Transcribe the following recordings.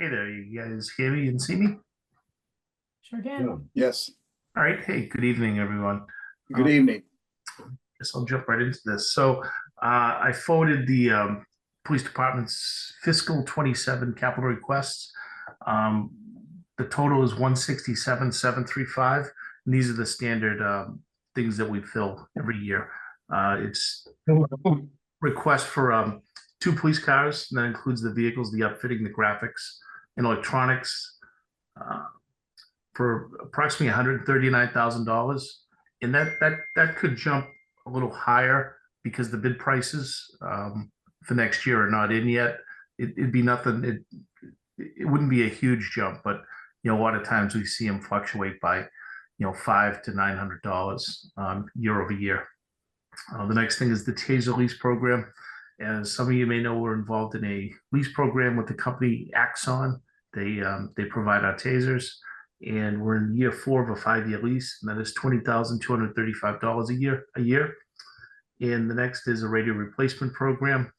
Hey there, you guys hear me and see me? Sure Yeah. can. Yes. All right. Hey, good evening, everyone. Good evening. Guess I'll jump right into this. I forwarded the police department's fiscal 27 capital requests. Um, the total is 167,735, and these are the standard things that we fill every year. It's request for two police cars, and that includes the vehicles, the upfitting, the graphics, and electronics. Uh, for approximately $139,000, and that could jump a little higher because the bid prices for next year are not in yet. It'd be nothing. It wouldn't be a huge jump, but a lot of times we see them fluctuate by $500 to $900 year over year. The next thing is the Taser lease program. As some of you may know, we're involved in a lease program with the company Axon. They provide our tasers, and we're in year 4 of a 5-year lease, and that is $20,235 a year. And the next is a radio replacement program,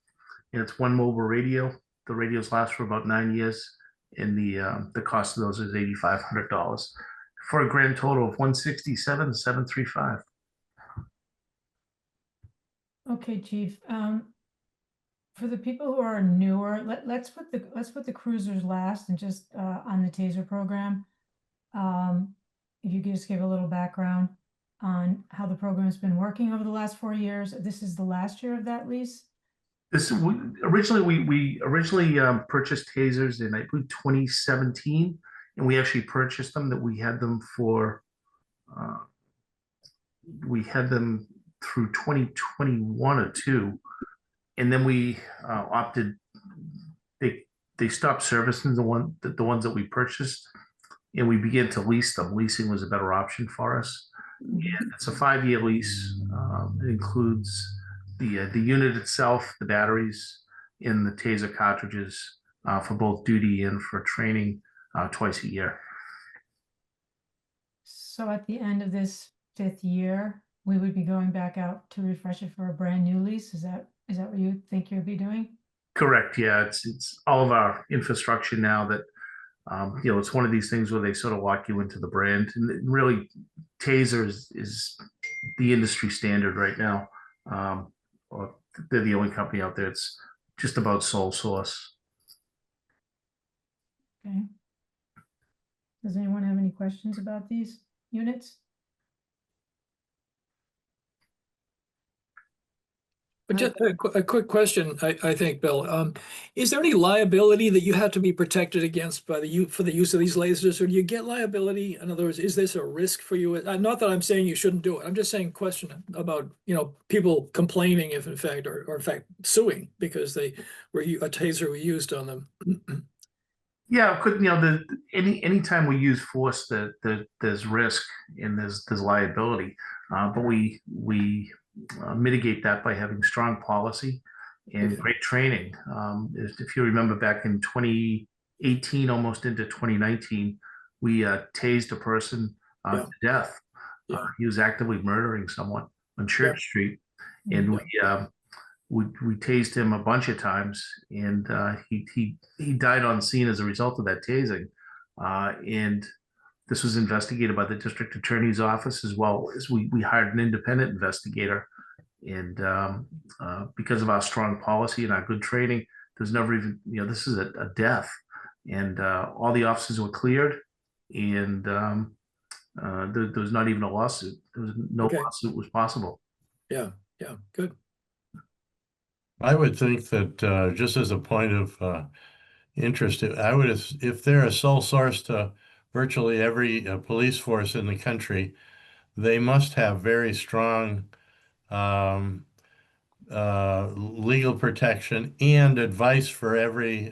and it's one mobile radio. The radios last for about 9 years, and the cost of those is $8,500 for a grand total of 167,735. Okay, Chief. For the people who are newer, let's put the cruisers last and just on the TASER program. If you could just give a little background on how the program's been working over the last 4 years. This is the last year of that lease. We originally purchased tasers in, I believe, 2017, and we actually purchased them. That uh, we had them through 2021 or two, and then we opted. They stopped servicing the ones that we purchased, and we began to lease them. Leasing was a better option for us. And it's a 5-year lease. It includes the unit itself, the batteries, and the taser cartridges for both duty and for training twice a year. So at the end of this 5th year, we would be going back out to refresh it for a brand new lease. Is that what you think you'll be doing? Correct. Yeah, it's all of our infrastructure now that it's one of these things where they sort of lock you into the brand, and really, Taser is the industry standard right now. Or they're the only company out there. It's just about sole source. Okay. Does anyone have any questions about these units? But just a quick question, I think, Bill. Is there any liability that you have to be protected against for the use of these lasers, or do you get liability? In other words, is this a risk for you? Not that I'm saying you shouldn't do it. I'm just saying question about people complaining if in fact or in fact suing because a taser was used on them. Yeah, could anytime we use force, there's risk and there's liability, but we mitigate that by having strong policy and great training. If you remember back in 2018, almost into 2019, we tased a person to death. He was actively murdering someone on Church Street, and we tased him a bunch of times, and he died on scene as a result of that tasing. And this was investigated by the district attorney's office, as well as we hired an independent investigator. And because of our strong policy and our good training, there's never even, this is a death. And all the officers were cleared, and there was not even a lawsuit. There was no lawsuit was possible. Yeah, good. I would think that just as a point of interest, if they're a sole source to virtually every police force in the country, they must have very strong legal protection and advice for every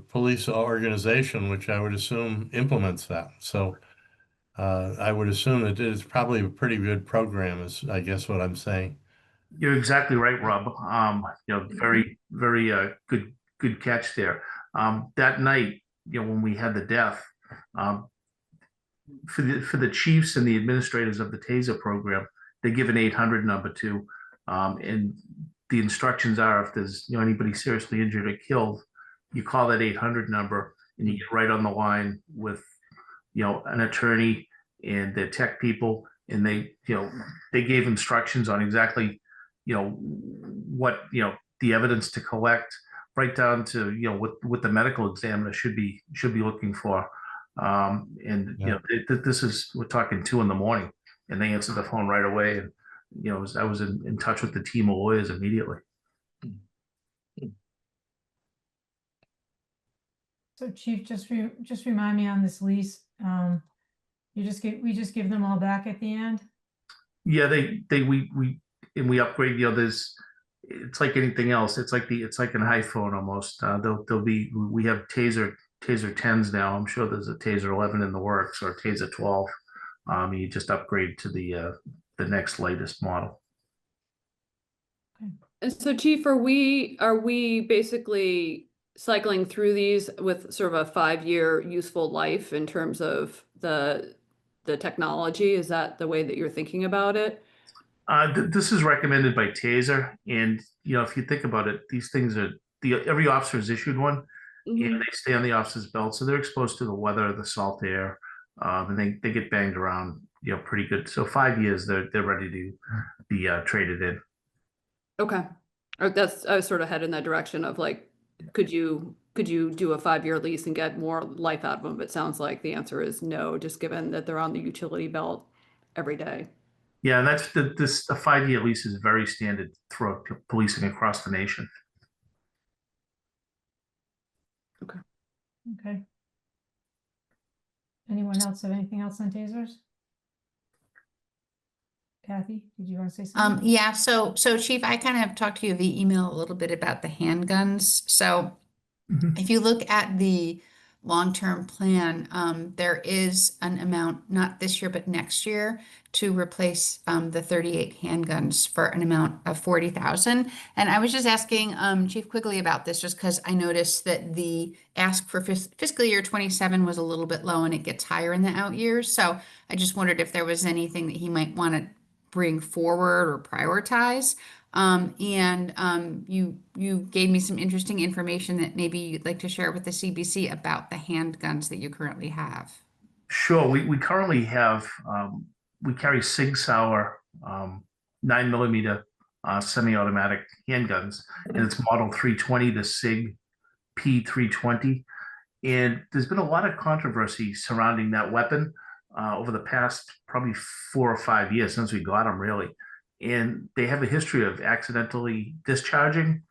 police organization, which I would assume implements that. So I would assume that it's probably a pretty good program, is I guess what I'm saying. You're exactly right, Rob. Very, very good catch there. That night, when we had the death, for the chiefs and the administrators of the TASER program, they give an 800 number to, and the instructions are if there's anybody seriously injured or killed, you call that 800 number and you get right on the line with, an attorney and the tech people, and they gave instructions on exactly, what, the evidence to collect, right down to, what the medical examiner should be looking for. And this is, we're talking 2 a.m, and they answered the phone right away. And I was in touch with the team of lawyers immediately. So Chief, just remind me on this lease, we just give them all back at the end? Yeah, we upgrade. It's like anything else. It's like an iPhone almost. We have Taser 10s now. I'm sure there's a Taser 11 in the works, or Taser 12. You just upgrade to the next latest model. And so, Chief, are we basically cycling through these with sort of a 5-year useful life in terms of the technology? Is that the way that you're thinking about it? This is recommended by Taser, and if you think about it, these things are every officer is issued one, Mhm. and they stay on the officer's belt, so they're exposed to the weather, the salt air, and they get banged around, pretty good. So 5 years, they're ready to be traded in. Okay. I was sort of headed in that direction of like, could you do a 5-year lease and get more life out of them? But it sounds like the answer is no, just given that they're on the utility belt every day. Yeah, and that's the 5-year lease is very standard throughout policing across the nation. Okay. Anyone else have anything else on tasers? Kathy, did you want to say something? Yeah, so Chief, I kind of talked to you via email a little bit about the handguns. So Mhm. if you look at the long-term plan, there is an amount, not this year, but next year, to replace the 38 handguns for an amount of 40,000. And I was just asking Chief Quigley about this, just because I noticed that the ask for fiscal year 27 was a little bit low, and it gets higher in the out years. So I just wondered if there was anything that he might want to bring forward or prioritize. You gave me some interesting information that maybe you'd like to share with the CBC about the handguns that you currently have. Sure. We currently have, we carry Sig Sauer 9mm semi-automatic handguns, and it's model 320, the Sig P320. And there's been a lot of controversy surrounding that weapon over the past probably 4 or 5 years since we got them, really. And they have a history of accidentally discharging,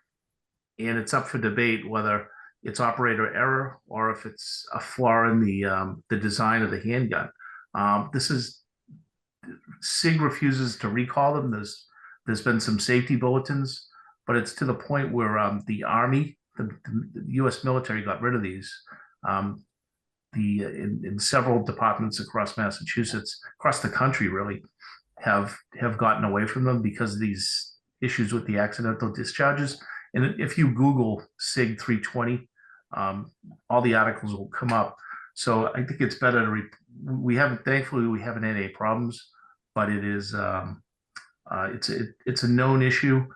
and it's up for debate whether it's operator error or if it's a flaw in the design of the handgun. SIG refuses to recall them. There's been some safety bulletins, but it's to the point where the Army, the U.S. military, got rid of these. In several departments across Massachusetts, across the country, really have gotten away from them because of these issues with the accidental discharges. And if you Google SIG 320, all the articles will come up. So I think it's better to thankfully we haven't had any problems, but it is it's a known issue.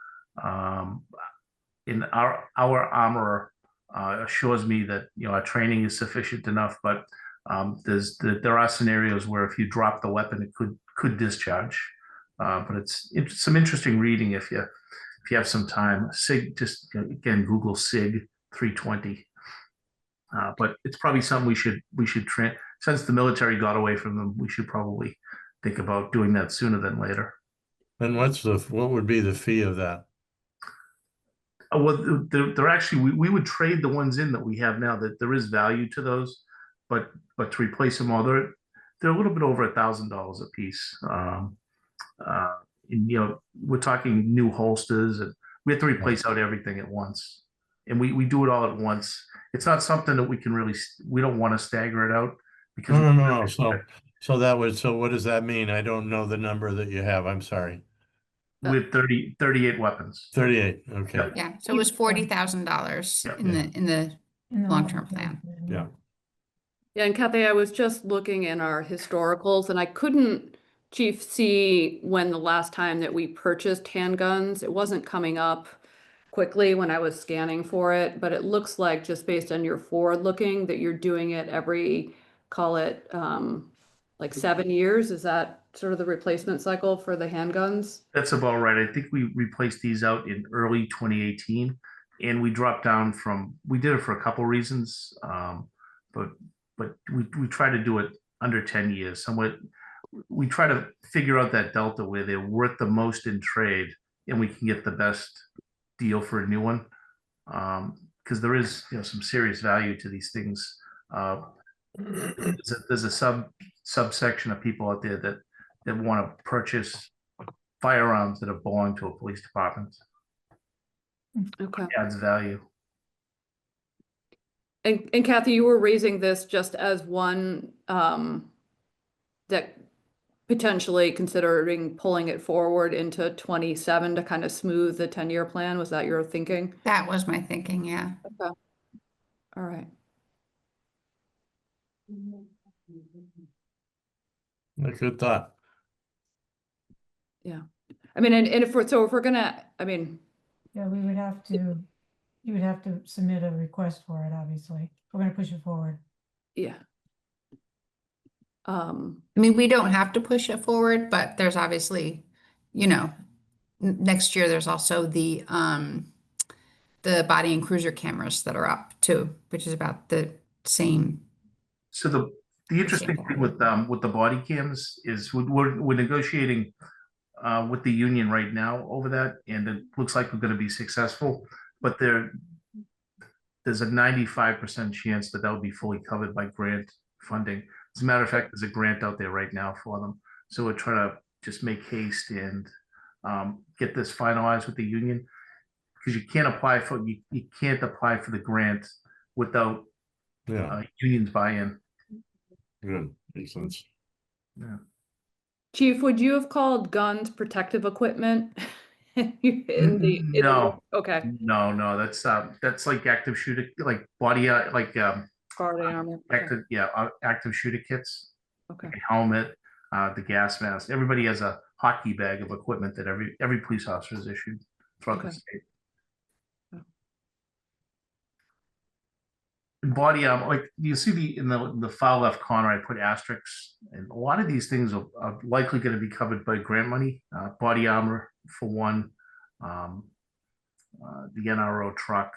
In our armorer assures me that our training is sufficient enough, but there are scenarios where if you drop the weapon, it could discharge. But it's some interesting reading if you have some time. SIG, just again Google SIG 320. But it's probably something we should train. Since the military got away from them, we should probably think about doing that sooner than later. And what would be the fee of that? Well, they're actually we would trade the ones in that we have now. That there is value to those, but to replace them all, they're a little bit over $1,000 a piece. And, we're talking new holsters, and we have to replace out everything at once, and we do it all at once. It's not something that we don't want to stagger it out because No. So what does that mean? I don't know the number that you have. I'm sorry. we have 38 weapons. 38. Okay. Yep. Yeah, so it was $40,000 Yeah. in the In the long-term plan. Yeah. Yeah, and Kathy, I was just looking in our historicals, and I couldn't, Chief, see when the last time that we purchased handguns. It wasn't coming up. quickly when I was scanning for it, but it looks like just based on your forward looking that you're doing it every, call it, like 7 years. Is that sort of the replacement cycle for the handguns? That's about right. I think we replaced these out in early 2018, and we dropped down from. We did it for a couple reasons, but we try to do it under 10 years. Somewhat, we try to figure out that delta where they're worth the most in trade, and we can get the best deal for a new one. Because there is, some serious value to these things. There's a subsection of people out there that want to purchase firearms that have belonged to a police department. Okay. Adds value. And Kathy, you were raising this just as one that potentially considering pulling it forward into 27 to kind of smooth the 10-year plan. Was that your thinking? That was my thinking, yeah. Okay. All right. A good thought. Yeah. I mean, and if we're gonna, I mean, Yeah, we would have to, you would have to submit a request for it, obviously. We're gonna push it forward. yeah. I mean, we don't have to push it forward, but there's obviously, next year there's also the body and cruiser cameras that are up too, which is about the same. So the interesting thing with the body cams is we're negotiating with the union right now over that, and it looks like we're going to be successful. But there's a 95% chance that will be fully covered by grant funding. As a matter of fact, there's a grant out there right now for them. So we're trying to just make haste and get this finalized with the union, because you can't apply for the grant without Yeah, union's buy-in. good. Makes sense. Yeah. Chief, would you have called guns protective equipment? No. Okay. No, that's like active shooter, like body, like Body armor. Okay. active shooter kits, Okay. like a helmet, the gas mask. Everybody has a hockey bag of equipment that every police officer is issued throughout the Okay. state. Yeah. And body armor, like you see in the far left corner, I put asterisks, and a lot of these things are likely going to be covered by grant money. Body armor for one, the NRO truck.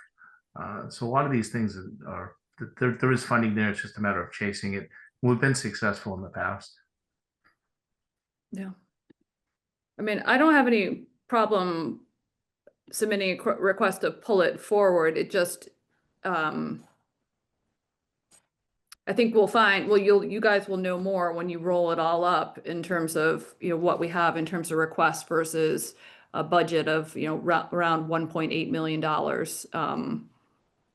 So a lot of these things are there is funding there. It's just a matter of chasing it. We've been successful in the past. Yeah. I mean, I don't have any problem submitting a request to pull it forward. It just, I think we'll find, well, you guys will know more when you roll it all up in terms of, what we have in terms of requests versus a budget of, around $1.8 million.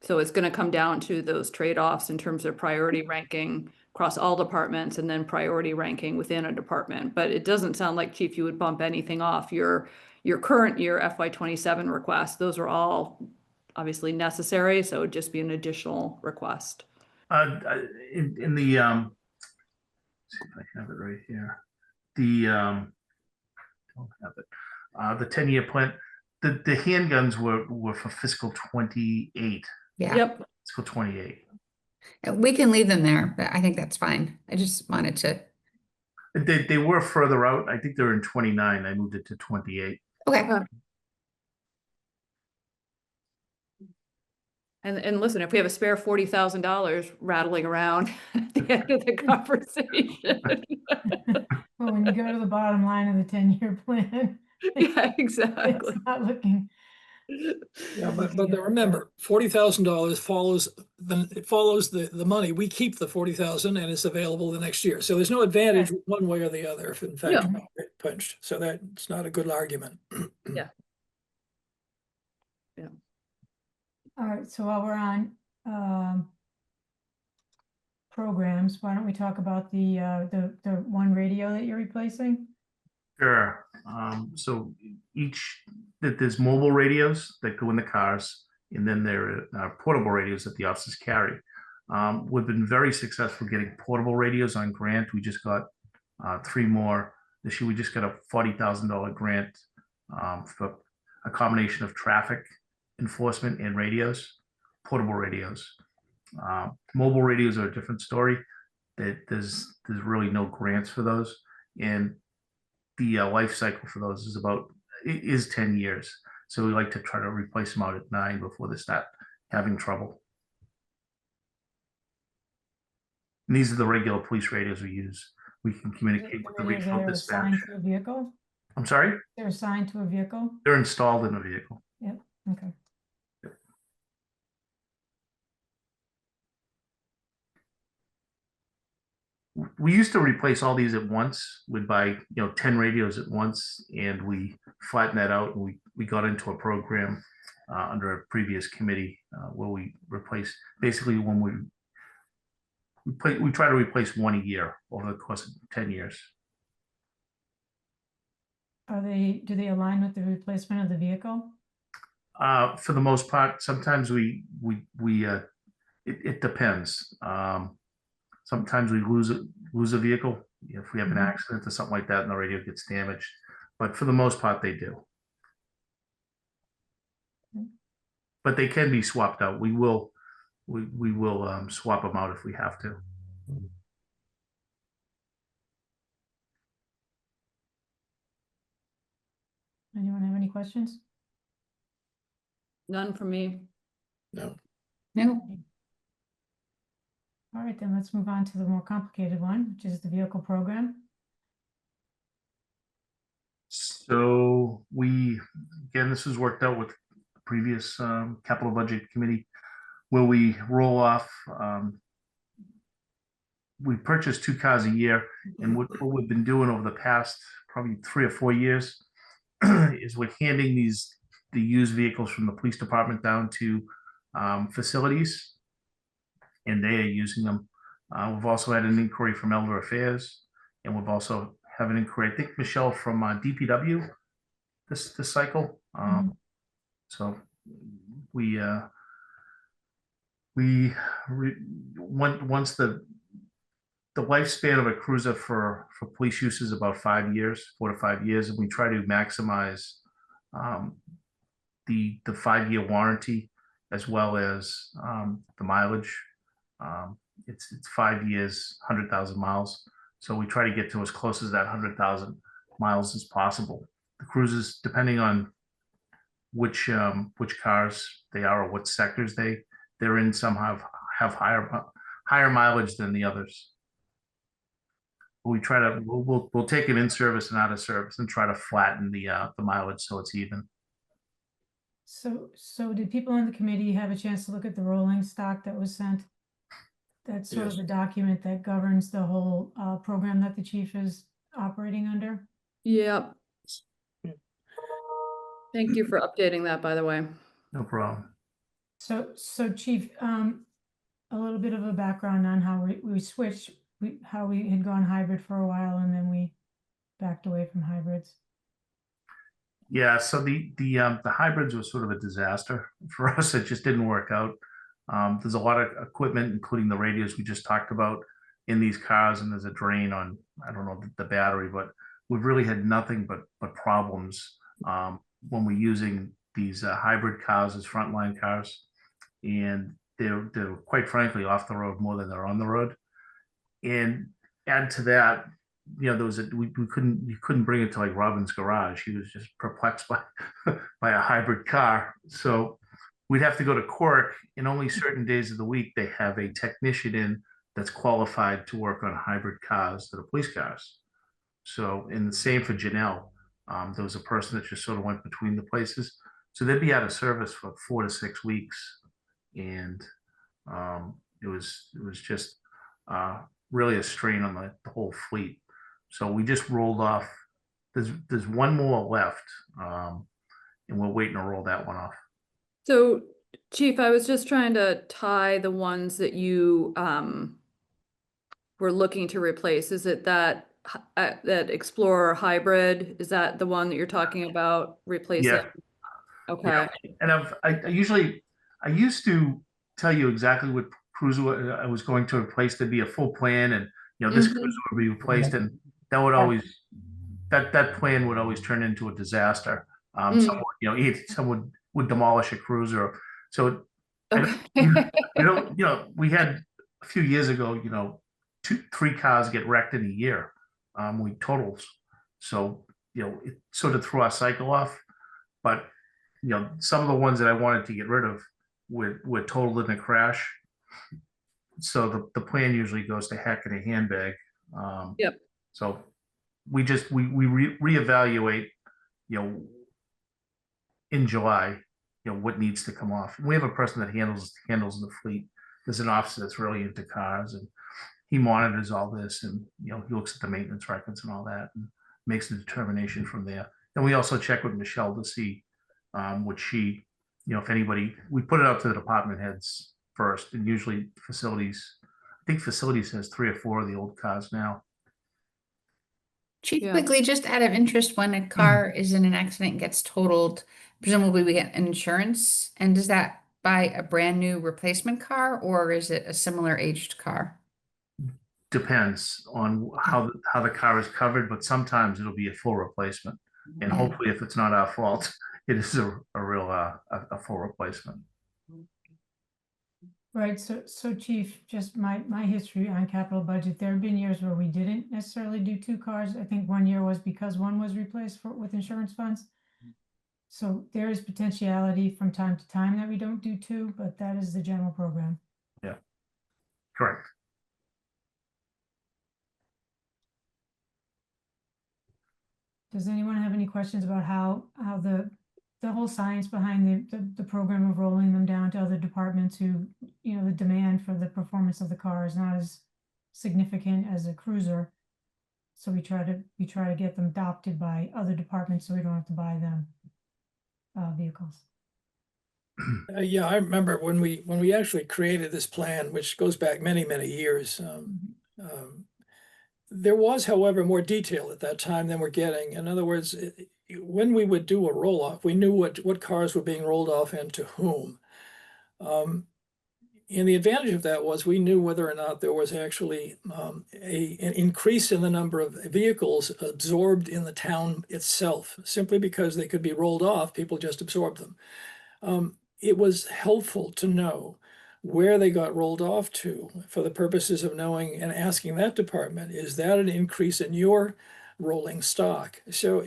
So it's going to come down to those trade-offs in terms of priority ranking across all departments and then priority ranking within a department. But it doesn't sound like, Chief, you would bump anything off your current year FY27 request. Those are all obviously necessary, so it would just be an additional request. In the see if I have it right here. Don't have it. The 10-year plan. The handguns were for fiscal 28. Yeah, Yep. Fiscal 28. we can leave them there, but I think that's fine. I just wanted to. They were further out. I think they're in 29. I moved it to 28. Okay. And listen, if we have a spare $40,000 rattling around at the end of the conversation. Well, when you go to the bottom line of the 10-year plan, Yeah, exactly. it's not looking. Yeah, but remember, $40,000 follows the money. We keep the 40,000 and it's available the next year. So there's no advantage one way or the other if in fact Yeah. you're not pinched. So that's not a good argument. Yeah. All right, so while we're on programs, why don't we talk about the one radio that you're replacing? Sure. So there's mobile radios that go in the cars, and then there are portable radios that the officers carry. We've been very successful getting portable radios on grant. We just got 3 more this year. We just got a $40,000 grant for a combination of traffic enforcement and radios, portable radios. Mobile radios are a different story. There's really no grants for those, and the life cycle for those is 10 years. So we like to try to replace them out at 9 before they start having trouble. And these are the regular police radios we use. We can communicate with the radios that regional are dispatch. assigned to a vehicle? I'm sorry? They're assigned to a vehicle? They're installed in a vehicle. Okay. We used to replace all these at once. We'd buy 10 radios at once, and we flattened that out, and we got into a program under a previous committee where we replace, basically when we try to replace one a year over the course of 10 years. Do they align with the replacement of the vehicle? For the most part, sometimes it depends. Sometimes we lose a vehicle if we have an accident or something like that and the radio gets damaged. But for the most part, they do. But they can be swapped out. We will swap them out if we have to. Anyone have any questions? None from me. No. No, All right, then let's move on to the more complicated one, which is the vehicle program. So this was worked out with the previous capital budget committee, where we roll off. We purchase 2 cars a year, and what we've been doing over the past probably 3 or 4 years is we're handing the used vehicles from the police department down to facilities, and they are using them. We've also had an inquiry from Elder Affairs, and we've also have an inquiry, I think, Michelle, from DPW this cycle. So once the lifespan of a cruiser for police use is about 5 years, 4 to 5 years, and we try to maximize the 5-year warranty as well as the mileage. It's 5 years, 100,000 miles. So we try to get to as close as that 100,000 miles as possible. The cruisers, depending on which cars they are or what sectors they're in, some have higher mileage than the others. We try to we'll take them in service and out of service and try to flatten the mileage so it's even. So did people on the committee have a chance to look at the rolling stock that was sent? That's sort of Yes. the document that governs the whole program that the chief is operating under. Yep. Thank you for updating that, by the way. No problem. So Chief, a little bit of a background on how we switched, how we had gone hybrid for a while and then we backed away from hybrids. Yeah, so the hybrids were sort of a disaster for us. It just didn't work out. There's a lot of equipment, including the radios we just talked about, in these cars, and there's a drain on, I don't know, the battery, but we've really had nothing but problems when we're using these hybrid cars as frontline cars, and they're quite frankly off the road more than they're on the road. And add to that, there was you couldn't bring it to like Robin's garage. He was just perplexed by a hybrid car. So we'd have to go to Cork, and only certain days of the week they have a technician in that's qualified to work on hybrid cars that are police cars. So, and the same for Janelle. There was a person that just sort of went between the places. So they'd be out of service for 4 to 6 weeks. And it was just really a strain on the whole fleet. So we just rolled off. There's one more left, and we're waiting to roll that one off. So, Chief, I was just trying to tie the ones that you were looking to replace. Is it that Explorer hybrid? Is that the one that you're talking about replacing? Yeah. Okay. Yeah. And I used to tell you exactly what cruiser I was going to replace. There'd be a full plan, and this cruiser would be replaced, and that would always that plan would always turn into a disaster. Some would would demolish a cruiser. So I don't, Okay. we don't, we had a few years ago, 3 cars get wrecked in a year, with totals. So, it sort of threw our cycle off. But, some of the ones that I wanted to get rid of were totaled in a crash. So the plan usually goes to heck in a handbag. Yep. So we reevaluate, in July, what needs to come off. We have a person that handles the fleet. There's an officer that's really into cars, and he monitors all this, and he looks at the maintenance records and all that, and makes the determination from there. And we also check with Michelle to see what she, if anybody, we put it out to the department heads first, and usually facilities. I think facilities has 3 or 4 of the old cars now. Chief, Yeah. quickly, just out of interest, when a car is in an accident and gets totaled, presumably we get insurance, and does that buy a brand new replacement car, or is it a similar aged car? Depends on how the car is covered, but sometimes it'll be a full replacement. And Yeah. hopefully, if it's not our fault, it is a real a full replacement. Right, so Chief, just my history on capital budget, there have been years where we didn't necessarily do 2 cars. I think one year was because one was replaced with insurance funds. So there is potentiality from time to time that we don't do 2, but that is the general program. Correct. Does anyone have any questions about how the whole science behind the program of rolling them down to other departments who, the demand for the performance of the car is not as significant as a cruiser. So we try to get them adopted by other departments so we don't have to buy them vehicles. Yeah, I remember when we actually created this plan, which goes back many, many years. There was, however, more detail at that time than we're getting. In other words, when we would do a roll-off, we knew what cars were being rolled off and to whom. And the advantage of that was we knew whether or not there was actually an increase in the number of vehicles absorbed in the town itself. Simply because they could be rolled off, people just absorbed them. It was helpful to know where they got rolled off to for the purposes of knowing and asking that department, is that an increase in your rolling stock? So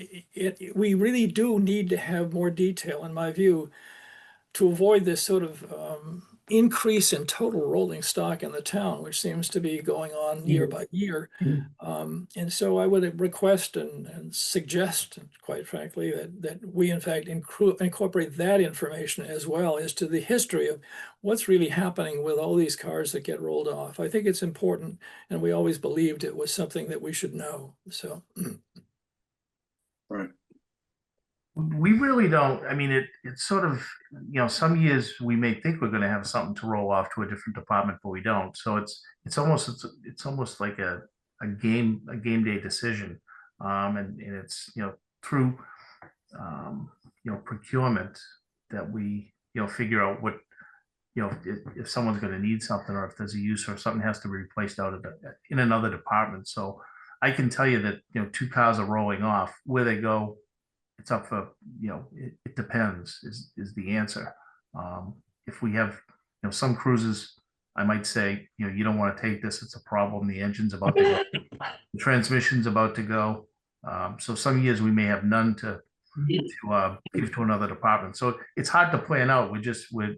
we really do need to have more detail, in my view, to avoid this sort of increase in total rolling stock in the town, which seems to be going on year by year. And so I would request and suggest, quite frankly, that we in fact incorporate that information as well as to the history of what's really happening with all these cars that get rolled off. I think it's important, and we always believed it was something that we should know. So. Right. We really don't. I mean, it's sort of, some years we may think we're going to have something to roll off to a different department, but we don't. So it's almost like a game day decision, and it's through procurement that we figure out what if someone's going to need something, or if there's a use, or if something has to be replaced out of in another department. So I can tell you that 2 cars are rolling off. Where they go, it's up for, it depends is the answer. If we have, some cruises, I might say, you don't want to take this, it's a problem. The engine's about to go, the transmission's about to go. So some years we may have none to give to another department. So it's hard to plan out. We're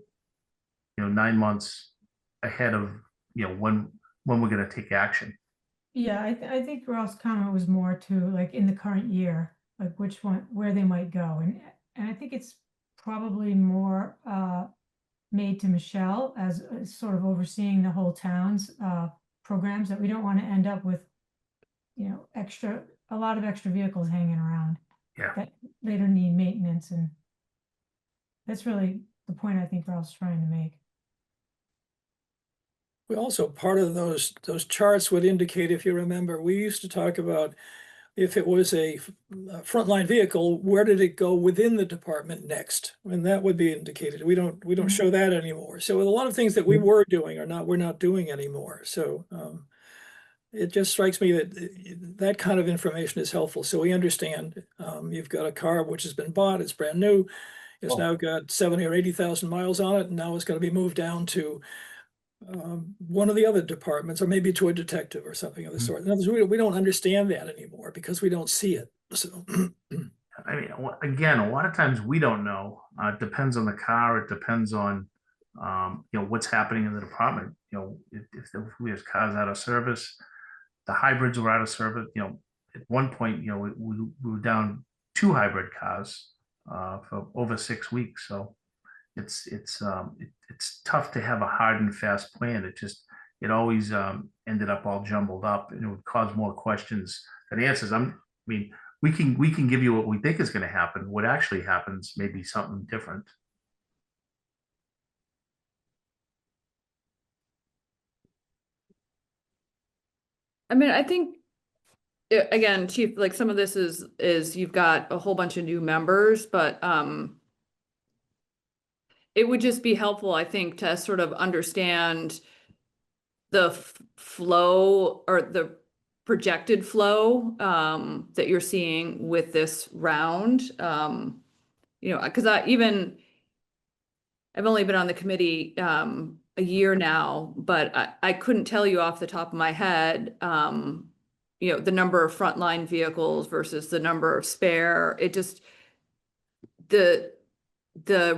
9 months ahead of, when we're going to take action. Yeah, I think Ralph's comment was more to like in the current year, like which one, where they might go. And I think it's probably more made to Michelle as sort of overseeing the whole town's programs, that we don't want to end up with, a lot of extra vehicles hanging around. Yeah. That later need maintenance. And that's really the point I think Ralph's trying to make. We also, part of those charts would indicate, if you remember, we used to talk about if it was a frontline vehicle, where did it go within the department next? And that would be indicated. We don't show that anymore. So a lot of things that we were doing we're not doing anymore. So it just strikes me that that kind of information is helpful. So we understand you've got a car which has been bought, it's brand new. It's Oh. now got 70 or 80,000 miles on it, and now it's going to be moved down to one of the other departments, or maybe to a detective or something of the sort. In other words, we don't understand that anymore because we don't see it. So I mean, again, a lot of times we don't know. It depends on the car. It depends on, what's happening in the department. If we have cars out of service, the hybrids were out of service. At one point, we were down 2 hybrid cars for over 6 weeks. So it's tough to have a hard and fast plan. It always ended up all jumbled up, and it would cause more questions than answers. We can give you what we think is going to happen. What actually happens may be something different. I mean, I think again, Chief, like some of this is you've got a whole bunch of new members, but it would just be helpful, I think, to sort of understand the flow or the projected flow that you're seeing with this round. Because I've only been on the committee a year now, but I couldn't tell you off the top of my head, the number of frontline vehicles versus the number of spare. It just, the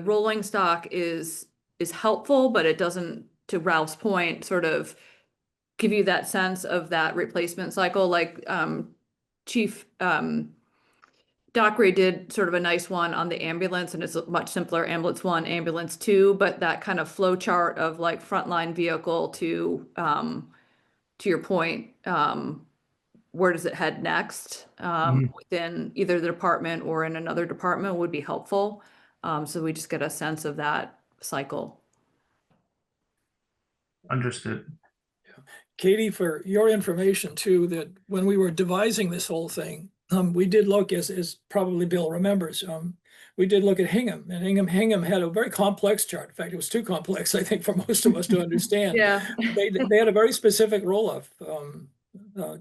rolling stock is helpful, but it doesn't, to Ralph's point, sort of give you that sense of that replacement cycle. Like Chief Dockery did sort of a nice one on the ambulance, and it's a much simpler: ambulance 1, ambulance 2, but that kind of flow chart of like frontline vehicle to your point, where does it head next within either the department or in another department would be helpful. So we just get a sense of that cycle. Understood. Katie, for your information too, that when we were devising this whole thing, we did look, as probably Bill remembers, we did look at Hingham, and Hingham had a very complex chart. In fact, it was too complex, I think, for most of us to understand. Yeah. They had a very specific roll-off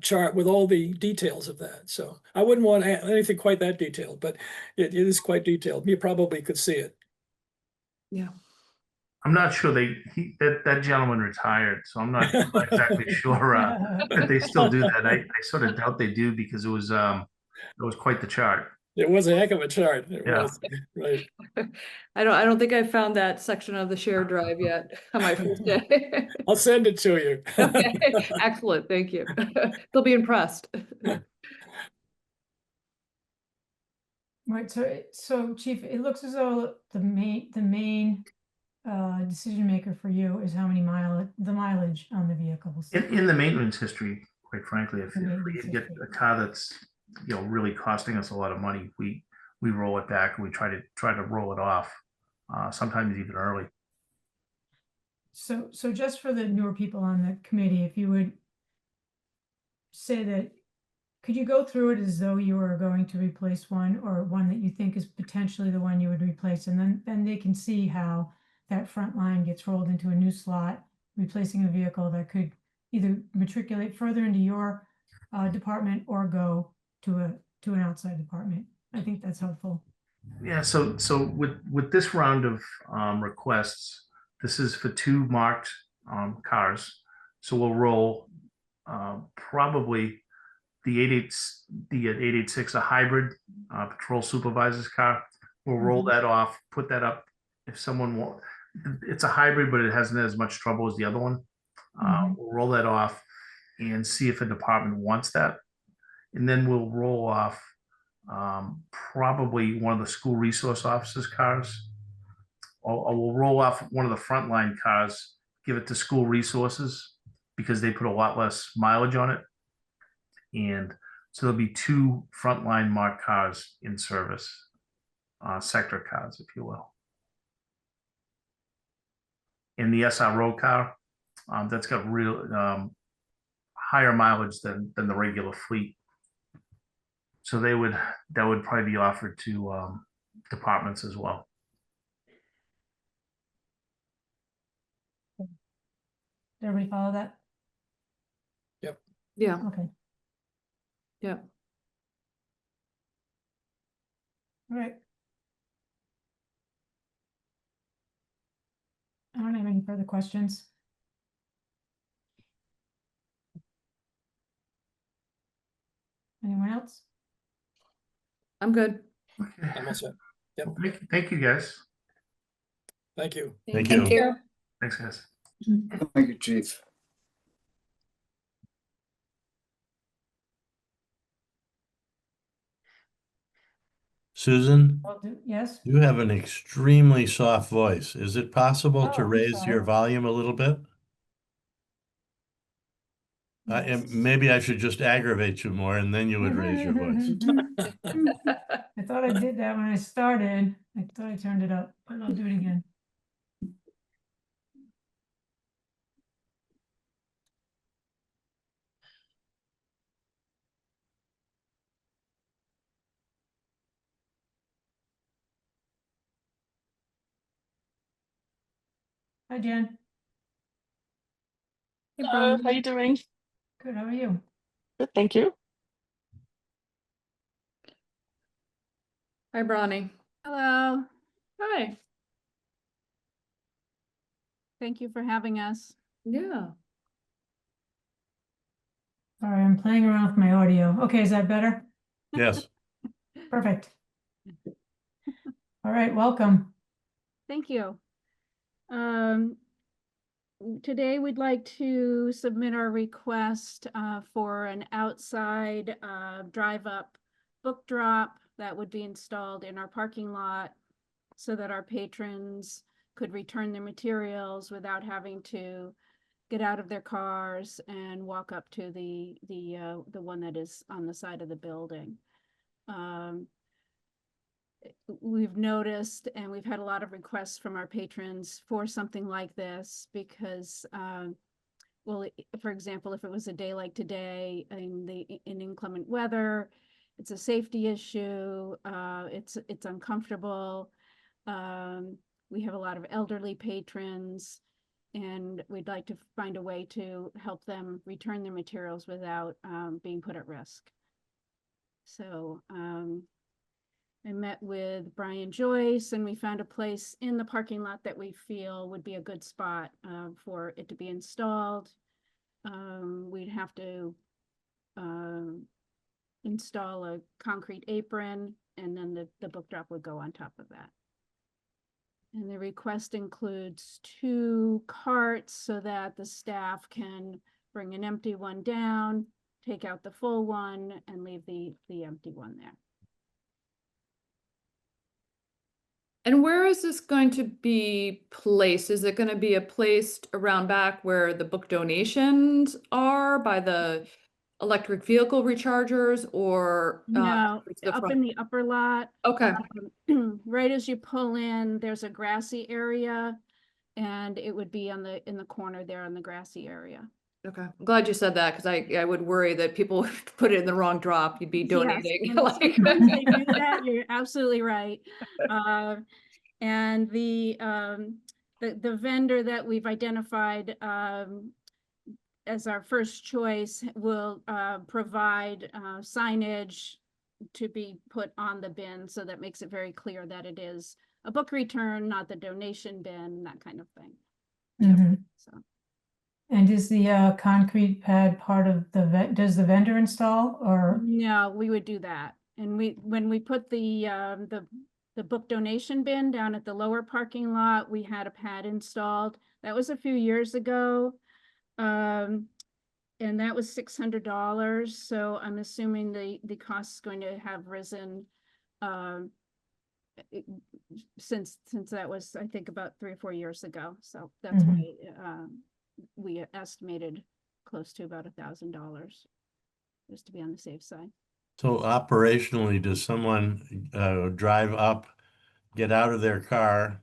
chart with all the details of that. So I wouldn't want anything quite that detailed, but it is quite detailed. You probably could see it. Yeah. I'm not sure that gentleman retired, so I'm not exactly sure that they still do that. I sort of doubt they do, because it was quite the chart. It was a heck of a chart. It Yeah. was, right. I don't think I found that section of the shared drive yet on my first day. I'll send it to you. Okay, excellent, thank you. They'll be impressed. Right, so Chief, it looks as though the main decision maker for you is how many the mileage on the vehicles. In the maintenance history, quite frankly, if The we maintenance get history. a car that's really costing us a lot of money, we roll it back, and we try to roll it off, sometimes even early. So just for the newer people on the committee, if you would say that, could you go through it as though you were going to replace one, or one that you think is potentially the one you would replace, and then they can see how that front line gets rolled into a new slot, replacing a vehicle that could either matriculate further into your department or go to an outside department. I think that's helpful. Yeah, so with this round of requests, this is for 2 marked cars. So we'll roll probably the 886, a hybrid patrol supervisor's car. We'll roll that off, put that up. If someone wants, it's a hybrid, but it hasn't as much trouble as the other one. We'll roll that off and see if a department wants that, and then we'll roll off probably one of the school resource officers' cars, or we'll roll off one of the frontline cars, give it to school resources, because they put a lot less mileage on it. And so there'll be 2 frontline marked cars in service, sector cars, if you will. And the SRO car, that's got real higher mileage than the regular fleet. So that would probably be offered to departments as well. Did everybody follow that? Yeah, Okay. yeah. All right. I don't have any further questions. Anyone else? I'm good. Okay. I'm all set. Yep. Thank you, guys. Thank you. Thank Thank you. you. Thanks, guys. Thank you, Chief. Susan, Yes? you have an extremely soft voice. Is it possible Oh, to I'm raise your sorry. volume a little bit? And Yes. maybe I should just aggravate you more and then you would raise your voice. I thought I did that when I started. I thought I turned it up, but I'll do it again. Hi, Jen. Hello, how you doing? Good, how are you? Good, thank you. Hi, Bronny. Hello, Hi. thank you for having us. Yeah. Sorry, I'm playing around with my audio. Okay, is that better? Yes. Perfect. All right, welcome. Thank you. Um, Today we'd like to submit our request for an outside drive-up book drop that would be installed in our parking lot so that our patrons could return their materials without having to get out of their cars and walk up to the one that is on the side of the building. We've noticed and we've had a lot of requests from our patrons for something like this because, well, for example, if it was a day like today in inclement weather, it's a safety issue. It's uncomfortable. We have a lot of elderly patrons, and we'd like to find a way to help them return their materials without being put at risk. So I met with Brian Joyce and we found a place in the parking lot that we feel would be a good spot for it to be installed. We'd have to install a concrete apron and then the book drop would go on top of that. And the request includes 2 carts so that the staff can bring an empty one down, take out the full one and leave the empty one there. And where is this going to be placed? Is it going to be placed around back where the book donations are by the electric vehicle rechargers or No, towards the up front? in the upper lot, Okay. right as you pull in, there's a grassy area. And it would be in the corner there on the grassy area. Okay. I'm glad you said that because I would worry that people would put it in the wrong drop. You'd be donating. Yes, like- when they do that, you're absolutely right. And the vendor that we've identified as our first choice will provide signage to be put on the bin, so that makes it very clear that it is a book return, not the donation bin, that kind of thing. Mhm. So And is the concrete pad part of does the vendor install or? no, we would do that. And when we put the book donation bin down at the lower parking lot, we had a pad installed. That was a few years ago. And that was $600. So I'm assuming the cost is going to have risen since that was, I think, about 3 or 4 years ago. So that's why we estimated close to about $1,000 just to be on the safe side. So operationally, does someone drive up, get out of their car,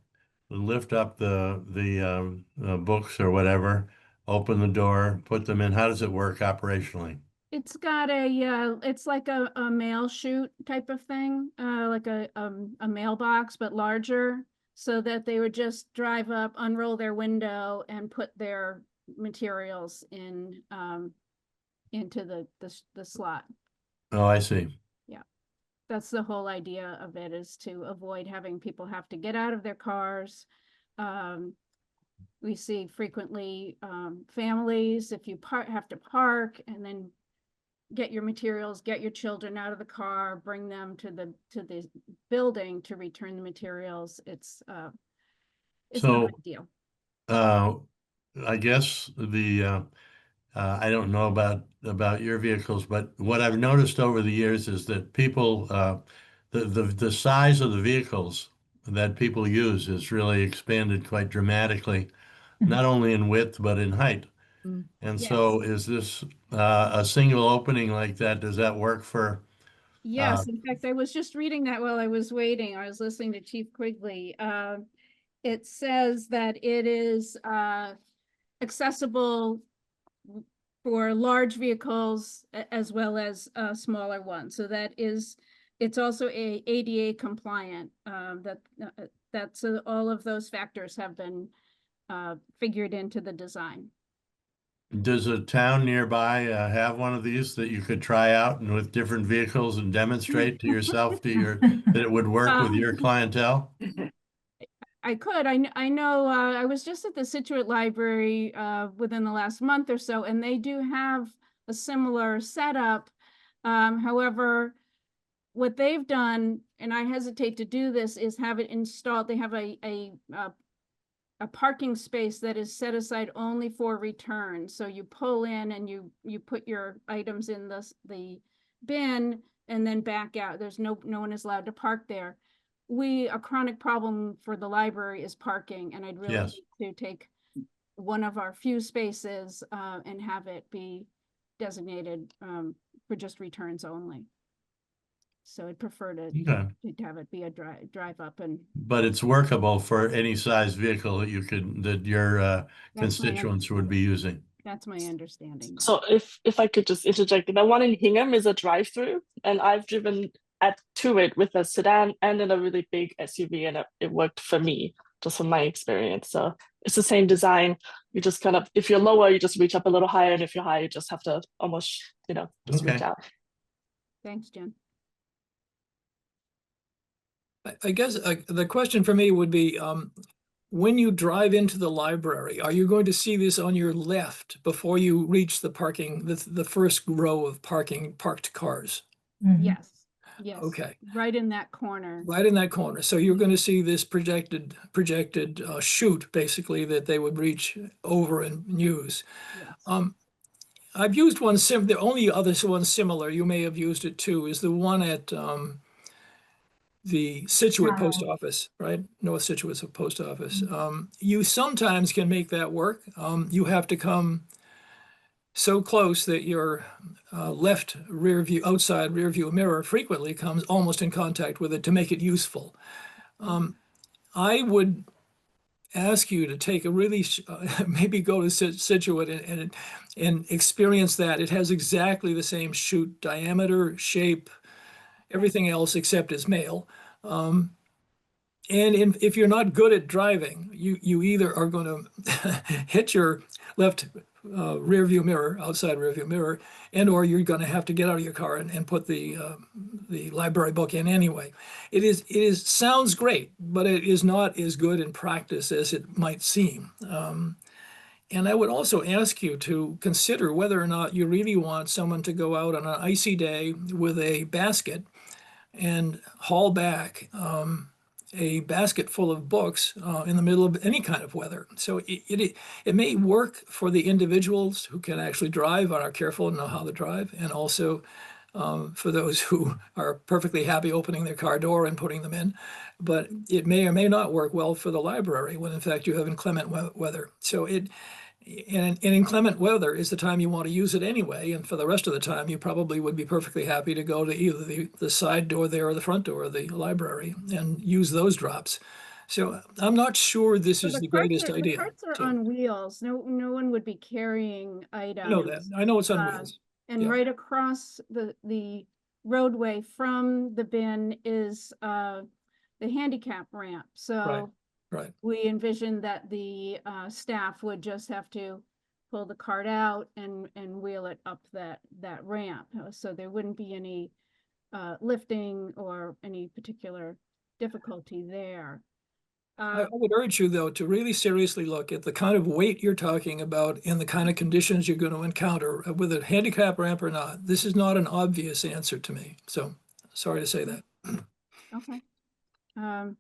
lift up the books or whatever, open the door, put them in? How does it work operationally? It's got it's like a mail chute type of thing, like a mailbox, but larger, so that they would just drive up, unroll their window and put their materials in, into the slot. Oh, I see. That's the whole idea of it, is to avoid having people have to get out of their cars, we see frequently families, if you have to park and then get your materials, get your children out of the car, bring them to the building to return the materials. It's So- not ideal. I guess I don't know about your vehicles, but what I've noticed over the years is that people, the size of the vehicles that people use has really expanded quite dramatically, not only in width, but in height. Mm. And Yes. so is this a single opening like that? Does that work for? Yes, in fact, I was just reading that while I was waiting. I was listening to Chief Quigley. It says that it is accessible for large vehicles as well as smaller ones. So it's also ADA compliant. That's all of those factors have been figured into the design. Does a town nearby have one of these that you could try out and with different vehicles and demonstrate to yourself that it would work with your clientele? I could. I know. I was just at the Situate Library within the last month or so, and they do have a similar setup. However, what they've done, and I hesitate to do this, is have it installed. They have a parking space that is set aside only for return. So you pull in and you put your items in the bin and then back out. There's no one is allowed to park there. A chronic problem for the library is parking, and I'd really Yes. like to take one of our few spaces and have it be designated for just returns only. So I'd prefer to Okay. have it be a drive up, and But it's workable for any size vehicle that that your That's my constituents would be using. that's my understanding. So if I could just interject, the one in Hingham is a drive-through, and I've driven to it with a sedan and in a really big SUV, and it worked for me, just from my experience. So it's the same design. You just kind of, if you're lower, you just reach up a little higher, and if you're higher, you just have to almost, just reach Okay. out. Thanks, Jen. I guess the question for me would be, when you drive into the library, are you going to see this on your left before you reach the parking, the first row of parked cars? Mhm. Yes. Yes. Okay. Right in that corner. Right in that corner. So you're going to see this projected chute, basically, that they would reach over and use. Yes. I've used one the only other one similar, you may have used it too, is the one at the Situate Post Office, right? North Situate Post Office. You sometimes can make that work. You have to come so close that your outside rear view mirror frequently comes almost in contact with it to make it useful. I would ask you to take a really maybe go to Situate and experience that. It has exactly the same chute diameter, shape, everything else except as male. And if you're not good at driving, you either are going to hit your left rear view mirror, outside rear view mirror, or you're going to have to get out of your car and put the library book in anyway. It sounds great, but it is not as good in practice as it might seem. And I would also ask you to consider whether or not you really want someone to go out on an icy day with a basket and haul back a basket full of books in the middle of any kind of weather. So it may work for the individuals who can actually drive and are careful and know how to drive, and also for those who are perfectly happy opening their car door and putting them in. But it may or may not work well for the library when in fact you have inclement weather. So in inclement weather is the time you want to use it anyway, and for the rest of the time you probably would be perfectly happy to go to either the side door there or the front door of the library and use those drops. So I'm not sure this is the greatest idea. The carts are So, on wheels. No one would be carrying items. I know that. I know it's on wheels. And Yeah. right across the roadway from the bin is the handicap ramp. So Right. we envisioned that the staff would just have to pull the cart out and wheel it up that ramp. So there wouldn't be any lifting or any particular difficulty there. I would urge you, though, to really seriously look at the kind of weight you're talking about and the kind of conditions you're going to encounter, with a handicap ramp or not. This is not an obvious answer to me. So sorry to say that. Okay. I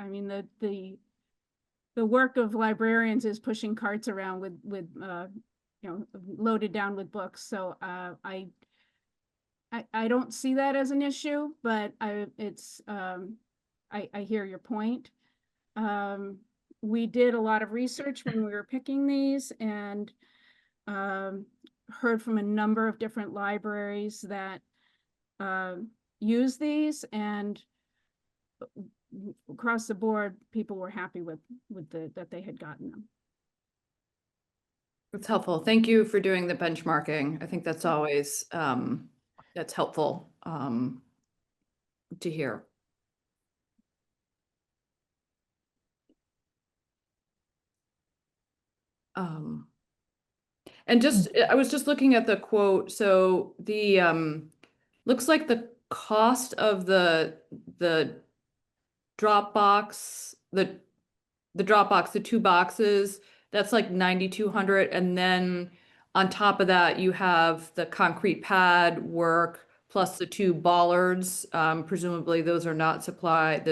mean, the work of librarians is pushing carts around with loaded down with books. So I don't see that as an issue, but I hear your point. We did a lot of research when we were picking these, and heard from a number of different libraries that use these, and across the board, people were happy with that they had gotten them. That's helpful. Thank you for doing the benchmarking. I think that's always, that's helpful to hear. And just, I was just looking at the quote. So the, looks like the cost of the Dropbox, the Dropbox, the 2 boxes, that's like 9,200. And then on top of that, you have the concrete pad work plus the 2 bollards. Presumably those are not supplied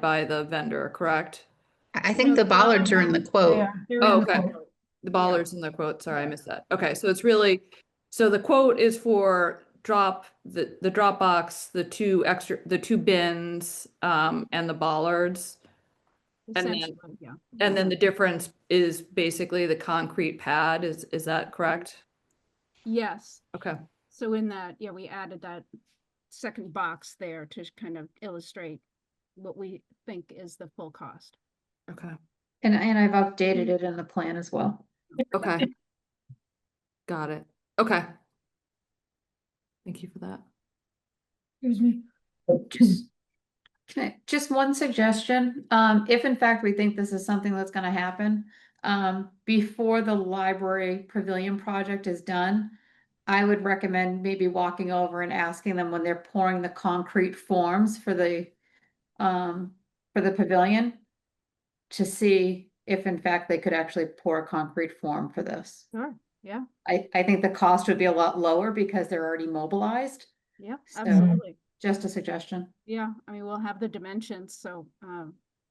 by the vendor, correct? I think the bollards are in the quote. They're Oh, in the okay. quote. The bollards in the quote, sorry, I missed that. Okay, so it's really, so the quote is for the Dropbox, the 2 bins, and the bollards. And then- Essentially, yeah. And then the difference is basically the concrete pad, is that correct? Yes. Okay, So in that, yeah, we added that second box there to kind of illustrate what we think is the full cost. okay, And I've updated it in the plan as well. okay. Got it, okay. Thank you for that. Excuse me. Just one suggestion, if in fact we think this is something that's gonna happen, before the library pavilion project is done, I would recommend maybe walking over and asking them when they're pouring the concrete forms for the pavilion, to see if in fact they could actually pour a concrete form for this. Sure. Yeah. I think the cost would be a lot lower because they're already mobilized. Yeah, So- absolutely. Just a suggestion. Yeah, I mean, we'll have the dimensions, so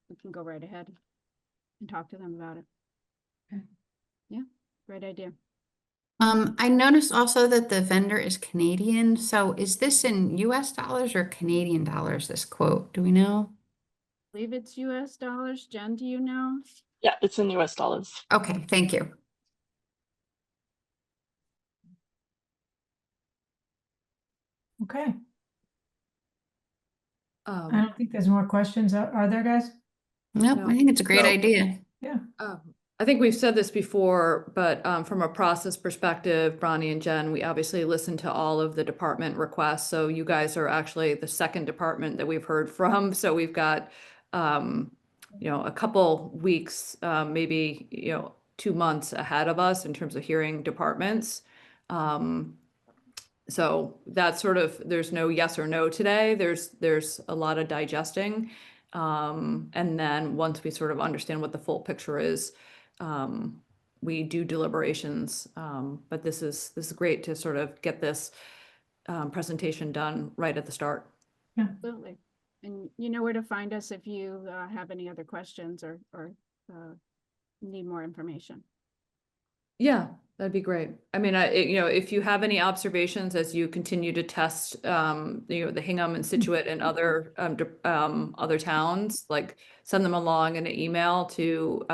we can go right ahead and talk to them about it. Okay. Yeah, great idea. I noticed also that the vendor is Canadian. So is this in US dollars or Canadian dollars, this quote? Do we know? I believe it's US dollars. Jen, do you know? Yeah, it's in US dollars. Okay, thank you. Okay, I Um, don't think there's more questions. Are there, guys? Nope, No. I think it's a great So- idea. I think we've said this before, but from a process perspective, Bronnie and Jen, we obviously listen to all of the department requests. So you guys are actually the second department that we've heard from. So we've got, a couple weeks, maybe, 2 months ahead of us in terms of hearing departments. So that's sort of, there's no yes or no today. There's a lot of digesting. And then once we sort of understand what the full picture is, we do deliberations. But this is great to sort of get this presentation done right at the start. Absolutely. And you know where to find us if you have any other questions or need more information. Yeah, that'd be great. I mean, if you have any observations as you continue to test, the Hingham and Situate and other towns, like send them along in an email to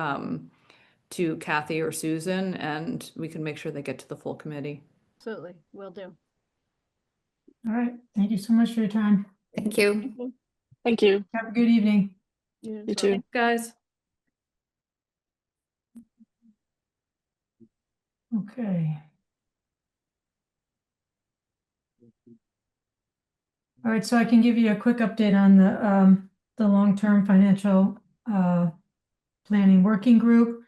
Kathy or Susan, and we can make sure they get to the full committee. Absolutely, will do. All right, thank you so much for your time. Thank you. Thank you. Thank you. Have a good evening. You as You well. too. Thanks, guys. Okay. All right, so I can give you a quick update on the long-term financial planning working group.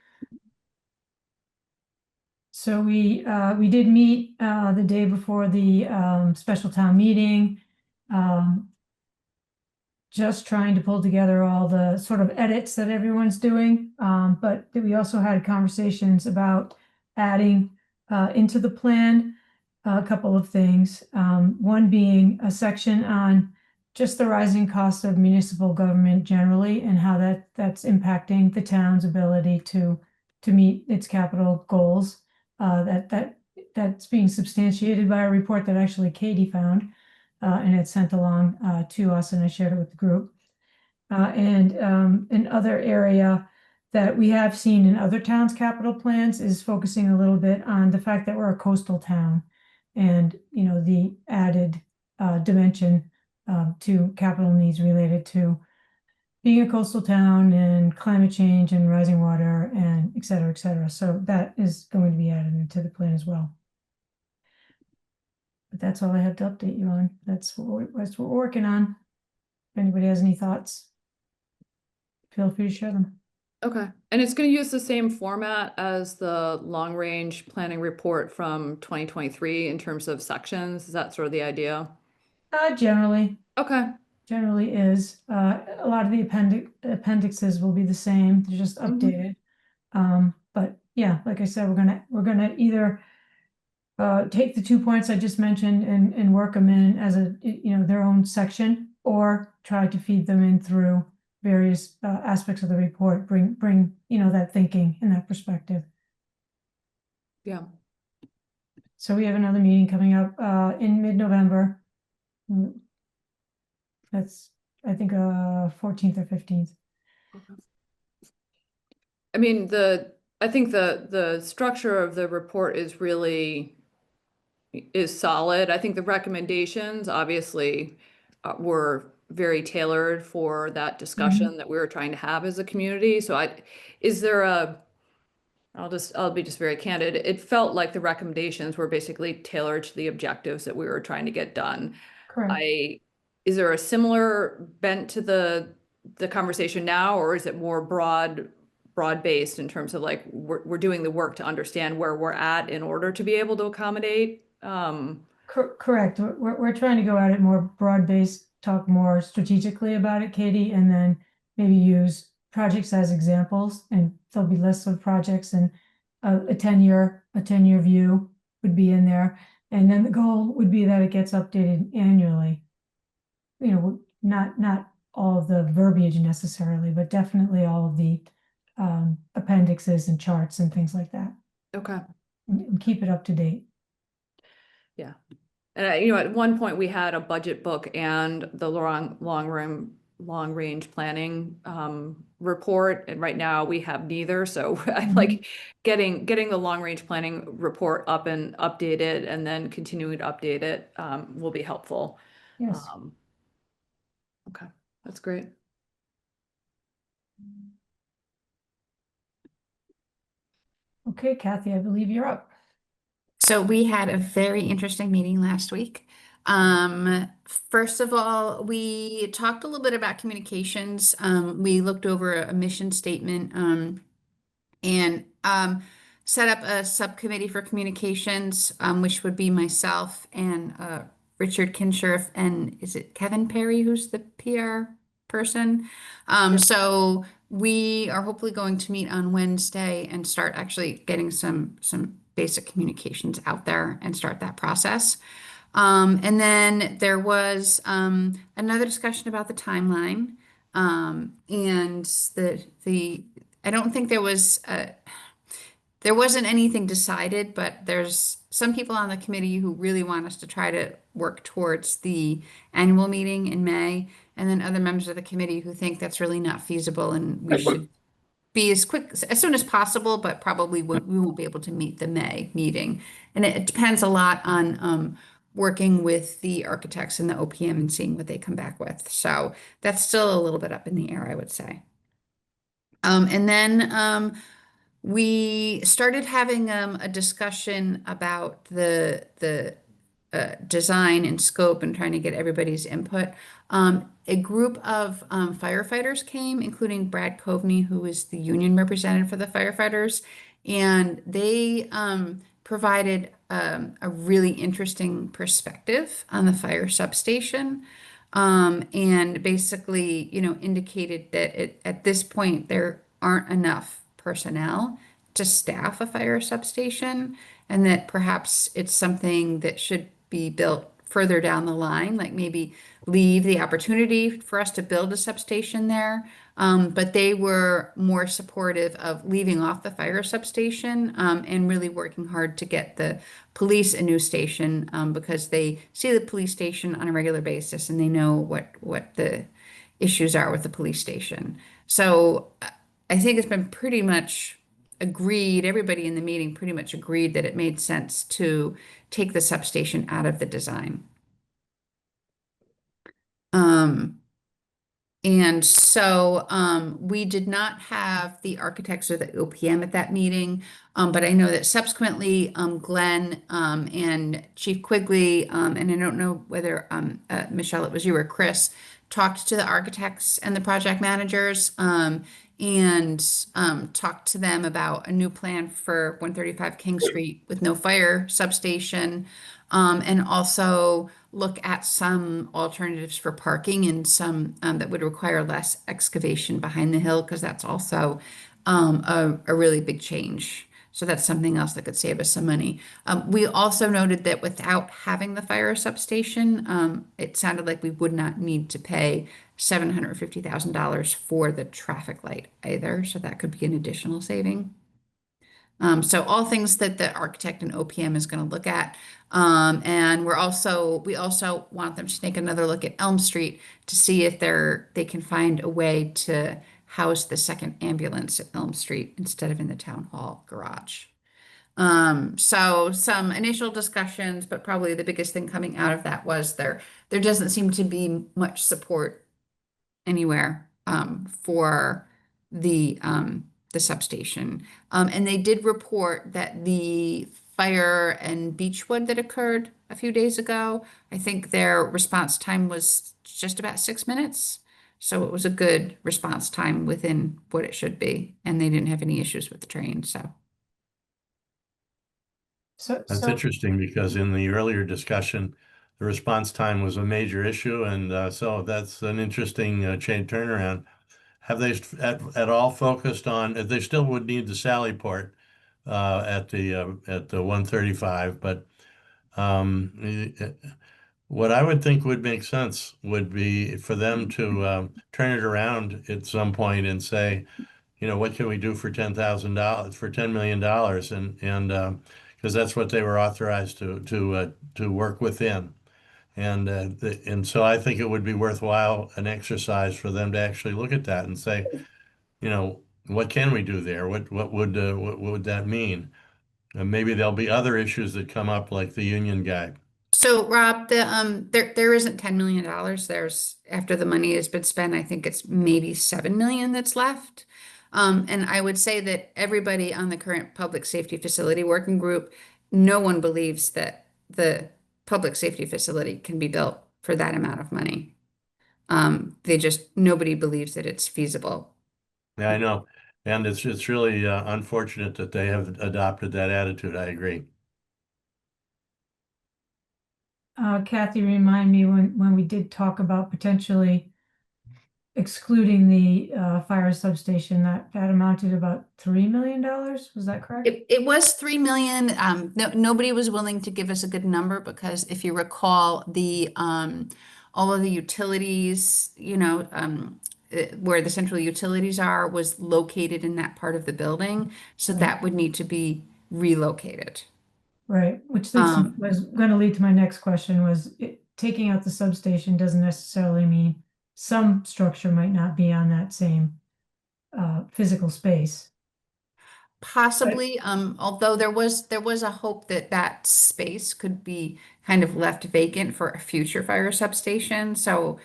So we did meet the day before the special town meeting. just trying to pull together all the sort of edits that everyone's doing. But we also had conversations about adding into the plan a couple of things. One being a section on just the rising cost of municipal government generally and how that's impacting the town's ability to meet its capital goals. That's being substantiated by a report that actually Katie found and had sent along to us, and I shared it with the group. And another area that we have seen in other towns' capital plans is focusing a little bit on the fact that we're a coastal town, and the added dimension to capital needs related to being a coastal town and climate change and rising water and et cetera, et cetera. So that is going to be added into the plan as well. But that's all I have to update you on. That's what we're working on. If anybody has any thoughts, feel free to share them. Okay, and it's going to use the same format as the long-range planning report from 2023 in terms of sections. Is that sort of the idea? Generally Okay. is. A lot of the appendixes will be the same. They're just updated. But yeah, like I said, we're gonna either take the 2 points I just mentioned and work them in as their own section, or try to feed them in through various aspects of the report, bring that thinking and that perspective. Yeah. So we have another meeting coming up in mid-November. That's, I think, 14th or 15th. I mean, I think the structure of the report is solid. I think the recommendations obviously were very tailored for that discussion that we were trying to have as a community. So I'll be just very candid. It felt like the recommendations were basically tailored to the objectives that we were trying to get done. Correct. Is there a similar bent to the conversation now, or is it more broad-based in terms of like we're doing the work to understand where we're at in order to be able to accommodate? Correct. We're trying to go at it more broad-based, talk more strategically about it, Katie, and then maybe use projects as examples, and there'll be lists of projects, and a 10-year view would be in there. And then the goal would be that it gets updated annually. Not all of the verbiage necessarily, but definitely all of the appendixes and charts and things like that. Okay. And keep it up to date. Yeah. And at one point we had a budget book and the long range planning report, and right now we have neither. So I like getting the long range planning report up and updated, and then continuing to update it will be helpful. Yes. Okay, that's great. Okay, Kathy, I believe you're up. So we had a very interesting meeting last week. First of all, we talked a little bit about communications. We looked over a mission statement and set up a subcommittee for communications, which would be myself and Richard Kinshirf, and is it Kevin Perry who's the PR person? So we are hopefully going to meet on Wednesday and start actually getting some basic communications out there and start that process. And then there was another discussion about the timeline, and I don't think there wasn't anything decided, but there's some people on the committee who really want us to try to work towards the annual meeting in May, and then other members of the committee who think that's really not feasible and we should be as soon as possible, but probably we won't be able to meet the May meeting. And it depends a lot on working with the architects and the OPM and seeing what they come back with. So that's still a little bit up in the air, I would say. And then we started having a discussion about the design and scope and trying to get everybody's input. A group of firefighters came, including Brad Coveney, who is the union representative for the firefighters, and they provided a really interesting perspective on the fire substation. and basically, indicated that at this point there aren't enough personnel to staff a fire substation, and that perhaps it's something that should be built further down the line, like maybe leave the opportunity for us to build a substation there. But they were more supportive of leaving off the fire substation, and really working hard to get the police a new station, because they see the police station on a regular basis and they know what the issues are with the police station. So I think it's been pretty much agreed, everybody in the meeting pretty much agreed that it made sense to take the substation out of the design. And so we did not have the architects or the OPM at that meeting, but I know that subsequently Glenn and Chief Quigley, and I don't know whether Michelle, it was you or Chris, talked to the architects and the project managers, and talked to them about a new plan for 135 King Street with no fire substation, and also look at some alternatives for parking and some that would require less excavation behind the hill, because that's also a really big change. So that's something else that could save us some money. We also noted that without having the fire substation, it sounded like we would not need to pay $750,000 for the traffic light either. So that could be an additional saving. So all things that the architect and OPM is going to look at. And we also want them to take another look at Elm Street to see if they can find a way to house the second ambulance at Elm Street instead of in the town hall garage. So some initial discussions, but probably the biggest thing coming out of that was there doesn't seem to be much support anywhere for the substation. And they did report that the fire in Beechwood that occurred a few days ago, I think their response time was just about 6 minutes. So it was a good response time within what it should be. And they didn't have any issues with the train, so. That's interesting, because in the earlier discussion, the response time was a major issue, and so that's an interesting chain turnaround. Have they at all focused on? They still would need the Sally Port at the 135, but what I would think would make sense would be for them to turn it around at some point and say, what can we do for $10,000 for $10 million, and because that's what they were authorized to work within. And so I think it would be worthwhile an exercise for them to actually look at that and say, what can we do there? What would that mean? And maybe there'll be other issues that come up, like the union guy. So Rob, there isn't $10 million. There's, after the money has been spent, I think it's maybe 7 million that's left. And I would say that everybody on the current public safety facility working group, no one believes that the public safety facility can be built for that amount of money. Nobody believes that it's feasible. Yeah, I know. And it's really unfortunate that they have adopted that attitude. I agree. Kathy, remind me when we did talk about potentially excluding the fire substation, that amounted to about $3 million. Was that correct? It was 3 million. Nobody was willing to give us a good number, because if you recall, all of the utilities, where the central utilities are, was located in that part of the building. So that would need to be relocated. Right, which was going to lead to my next question, was taking out the substation doesn't necessarily mean some structure might not be on that same physical space. Possibly, although there was a hope that space could be kind of left vacant for a future fire substation. So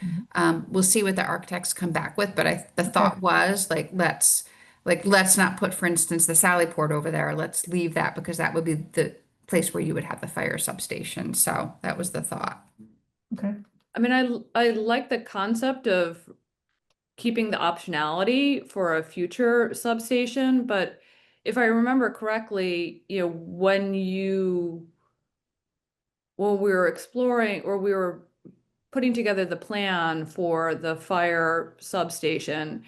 we'll see what the architects come back with. But the thought was let's not put, for instance, the Sally Port over there. Let's leave that, because that would be the place where you would have the fire substation. So that was the thought. Okay. I mean, I like the concept of keeping the optionality for a future substation, but if I remember correctly, when we were exploring, or we were putting together the plan for the fire substation,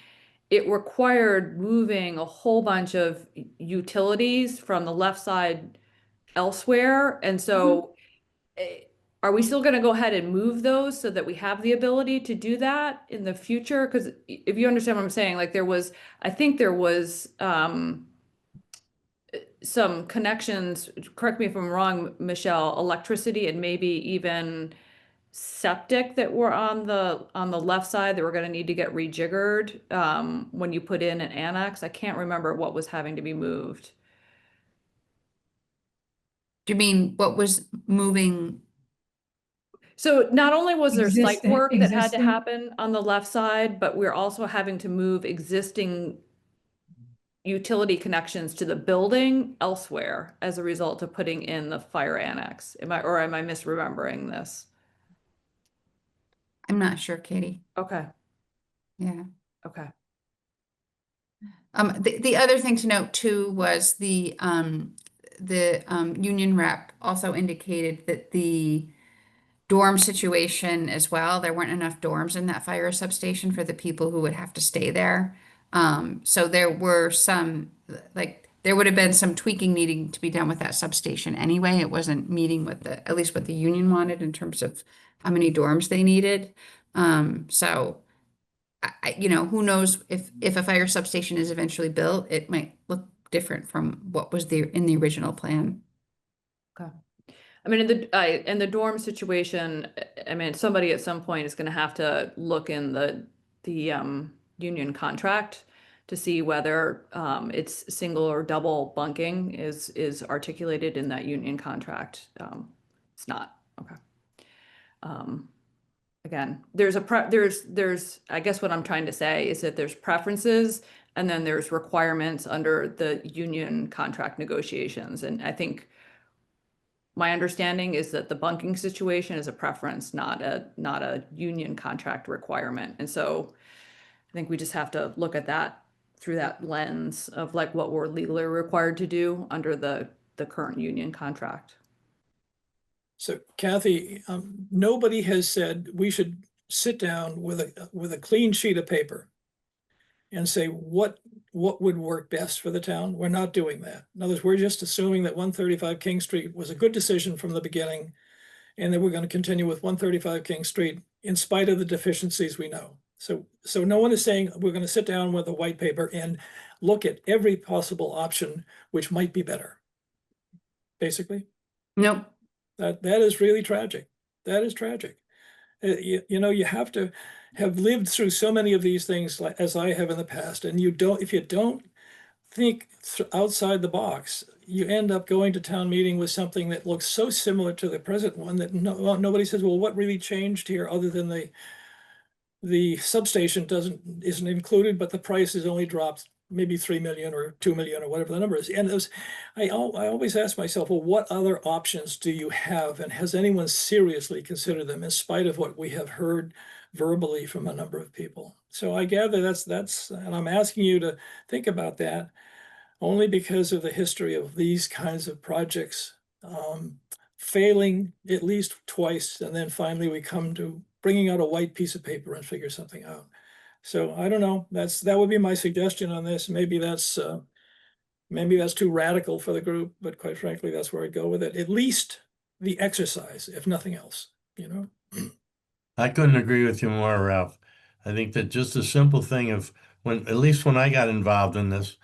it required moving a whole bunch of utilities from the left side elsewhere. And so are we still going to go ahead and move those so that we have the ability to do that in the future? Because if you understand what I'm saying, like I think there was some connections, correct me if I'm wrong, Michelle, electricity and maybe even septic that were on the left side that were going to need to get rejiggered when you put in an annex. I can't remember what was having to be moved. Do you mean what was moving? So not only was there site Existing- work that had to existing- happen on the left side, but we're also having to move existing utility connections to the building elsewhere as a result of putting in the fire annex. Am I misremembering this? I'm not sure, Katie. Okay, Yeah. okay. The other thing to note too was the union rep also indicated that the dorm situation as well, there weren't enough dorms in that fire substation for the people who would have to stay there. So there were some, like, there would have been some tweaking needing to be done with that substation anyway. It wasn't meeting with at least what the union wanted in terms of how many dorms they needed. So who knows if a fire substation is eventually built, it might look different from what was in the original plan. Okay. I mean, in the dorm situation, I mean, somebody at some point is going to have to look in the union contract to see whether it's single or double bunking is articulated in that union contract. It's not. Okay. Again, there's I guess what I'm trying to say is that there's preferences and then there's requirements under the union contract negotiations. And I think my understanding is that the bunking situation is a preference, not a union contract requirement. And so I think we just have to look at that through that lens of like what we're legally required to do under the current union contract. So Kathy, nobody has said we should sit down with a clean sheet of paper and say what would work best for the town. We're not doing that. In other words, we're just assuming that 135 King Street was a good decision from the beginning, and that we're going to continue with 135 King Street in spite of the deficiencies we know. So no one is saying we're going to sit down with a white paper and look at every possible option which might be better. Basically. Nope. That is really tragic. That is tragic. You have to have lived through so many of these things as I have in the past, and if you don't think outside the box, you end up going to town meeting with something that looks so similar to the present one that nobody says, well, what really changed here other than the substation isn't included, but the price has only dropped maybe 3 million or 2 million or whatever the number is. And I always ask myself, well, what other options do you have? And has anyone seriously considered them in spite of what we have heard verbally from a number of people? So I gather that's, and I'm asking you to think about that only because of the history of these kinds of projects failing at least twice. And then finally we come to bringing out a white piece of paper and figure something out. So I don't know, that would be my suggestion on this. Maybe that's too radical for the group, but quite frankly, that's where I'd go with it. At least the exercise, if nothing else, I couldn't agree with you more, Ralph. I think that just a simple thing of at least when I got involved in this,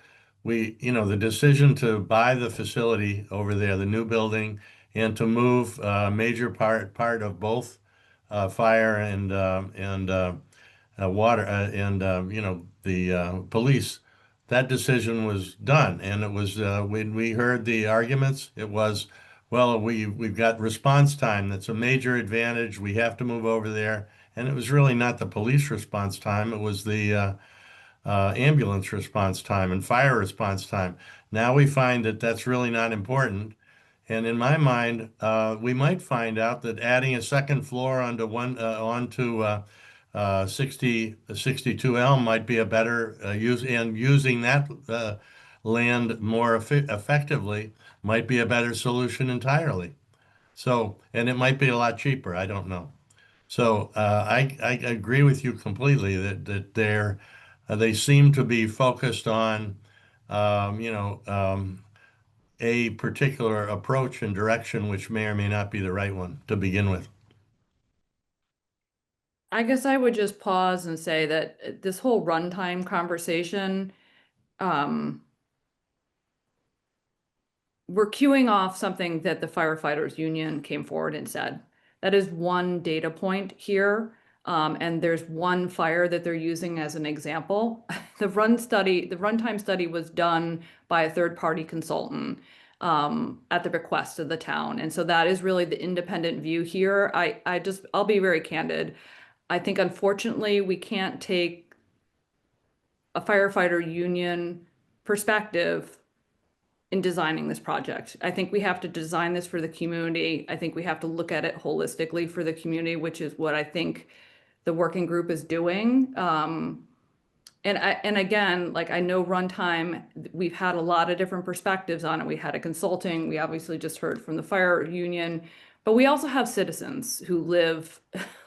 the decision to buy the facility over there, the new building, and to move a major part of both fire and water and the police, that decision was done. And it was when we heard the arguments, it was, well, we've got response time. That's a major advantage. We have to move over there. And it was really not the police response time. It was the ambulance response time and fire response time. Now we find that that's really not important. And in my mind, we might find out that adding a second floor onto 62 Elm might be a better use, and using that land more effectively might be a better solution entirely. So, and it might be a lot cheaper. I don't know. So I agree with you completely that they seem to be focused on a particular approach and direction, which may or may not be the right one to begin with. I guess I would just pause and say that this whole runtime conversation, we're queuing off something that the firefighters union came forward and said. That is one data point here. And there's one fire that they're using as an example. The runtime study was done by a third-party consultant at the request of the town. And so that is really the independent view here. I'll be very candid. I think unfortunately we can't take a firefighter union perspective in designing this project. I think we have to design this for the community. I think we have to look at it holistically for the community, which is what I think the working group is doing. And again, like I know runtime, we've had a lot of different perspectives on it. We had a consulting, we obviously just heard from the fire union, but we also have citizens who live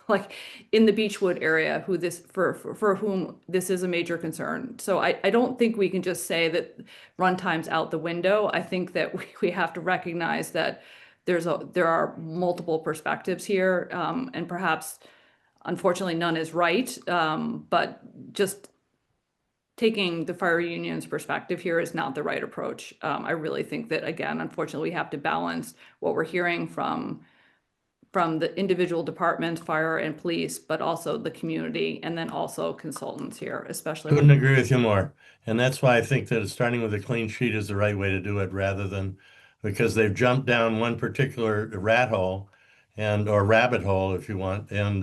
like in the Beechwood area who for whom this is a major concern. So I don't think we can just say that runtime's out the window. I think that we have to recognize that there are multiple perspectives here, and perhaps unfortunately none is right, but just taking the fire union's perspective here is not the right approach. I really think that, again, unfortunately, we have to balance what we're hearing from the individual departments, fire and police, but also the community, and then also consultants here, especially. Couldn't agree with you more. And that's why I think that starting with a clean sheet is the right way to do it, rather than because they've jumped down one particular rat hole or rabbit hole, if you want. And,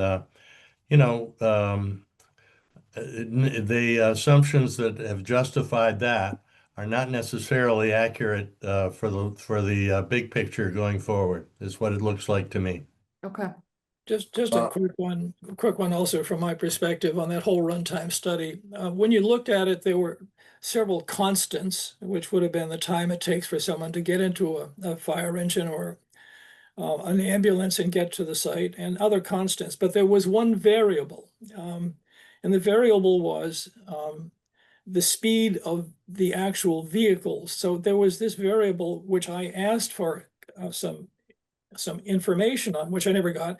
the assumptions that have justified that are not necessarily accurate for the big picture going forward, is what it looks like to me. Okay. Just a quick one also from my perspective on that whole runtime study. When you looked at it, there were several constants, which would have been the time it takes for someone to get into a fire engine or an ambulance and get to the site, and other constants. But there was one variable, and the variable was the speed of the actual vehicles. So there was this variable which I asked for some information on, which I never got,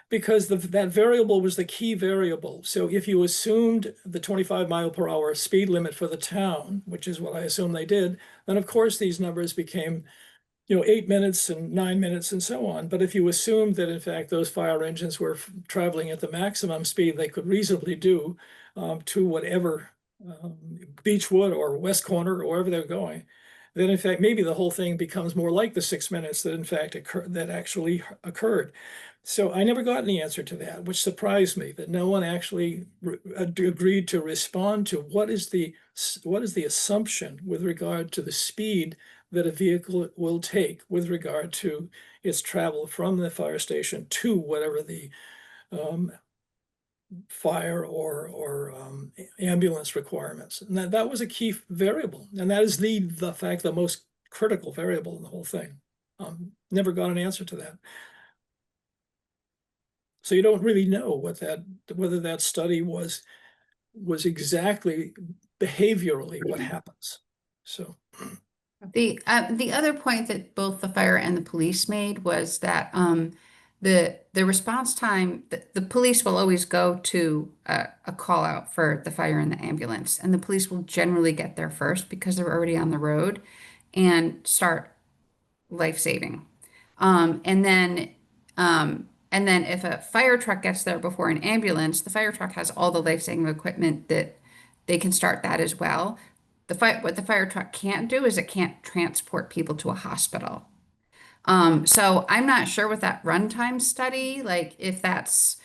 because that variable was the key variable. So if you assumed the 25-mile-per-hour speed limit for the town, which is what I assume they did, then of course these numbers became 8 minutes and 9 minutes and so on. But if you assumed that in fact those fire engines were traveling at the maximum speed they could reasonably do to whatever Beechwood or West Corner or wherever they're going, then in fact maybe the whole thing becomes more like the 6 minutes that in fact actually occurred. So I never got any answer to that, which surprised me that no one actually agreed to respond to what is the assumption with regard to the speed that a vehicle will take with regard to its travel from the fire station to whatever the fire or ambulance requirements. And that was a key variable. And that is the most critical variable in the whole thing. Never got an answer to that. So you don't really know whether that study was exactly behaviorally what happens. So The other point that both the fire and the police made was that the response time, the police will always go to a call out for the fire and the ambulance, and the police will generally get there first because they're already on the road and start life saving. And then if a fire truck gets there before an ambulance, the fire truck has all the life-saving equipment that they can start that as well. What the fire truck can't do is it can't transport people to a hospital. So I'm not sure with that runtime study, like if that's,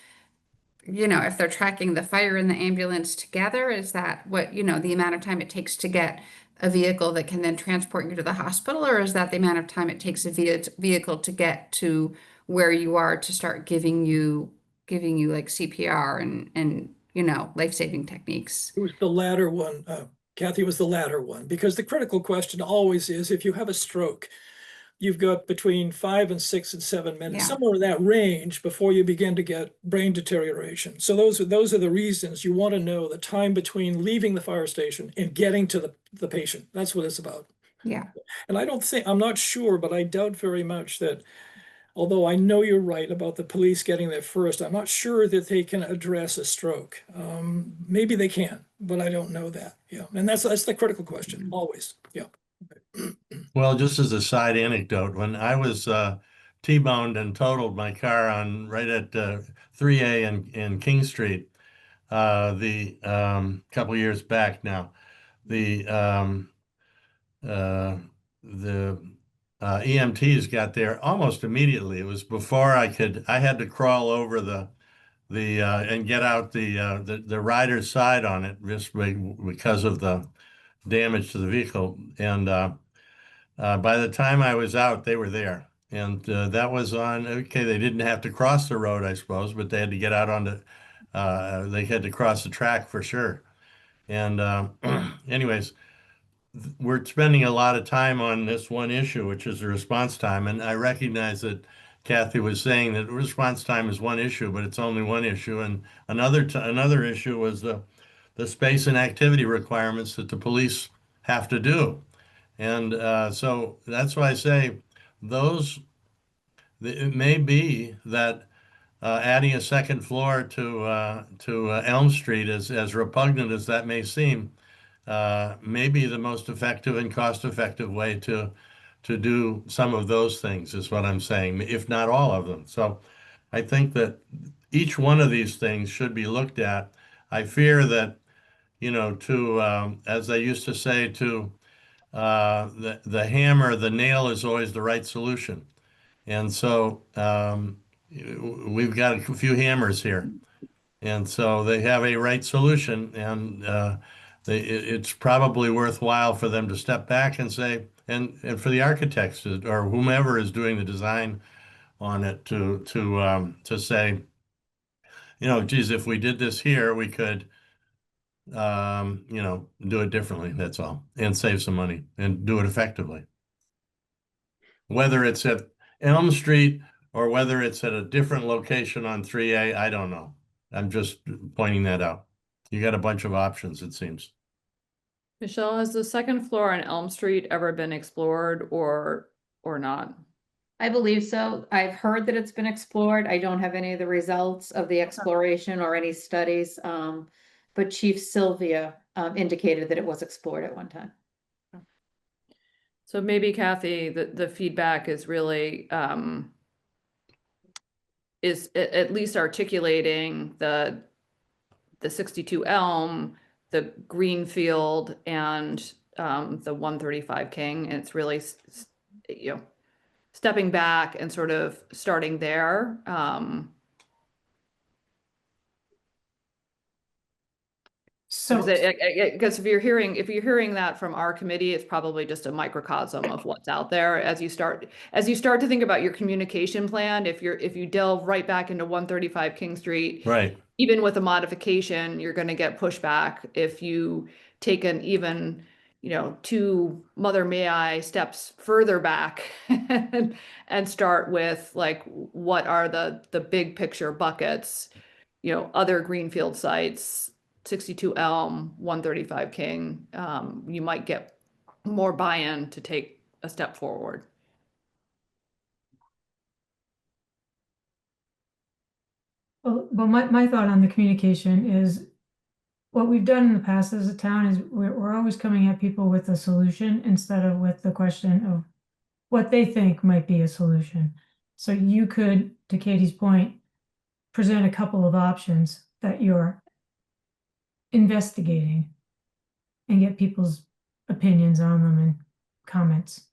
if they're tracking the fire and the ambulance together, is that what, the amount of time it takes to get a vehicle that can then transport you to the hospital, or is that the amount of time it takes a vehicle to get to where you are to start giving you like CPR and life-saving techniques? it was the latter one, Kathy, was the latter one, because the critical question always is, if you have a stroke, you've got between 5 and 6 and 7 minutes, Yeah. somewhere in that range before you begin to get brain deterioration. So those are the reasons you want to know the time between leaving the fire station and getting to the patient. That's what it's about. Yeah. And I'm not sure, but I doubt very much that, although I know you're right about the police getting there first, I'm not sure that they can address a stroke. Maybe they can, but I don't know that. Yeah, and that's the critical question, always. Yeah. Well, just as a side anecdote, when I was T-boned and totaled my car on right at 3A in King Street, the couple years back now, the EMTs got there almost immediately. It was before I had to crawl over the and get out the rider's side on it just because of the damage to the vehicle. And by the time I was out, they were there. And that was okay, they didn't have to cross the road, I suppose, but they had to get out onto, they had to cross the track for sure. And anyways, we're spending a lot of time on this one issue, which is the response time. And I recognize that Kathy was saying that response time is one issue, but it's only one issue. And another issue was the space and activity requirements that the police have to do. And so that's why I say it may be that adding a second floor to Elm Street, as repugnant as that may seem, may be the most effective and cost-effective way to do some of those things, is what I'm saying, if not all of them. So I think that each one of these things should be looked at. I fear that, as they used to say, the hammer, the nail is always the right solution. And so we've got a few hammers here. And so they have a right solution, and it's probably worthwhile for them to step back and say, and for the architects or whomever is doing the design on it to say, geez, if we did this here, we could, do it differently. That's all, and save some money and do it effectively. Whether it's at Elm Street or whether it's at a different location on 3A, I don't know. I'm just pointing that out. You got a bunch of options, it seems. Michelle, has the second floor on Elm Street ever been explored or not? I believe so. I've heard that it's been explored. I don't have any of the results of the exploration or any studies. But Chief Sylvia indicated that it was explored at one time. So maybe Kathy, the feedback is really is at least articulating the 62 Elm, the Greenfield, and the 135 King. And it's really, stepping back and sort of starting there. So, Because if you're hearing that from our committee, it's probably just a microcosm of what's out there. As you start to think about your communication plan, if you delve right back into 135 King Street, right, even with a modification, you're going to get pushback. If you take an even 2 Mother May I steps further back and start with like, what are the big picture buckets, other Greenfield sites, 62 Elm, 135 King, you might get more buy-in to take a step forward. well, my thought on the communication is what we've done in the past as a town is we're always coming at people with a solution instead of with the question of what they think might be a solution. So you could, to Katie's point, present a couple of options that you're investigating and get people's opinions on them and comments.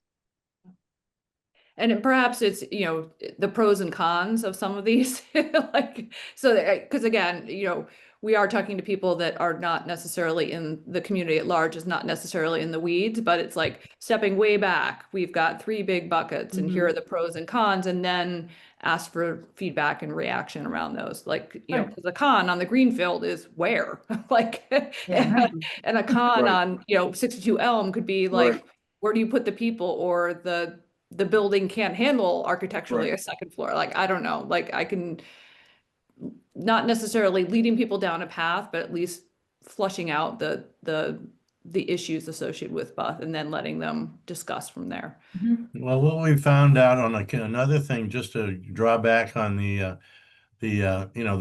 And perhaps it's, the pros and cons of some of these, because again, we are talking to people that are not necessarily in the community at large, is not necessarily in the weeds, but it's like stepping way back. We've got 3 big buckets and here are the pros and cons, and then ask for feedback and reaction around those. Like, because the con on the Greenfield is where, and a con on, 62 Elm could be like, where do you put the people, or the the building can't handle architecturally Right. a second floor. Like, I don't know, like I can, not necessarily leading people down a path, but at least flushing out the issues associated with both and then letting them discuss from there. Well, what we found out on another thing, just to draw back on the you know,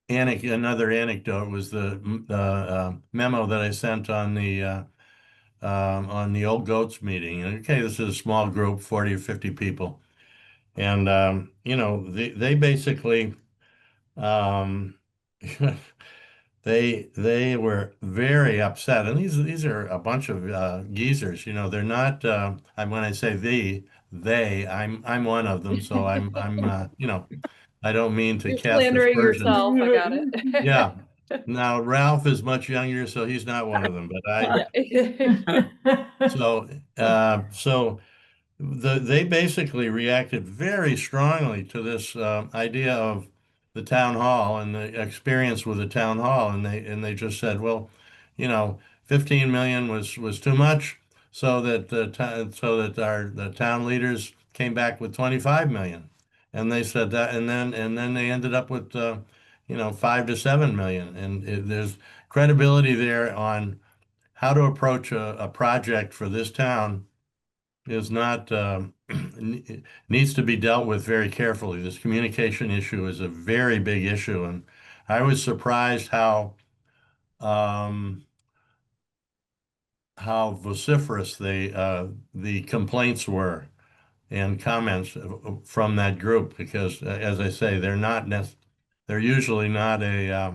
another anecdote was the memo that I sent on the Old Goats meeting. Okay, this is a small group, 40 or 50 people. And, you know, they basically, they were very upset. And these are a bunch of geezers, you know, they're not, when I say I'm one of them. So you know, I don't mean to You're cast slandering aspersions. yourself, I got it. Yeah. Now Ralph is much younger, so he's not one of them, but they basically reacted very strongly to this idea of the town hall and the experience with the town hall, and they just said, well, you know, 15 million was too much, so that the town leaders came back with 25 million, and they said that, and then they ended up with you know, 5 to 7 million, and there's credibility there on how to approach a project for this town is not needs to be dealt with very carefully. This communication issue is a very big issue, and I was surprised how vociferous the complaints were and comments from that group, because as I say, they're usually not a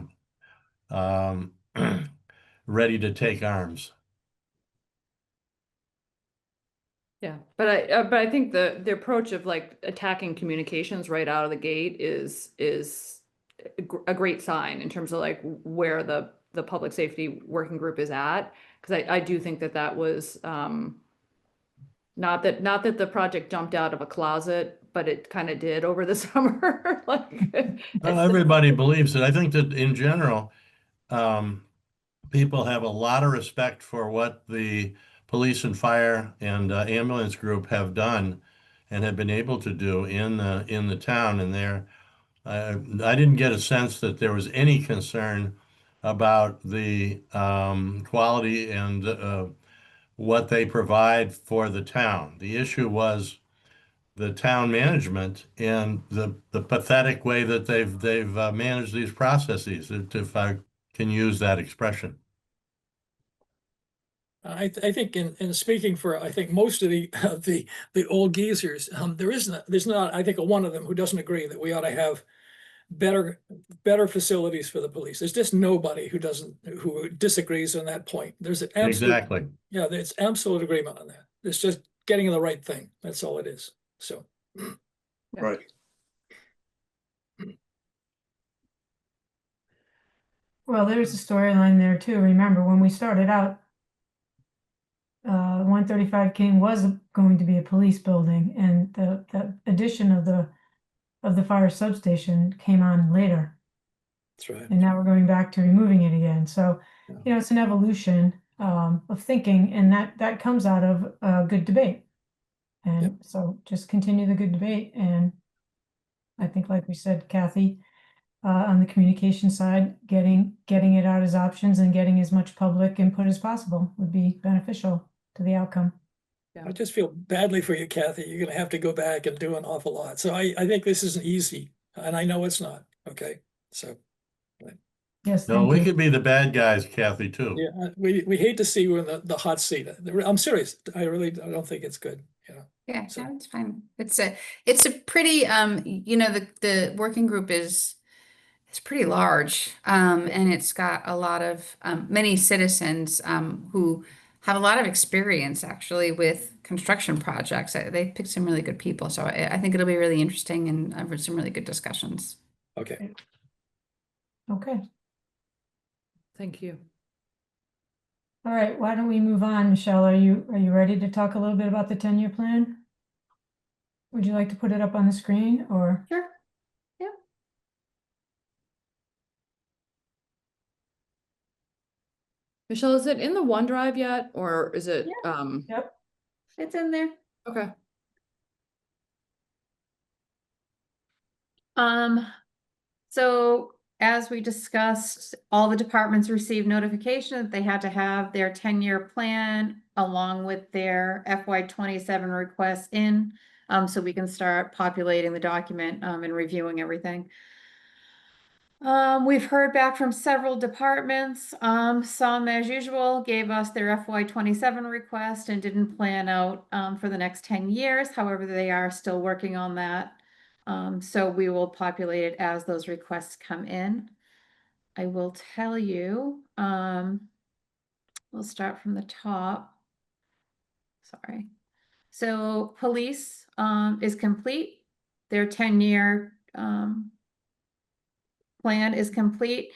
ready to take arms. Yeah, but I think the approach of like attacking communications right out of the gate is a great sign in terms of like where the public safety working group is at, because I do think that was not that the project jumped out of a closet, but it kind of did over the summer. Like, Well, everybody believes it. I think that in general, people have a lot of respect for what the police and fire and ambulance group have done and have been able to do in the town. And I didn't get a sense that there was any concern about the quality and what they provide for the town. The issue was the town management and the pathetic way that they've managed these processes, if I can use that expression. I think in speaking for, I think most of the old geezers, there's not, I think, one of them who doesn't agree that we ought to have better facilities for the police. There's just nobody who disagrees on that point. There's an absolute, Exactly. yeah, there's absolute agreement on that. It's just getting the right thing. That's all it is. So. Right. Well, there's a storyline there too. Remember, when we started out, 135 King was going to be a police building, and the addition of the fire substation came on later. That's right. And now we're going back to removing it again. So, Yeah. you know, it's an evolution of thinking, and that comes out of good debate. And Yep. so just continue the good debate. And I think, like we said, Kathy, on the communication side, getting it out as options and getting as much public input as possible would be beneficial to the outcome. I just feel badly for you, Kathy. You're going to have to go back and do an awful lot. So I think this isn't easy, and I know it's not. Okay. So. Yes, No, thank we you. could be the bad guys, Kathy, too. Yeah, we hate to see you in the hot seat. I'm serious. I don't think it's good. You know. Yeah, So- no, it's fine. It's a pretty, you know, the working group it's pretty large. And it's got a lot of, many citizens, who have a lot of experience actually with construction projects. They picked some really good people. So I think it'll be really interesting and I've some really good discussions. Okay. Okay. thank you. All right, why don't we move on? Michelle, are you ready to talk a little bit about the 10-year plan? Would you like to put it up on the screen or? Sure. Yeah. Michelle, is it in the OneDrive yet, or is it, Yep. It's in there. okay, So as we discussed, all the departments received notification that they had to have their 10-year plan along with their FY 27 requests in, so we can start populating the document, and reviewing everything. We've heard back from several departments. Some, as usual, gave us their FY 27 request and didn't plan out, for the next 10 years. However, they are still working on that. So we will populate it as those requests come in. I will tell you, we'll start from the top. Sorry. So police, is complete. Their 10-year, plan is complete.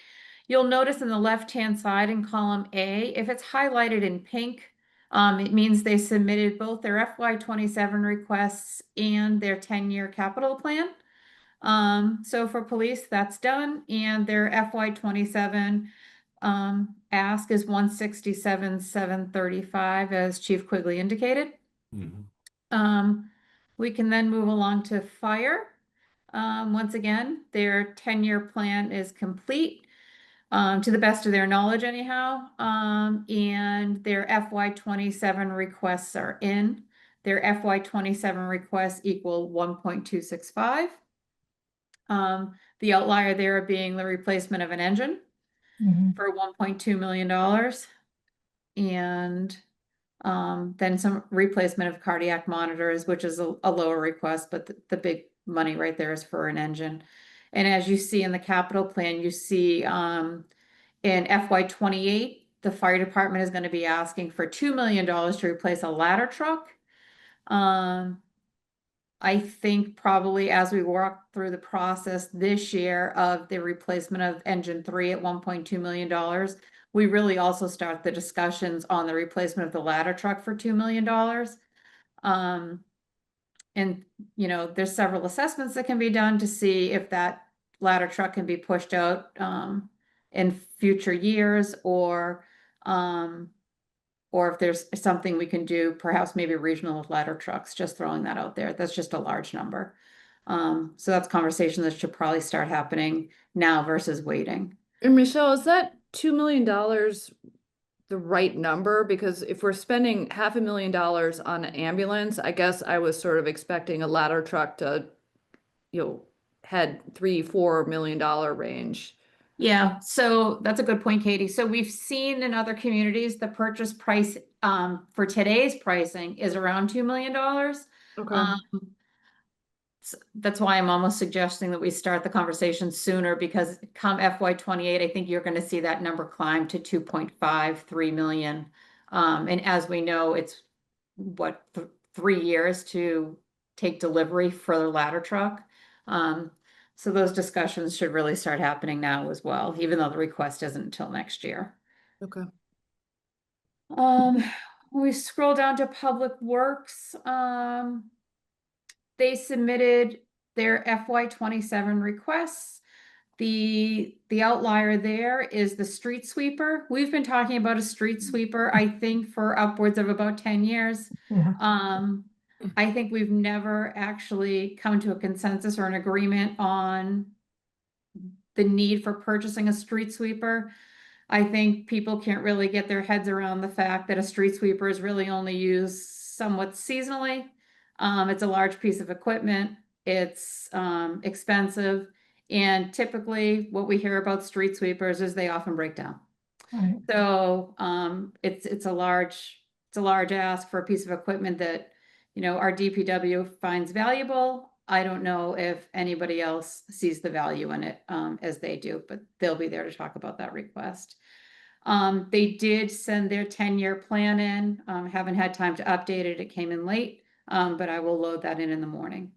You'll notice in the left-hand side in column A, if it's highlighted in pink, it means they submitted both their FY 27 requests and their 10-year capital plan. So for police, that's done, and their FY 27 ask is 167,735, as Chief Quigley indicated. We can then move along to fire. Once again, their 10-year plan is complete, to the best of their knowledge anyhow, and their FY 27 requests are in. Their FY 27 requests equal 1.265. The outlier there being the replacement of an engine for $1.2 million, and then some replacement of cardiac monitors, which is a lower request, but the big money right there is for an engine. And as you see in the capital plan, you see in FY 28, the fire department is going to be asking for $2 million to replace a ladder truck. I think probably as we walk through the process this year of the replacement of engine 3 at $1.2 million, we really also start the discussions on the replacement of the ladder truck for $2 million. And, you know, there's several assessments that can be done to see if that ladder truck can be pushed out in future years, or if there's something we can do, perhaps maybe regional ladder trucks, just throwing that out there. That's just a large number. So that's conversation that should probably start happening now versus waiting. and Michelle, is that $2 million the right number? Because if we're spending $500,000 on an ambulance, I guess I was sort of expecting a ladder truck to, you know, head $3-4 million range. Yeah, so that's a good point, Katie. So we've seen in other communities, the purchase price for today's pricing is around $2 million. Okay. That's why I'm almost suggesting that we start the conversation sooner, because come FY 28, I think you're going to see that number climb to 2.53 million. And as we know, it's what 3 years to take delivery for the ladder truck. So those discussions should really start happening now as well, even though the request isn't until next year. Okay. When we scroll down to Public Works, they submitted their FY 27 requests. The outlier there is the street sweeper. We've been talking about a street sweeper, I think, for upwards of about 10 years. Yeah. I think we've never actually come to a consensus or an agreement on the need for purchasing a street sweeper. I think people can't really get their heads around the fact that a street sweeper is really only used somewhat seasonally. It's a large piece of equipment. It's expensive. And typically what we hear about street sweepers is they often break down. Right. So it's a large ask for a piece of equipment that, you know, our DPW finds valuable. I don't know if anybody else sees the value in it as they do, but they'll be there to talk about that request. They did send their 10-year plan in. Haven't had time to update it. It came in late, but I will load that in the morning.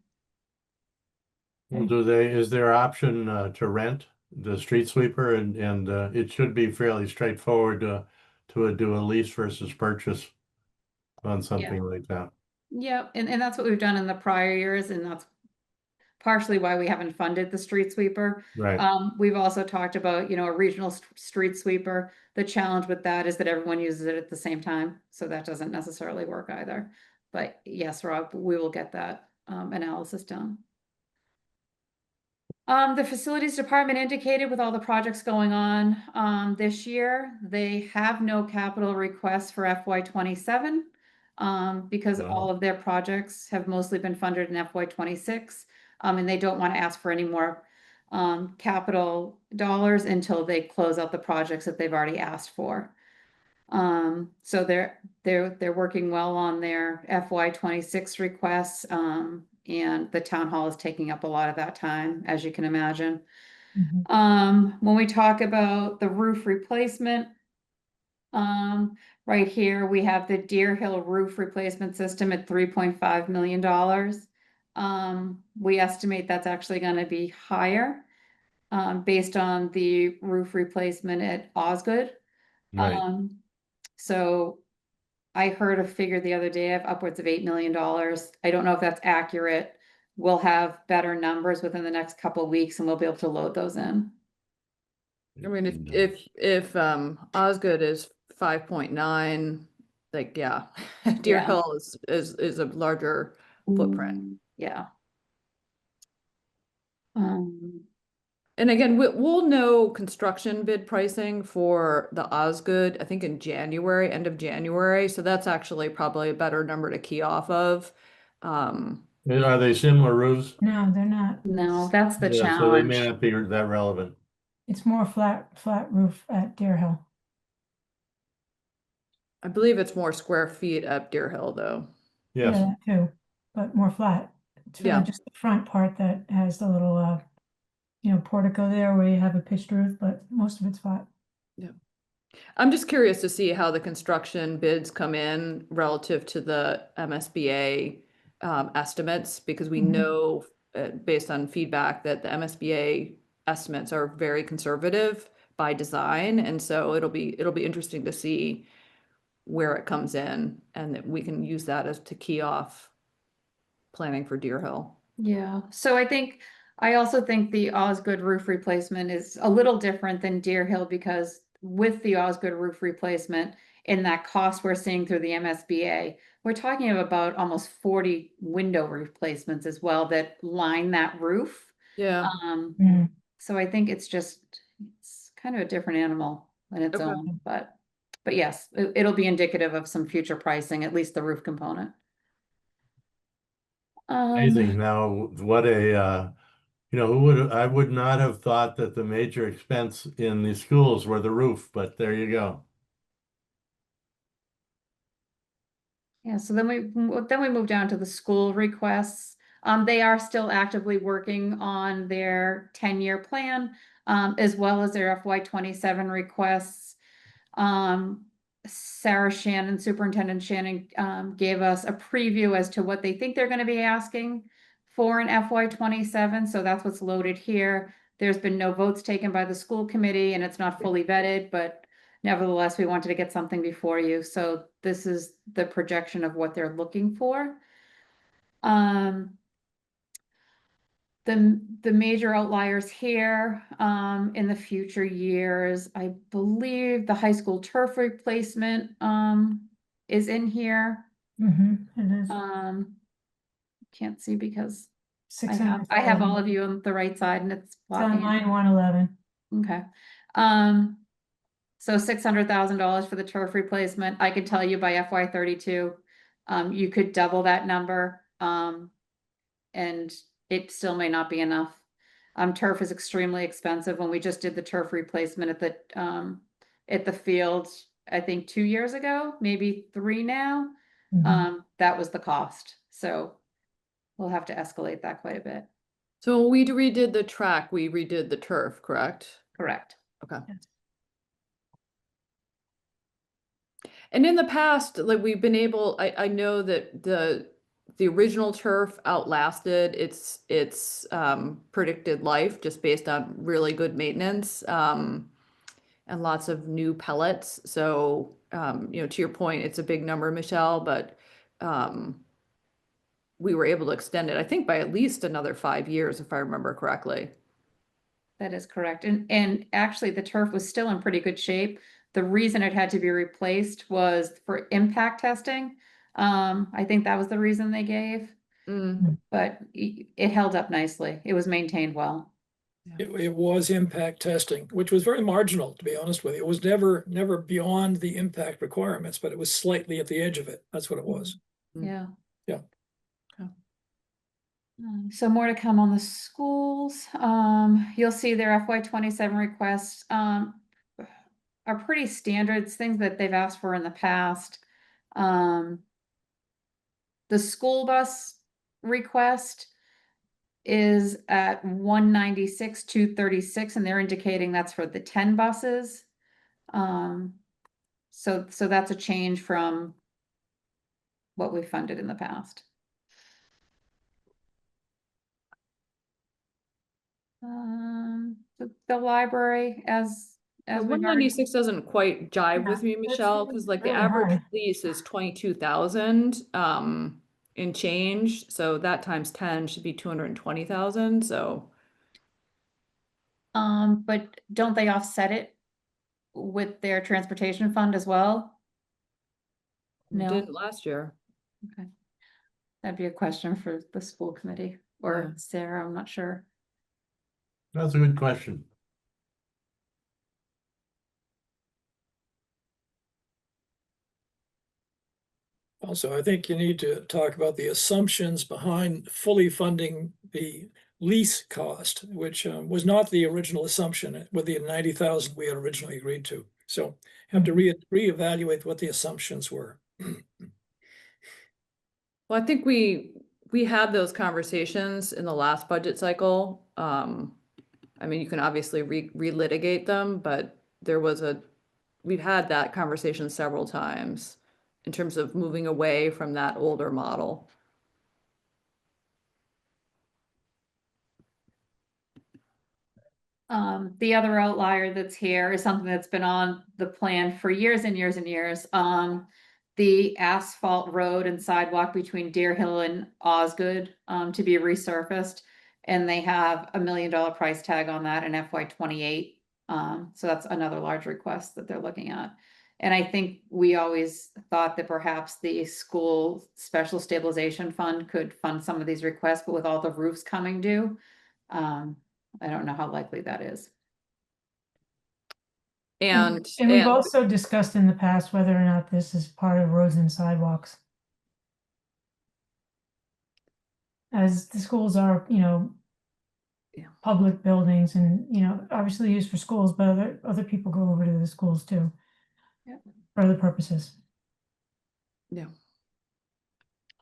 Well, is there option to rent the street sweeper, and it should be fairly straightforward to do a lease versus purchase on something like that. Yeah, and that's what we've done in the prior years, and that's partially why we haven't funded the street sweeper. Right. We've also talked about, a regional street sweeper. The challenge with that is that everyone uses it at the same time, so that doesn't necessarily work either. But yes, Rob, we will get that analysis done. The facilities department indicated with all the projects going on this year, they have no capital requests for FY27 because Wow. all of their projects have mostly been funded in FY26, and they don't want to ask for any more capital dollars until they close out the projects that they've already asked for. So they're working well on their FY26 requests, and the town hall is taking up a lot of that time, as you can imagine. When we talk about the roof replacement, right here, we have the Deer Hill roof replacement system at $3.5 million. We estimate that's actually going to be higher, based on the roof replacement at Osgood. Right. So I heard a figure the other day of upwards of $8 million. I don't know if that's accurate. We'll have better numbers within the next couple of weeks and we'll be able to load those in. I mean, if Osgood is 5.9, like, yeah, Deer Yeah. Hill is a larger footprint. Yeah. And again, we'll know construction bid pricing for the Osgood, I think in January, end of January. So that's actually probably a better number to key off of. Are they similar roofs? No, they're not. No, that's the Yeah, so they may challenge. not be that relevant. It's more flat roof at Deer Hill. I believe it's more square feet at Deer Hill, though. Yes. Yeah, that too, but more flat. It's really Yeah. just the front part that has the little, portico there where you have a pitched roof, but most of it's flat. I'm just curious to see how the construction bids come in relative to the MSBA estimates, because we Mhm. know based on feedback that the MSBA estimates are very conservative by design, and so it'll be interesting to see where it comes in, and that we can use that as to key off planning for Deer Hill. Yeah, so I also think the Osgood roof replacement is a little different than Deer Hill because with the Osgood roof replacement and that cost we're seeing through the MSBA, we're talking about almost 40 window replacements as well that line that roof. Yeah. Mm. So I think it's kind of a different animal on its Okay. own, but yes, it'll be indicative of some future pricing, at least the roof component. Amazing. Now, what I would not have thought that the major expense in the schools were the roof, but there you go. Yeah, so then we move down to the school requests. They are still actively working on their 10-year plan, as well as their FY27 requests. Superintendent Shannon, gave us a preview as to what they think they're going to be asking for in FY27. So that's what's loaded here. There's been no votes taken by the school committee and it's not fully vetted, but nevertheless, we wanted to get something before you. So this is the projection of what they're looking for. The major outliers here, in the future years, I believe the high school turf replacement, is in here. It is Can't see because I 600. have all of you on the right side and it's It's on blocking. line 111. Okay. So $600,000 for the turf replacement. I could tell you by FY32, you could double that number, and it still may not be enough. Turf is extremely expensive. When we just did the turf replacement at the field, I think 2 years ago, maybe 3 now, that was the cost. So we'll have to escalate that quite a bit. So when we redid the track, we redid the turf, correct? Correct. Okay. Yes. And in the past, like we've been able, I know that the original turf outlasted its predicted life just based on really good maintenance, and lots of new pellets. So, to your point, it's a big number, Michelle, but we were able to extend it, I think by at least another 5 years, if I remember correctly. That is correct. And actually the turf was still in pretty good shape. The reason it had to be replaced was for impact testing. I think that was the reason they gave, but it held up nicely. It was maintained well. It was impact testing, which was very marginal, to be honest with you. It was never beyond the impact requirements, but it was slightly at the edge of it. That's what it was. Yeah. Yeah. So more to come on the schools. You'll see their FY27 requests are pretty standard. It's things that they've asked for in the past. The school bus request is at 196, 236, and they're indicating that's for the 10 buses. So that's a change from what we funded in the past. The library as The we've already- 196 doesn't quite jive with me, that's Michelle, really- because like the really average high. lease is 22,000 in change. So that times 10 should be 220,000. So but don't they offset it with their transportation fund as well? we No. didn't last year. Okay. That'd be a question for the school committee or Sarah, I'm not sure. That's a good question. Also, I think you need to talk about the assumptions behind fully funding the lease cost, which was not the original assumption with the 90,000 we had originally agreed to. So have to reevaluate what the assumptions were. Well, I think we had those conversations in the last budget cycle. I mean, you can obviously relitigate them, but we've had that conversation several times in terms of moving away from that older model. The other outlier that's here is something that's been on the plan for years and years and years. The asphalt road and sidewalk between Deer Hill and Osgood, to be resurfaced. And they have $1 million price tag on that in FY28. So that's another large request that they're looking at. And I think we always thought that perhaps the school special stabilization fund could fund some of these requests, but with all the roofs coming due, I don't know how likely that is. And we've also discussed in the past whether or not this is part of roads and sidewalks. As the schools are, public buildings and, obviously used for schools, but other people go over to the schools too. Yep. For other purposes. Yeah.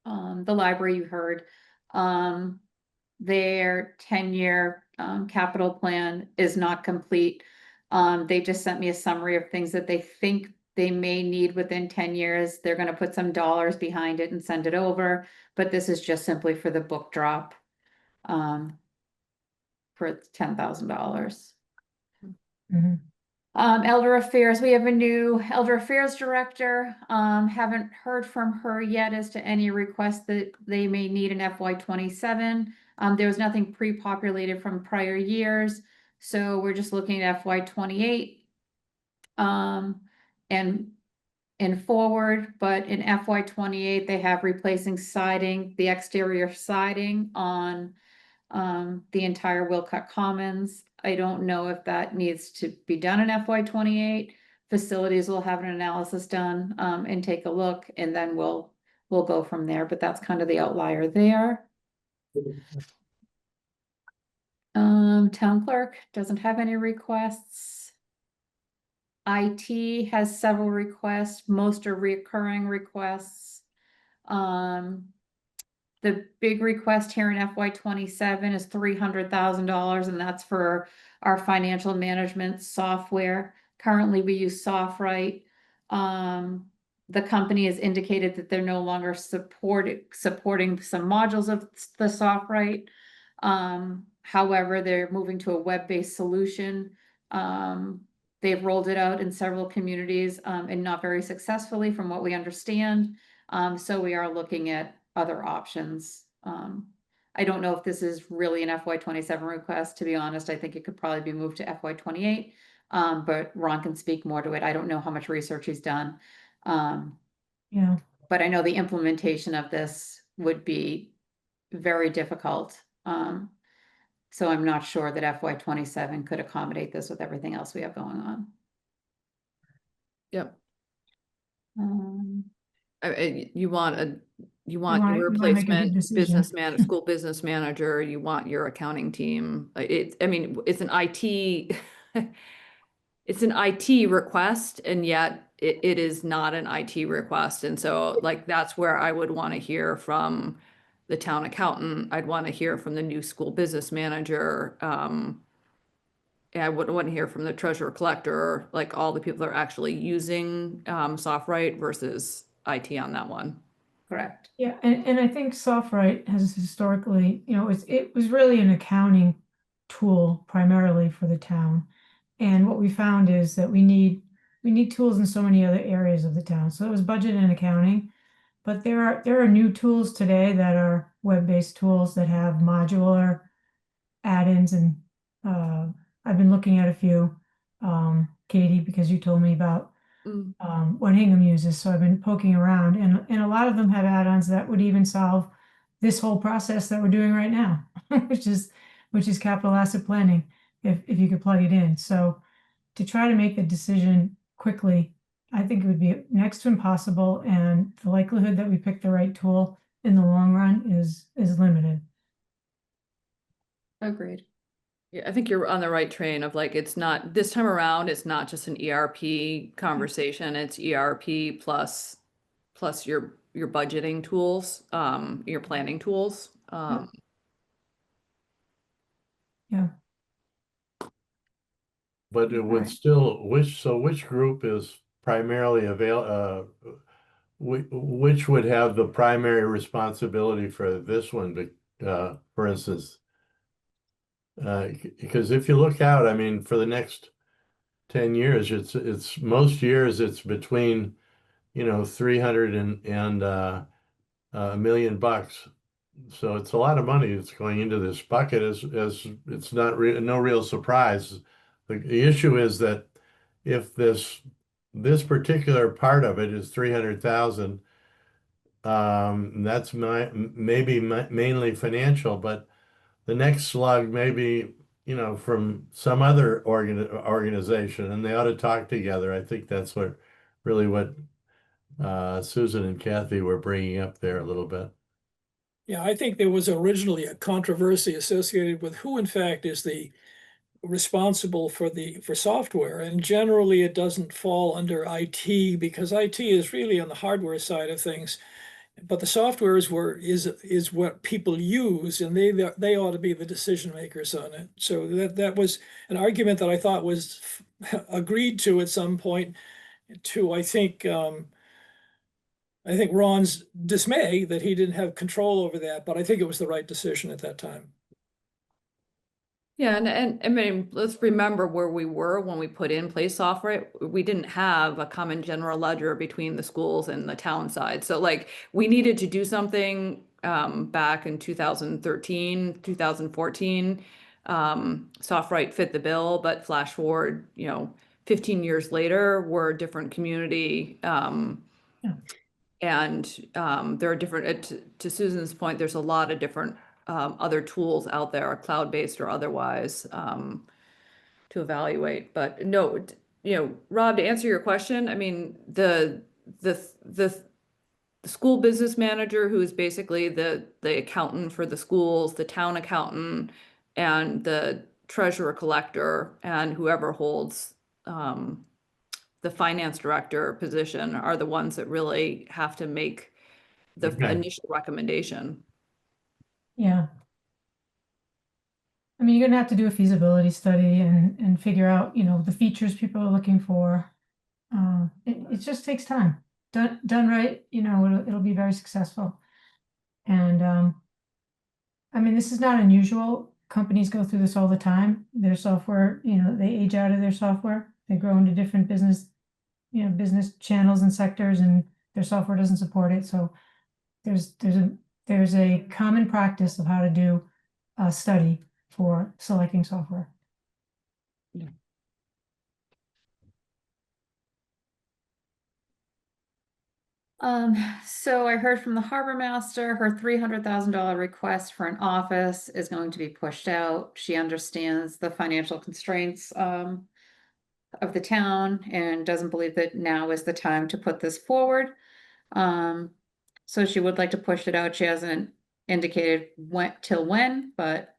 The library you heard, their 10-year capital plan is not complete. They just sent me a summary of things that they think they may need within 10 years. They're going to put some dollars behind it and send it over, but this is just simply for the book drop for $10,000. Mm-hmm. Elder Affairs, we have a new Elder Affairs director. Haven't heard from her yet as to any requests that they may need in FY27. There was nothing pre-populated from prior years, so we're just looking at FY28 and forward. But in FY28, they have replacing siding, the exterior siding on the entire Wilcott Commons. I don't know if that needs to be done in FY28. Facilities will have an analysis done and take a look, and then we'll go from there. But that's kind of the outlier there. Town clerk doesn't have any requests. IT has several requests. Most are recurring requests. The big request here in FY27 is $300,000, and that's for our financial management software. Currently, we use SoftWrite. The company has indicated that they're no longer supporting some modules of the SoftWrite. However, they're moving to a web-based solution. They've rolled it out in several communities and not very successfully from what we understand. So we are looking at other options I don't know if this is really an FY27 request, to be honest. I think it could probably be moved to FY28. But Ron can speak more to it. I don't know how much research he's done. Yeah, But I know the implementation of this would be very difficult. So I'm not sure that FY27 could accommodate this with everything else we have going on. Yep. Um, You want you wanna your make a good replacement decision. business man, school business manager, you want your accounting team. I mean, it's an IT, it's an IT request, and yet it is not an IT request. And so like, that's where I would want to hear from the town accountant. I'd want to hear from the new school business manager. And I would want to hear from the treasurer collector, like all the people that are actually using SoftWrite versus IT on that one. Correct. Yeah, and I think SoftWrite has historically, it was really an accounting tool primarily for the town. And what we found is that we need tools in so many other areas of the town. So it was budget and accounting, but there are new tools today that are web-based tools that have modular add-ins, and I've been looking at a few, Katie, because you told me about what Hingham uses. So I've been poking around, and a lot of them have add-ons that would even solve this whole process that we're doing right now, which is capital asset planning, if you could plug it in. So to try to make the decision quickly, I think it would be next to impossible, and the likelihood that we pick the right tool in the long run is limited. Agreed. Yeah, I think you're on the right train of like, it's not, this time around, it's not just an ERP conversation, it's ERP plus your budgeting tools, your planning tools. Yeah. But it would Alright. still, which group is primarily which would have the primary responsibility for this one, for instance? Because if you look out, I mean, for the next 10 years, it's most years it's between, 300 and $1 million. So it's a lot of money that's going into this bucket, as it's not no real surprise. The issue is that if this particular part of it is 300,000, that's maybe mainly financial, but the next slug may be, from some other organization, and they ought to talk together. I think that's what Susan and Kathy were bringing up there a little bit. Yeah, I think there was originally a controversy associated with who in fact is the responsible for software, and generally it doesn't fall under IT, because IT is really on the hardware side of things, but the software is what people use, and they ought to be the decision makers on it. So that was an argument that I thought was agreed to at some point, to I think Ron's dismay that he didn't have control over that, but I think it was the right decision at that time. Yeah, and I mean, let's remember where we were when we put in place software. We didn't have a common general ledger between the schools and the town side. So like, we needed to do something back in 2013, 2014. SoftWrite fit the bill, but flash forward, 15 years later, we're a different community. And there are different, to Susan's point, there's a lot of different other tools out there, cloud-based or otherwise, to evaluate. But no, Rob, to answer your question, I mean, the school business manager, who is basically the accountant for the schools, the town accountant, and the treasurer collector, and whoever holds the finance director position, are the ones that really have to make the initial recommendation. Yeah. I mean, you're gonna have to do a feasibility study and figure out, the features people are looking for. It just takes time. Done right, it'll be very successful. And I mean, this is not unusual. Companies go through this all the time. Their software, they age out of their software. They grow into different business channels and sectors, and their software doesn't support it. So there's there's a common practice of how to do a study for selecting software. So I heard from the harbor master, her $300,000 request for an office is going to be pushed out. She understands the financial constraints, of the town and doesn't believe that now is the time to put this forward. So she would like to push it out. She hasn't indicated till when, but,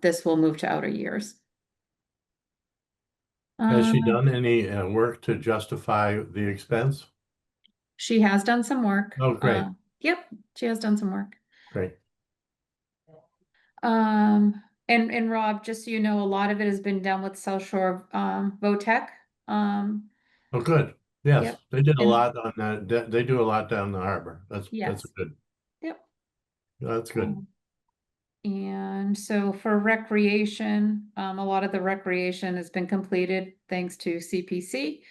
this will move to outer years. Has she Um, done any work to justify the expense? She has done some work. Oh, great. Yep, she has done some work. Great. And Rob, just so you know, a lot of it has been done with South Shore, VOTEC. Oh, good. Yes, Yep. they did a And- lot on that. They do a lot down the harbor. That's Yes. good. Yep. That's good. And so for recreation, a lot of the recreation has been completed thanks to CPC.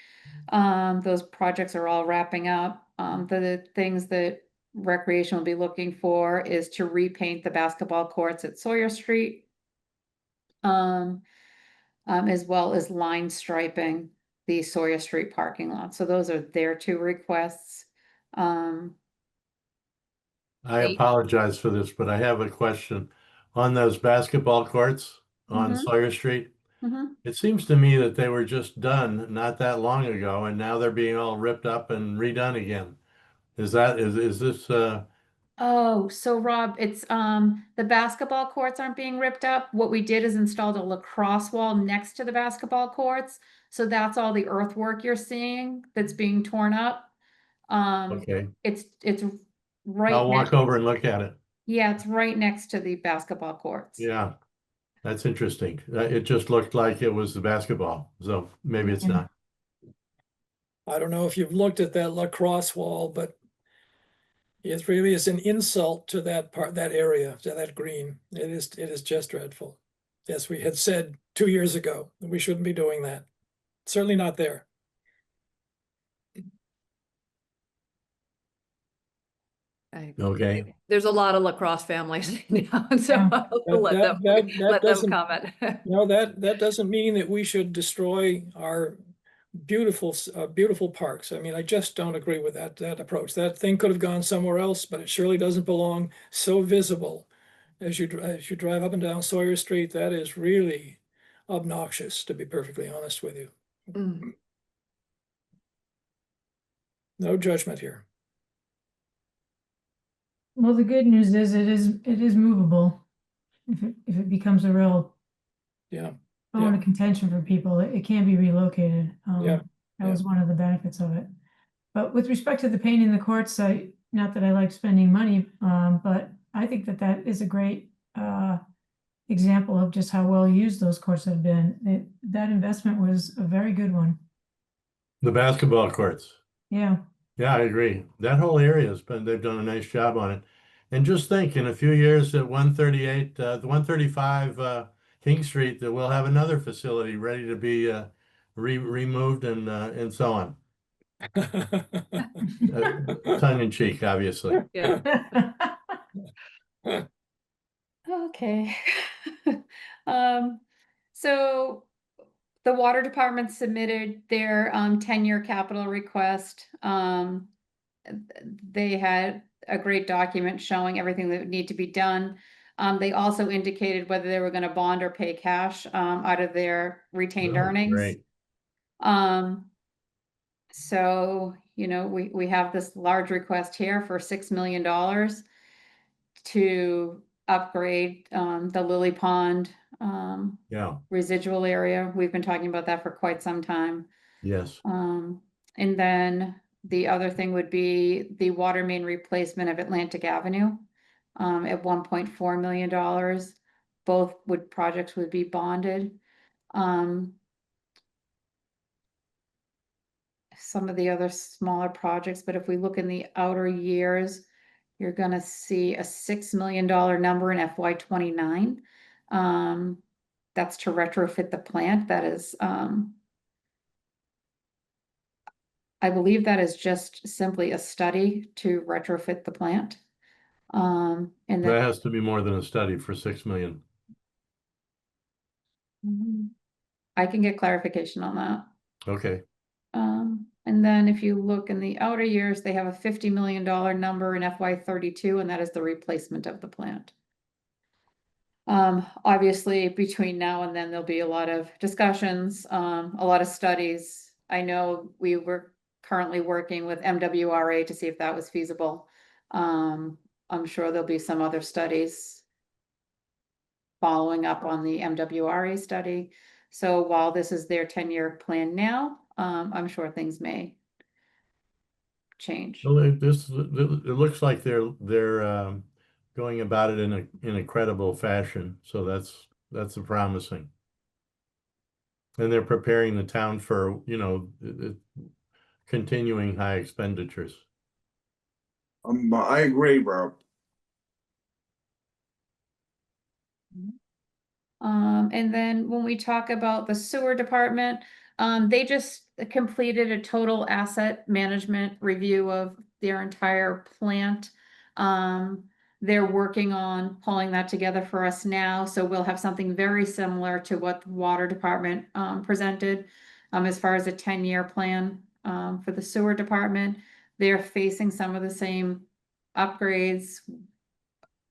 Those projects are all wrapping up. The things that recreation will be looking for is to repaint the basketball courts at Sawyer Street. As well as line striping the Sawyer Street parking lot. So those are their two requests. I Eight. apologize for this, but I have a question. On those basketball courts on Mhm. Sawyer Street, Mhm. it seems to me that they were just done not that long ago, and now they're being all ripped up and redone again. Is this Oh, so Rob, it's, the basketball courts aren't being ripped up. What we did is installed a lacrosse wall next to the basketball courts. So that's all the earthwork you're seeing that's being torn up. okay? It's right I'll walk next, over and look at it. yeah, it's right next to the basketball courts. Yeah, that's interesting. It just looked like it was the basketball, so maybe it's Yeah. not. I don't know if you've looked at that lacrosse wall, but it really is an insult to that part, that area, to that green. It is just dreadful. Yes, we had said 2 years ago that we shouldn't be doing that. Certainly not there. Okay. There's a lot of lacrosse families now, and so Yeah. I'll let them, That let them doesn't, comment. no, that doesn't mean that we should destroy our beautiful, beautiful parks. I mean, I just don't agree with that approach. That thing could have gone somewhere else, but it surely doesn't belong so visible as you drive up and down Sawyer Street. That is really obnoxious, to be perfectly honest with you. Mm. No judgment here. Well, the good news is it is movable. If it becomes a real Yeah, bone of contention for people, it can be relocated. Yeah, That was one of the benefits of it. But with respect to the painting the courts, not that I like spending money, but I think that is a great example of just how well used those courts have been. That investment was a very good one. The basketball courts. Yeah. Yeah, I agree. That whole area they've done a nice job on it. And just think, in a few years at 138, the 135 King Street, that we'll have another facility ready to be removed and so on. Tongue in cheek, obviously. Yeah. Okay. So the water department submitted their 10-year capital request. They had a great document showing everything that would need to be done. They also indicated whether they were going to bond or pay cash out of their retained Oh, earnings. great. So, we have this large request here for $6 million to upgrade the Lily Pond Yeah, residual area. We've been talking about that for quite some time. yes. And then the other thing would be the water main replacement of Atlantic Avenue at $1.4 million. Both projects would be bonded. Some of the other smaller projects, but if we look in the outer years, you're gonna see a $6 million number in FY '29. That's to retrofit the plant. That is, I believe that is just simply a study to retrofit the plant. That And then has to be more than a study for 6 million. I can get clarification on that. Okay, And then if you look in the outer years, they have a $50 million number in FY 32, and that is the replacement of the plant. Obviously, between now and then, there'll be a lot of discussions, a lot of studies. I know we were currently working with MWRA to see if that was feasible. I'm sure there'll be some other studies following up on the MWRA study. So while this is their 10-year plan now, I'm sure things may change. well, it looks like they're going about it in a credible fashion, so that's promising. And they're preparing the town for, continuing high expenditures. I agree, Rob. And then when we talk about the sewer department, they just completed a total asset management review of their entire plant. They're working on pulling that together for us now, so we'll have something very similar to what the water department presented as far as a 10-year plan for the sewer department. They're facing some of the same upgrades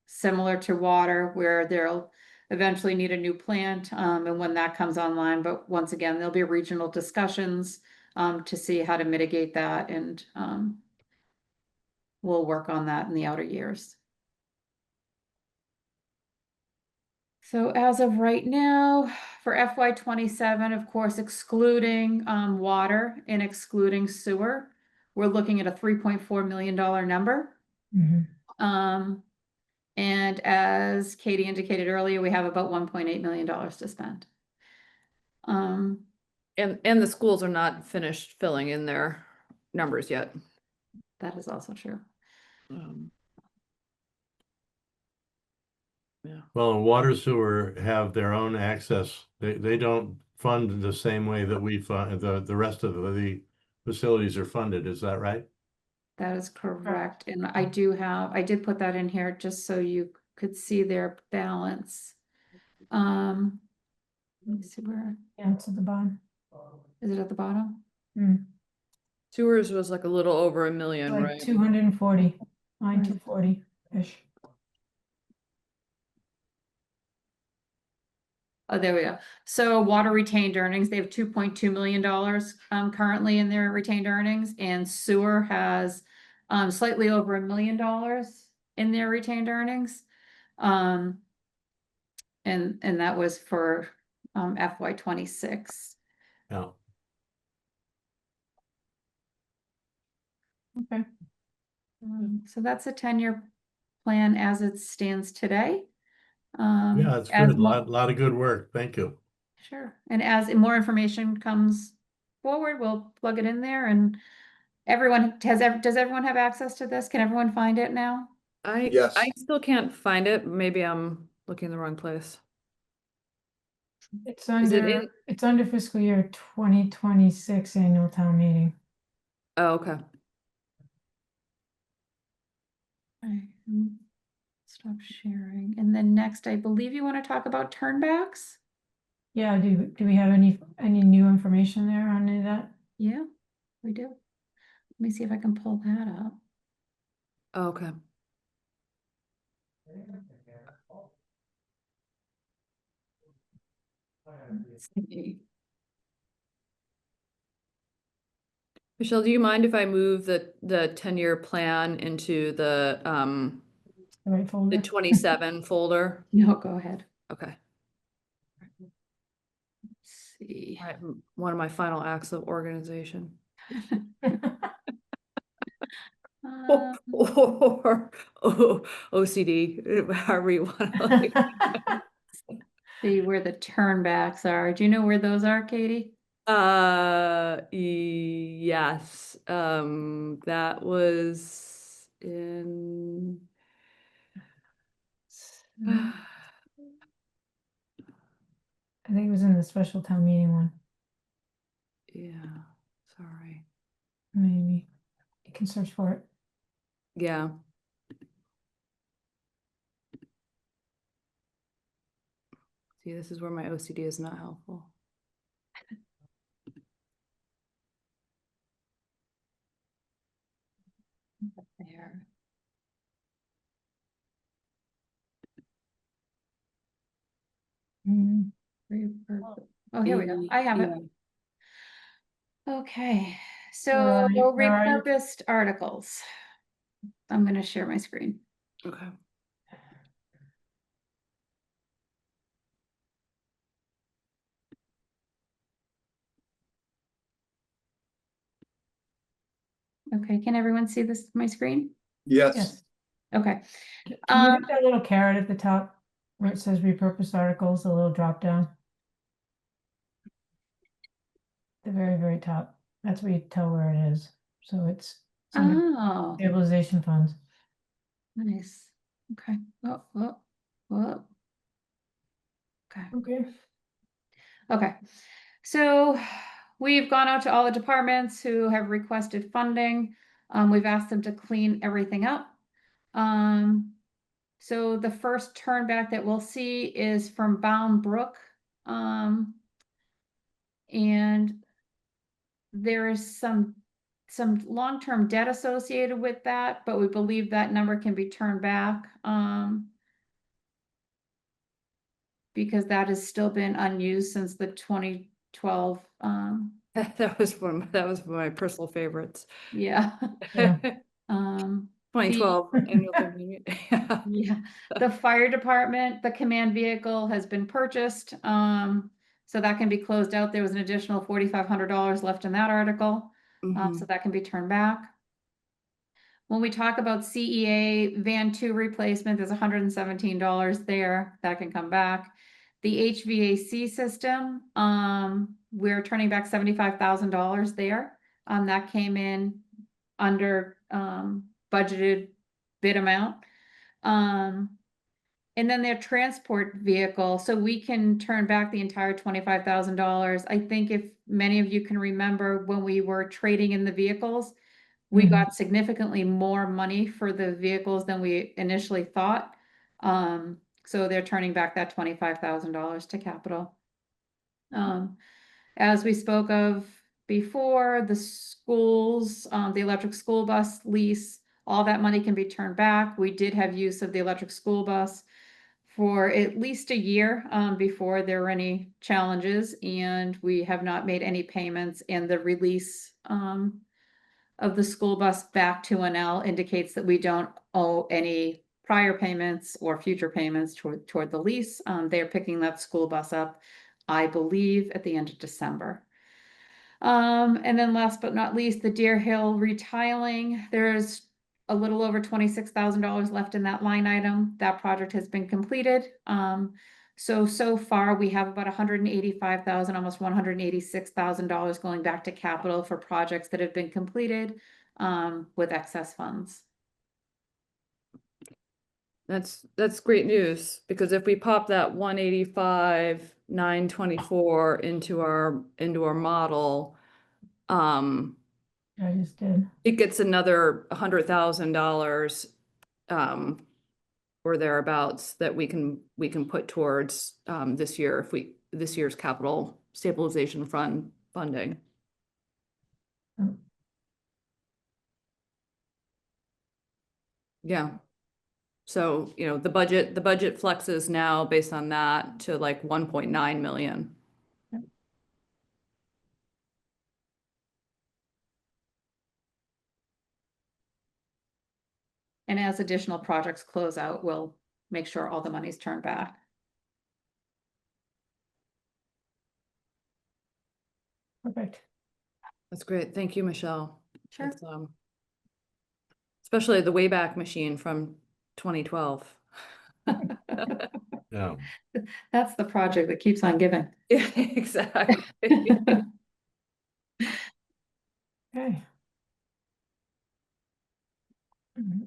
similar to water, where they'll eventually need a new plant, and when that comes online. But once again, there'll be regional discussions to see how to mitigate that, and we'll work on that in the outer years. So as of right now, for FY 27, of course, excluding water and excluding sewer, we're looking at a $3.4 million number. And as Katie indicated earlier, we have about $1.8 million to spend. And the schools are not finished filling in their numbers yet. That is also true. Yeah. Well, water sewer have their own access. They don't fund the same way that we fund, the rest of the facilities are funded. Is that right? That is correct. And I did put that in here just so you could see their balance. Let me see where, Yeah, it's at the bottom. is it at the bottom? Sewers was like a little over $1 million, Like right? 240, line 240-ish. Oh, there we go. So water retained earnings, they have $2.2 million currently in their retained earnings, and sewer has slightly over $1 million in their retained earnings. And that was for FY 26. Yeah. Okay. So that's a 10-year plan as it stands today. Yeah, it's as good. Lot of good work. Thank you. Sure. And as more information comes forward, we'll plug it in there, and everyone does everyone have access to this? Can everyone find it now? Yes. I still can't find it. Maybe I'm looking in the wrong place. It's Is it under, in- it's under fiscal year 2026 annual town meeting. Oh, okay. Stop sharing. And then next, I believe you want to talk about turnbacks? Yeah, do we have any new information there on any of that? Yeah, we do. Let me see if I can pull that up. Oh, okay. Let's see. Michelle, do you mind if I move the 10-year plan into the The right folder? 27 folder? No, go ahead. Okay. Let's see. All right, one of my final acts of organization. Or OCD, however you want to See where the turnbacks are. Do you know where those are, Katie? Yes. That was in I think it was in the special town meeting one, yeah, sorry. maybe. You can search for it. Yeah. See, this is where my OCD is not helpful. There. Mm, Oh, here we go. I have it. Yeah. Okay, so are you? Where are you? repurposed articles. I'm gonna share my screen. Okay. Okay, can everyone see this, my screen? Yes, Yes. Okay, Can you hit that little carrot at the top where it says repurposed articles, the little drop down? The very, very top. That's where you tell where it is. So it's under oh, stabilization funds. nice. Okay, whoa. Okay. Okay. Okay, so we've gone out to all the departments who have requested funding. We've asked them to clean everything up. So the first turn back that we'll see is from Bound Brook. And there is some long-term debt associated with that, but we believe that number can be turned back. Because that has still been unused since the 2012, That was one of my personal favorites. yeah. Yeah. 2012 annual town meeting. Yeah. Yeah, the fire department, the command vehicle has been purchased, so that can be closed out. There was an additional $4,500 left in that article, so that can be turned back. When we talk about CEA Van 2 replacement, there's $117 there, that can come back. The HVAC system, we're turning back $75,000 there. That came in under budgeted bid amount. And then their transport vehicle, so we can turn back the entire $25,000. I think if many of you can remember when we were trading in the vehicles, we Mhm. got significantly more money for the vehicles than we initially thought. So they're turning back that $25,000 to capital. As we spoke of before, the schools, the electric school bus lease, all that money can be turned back. We did have use of the electric school bus for at least a year before there were any challenges, and we have not made any payments, and the release of the school bus back to NL indicates that we don't owe any prior payments or future payments toward the lease. They're picking that school bus up, I believe, at the end of December. And then last but not least, the Deer Hill retiling. There's a little over $26,000 left in that line item. That project has been completed. So far we have about $185,000, almost $186,000 going back to capital for projects that have been completed with excess funds. That's great news, because if we pop that 185,924 into our model, I just did. it gets another $100,000 or thereabouts that we can put towards this year, this year's capital stabilization fund funding. Oh. Yeah. So, you know, the budget flexes now based on that to like 1.9 million. And as additional projects close out, we'll make sure all the money's turned back. Perfect. That's great. Thank you, Michelle. Sure. That's, especially the Wayback Machine from 2012. Yeah. That's the project that keeps on giving. Yeah, exactly. Okay.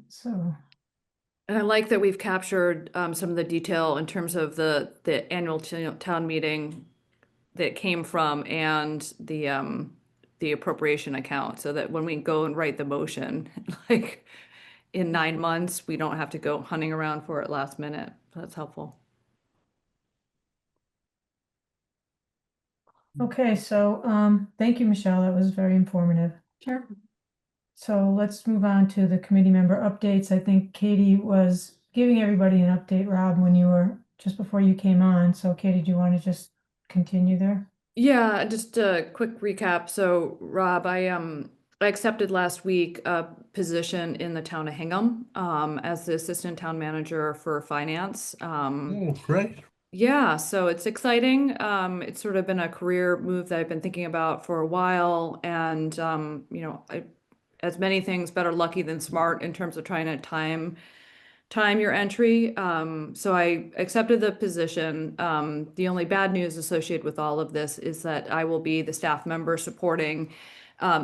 So, And I like that we've captured some of the detail in terms of the annual town meeting that came from and the appropriation account, so that when we go and write the motion, like in 9 months, we don't have to go hunting around for it last minute. That's helpful. Okay, so thank you, Michelle. That was very informative. Sure. So let's move on to the committee member updates. I think Katie was giving everybody an update, Rob, when you were just before you came on. So Katie, do you want to just continue there? Yeah, just a quick recap. So Rob, I accepted last week a position in the town of Hingham as the assistant town manager for finance. Oh, great. Yeah, so it's exciting. It's sort of been a career move that I've been thinking about for a while, and as many things, better lucky than smart in terms of trying to time your entry. So I accepted the position. The only bad news associated with all of this is that I will be the staff member supporting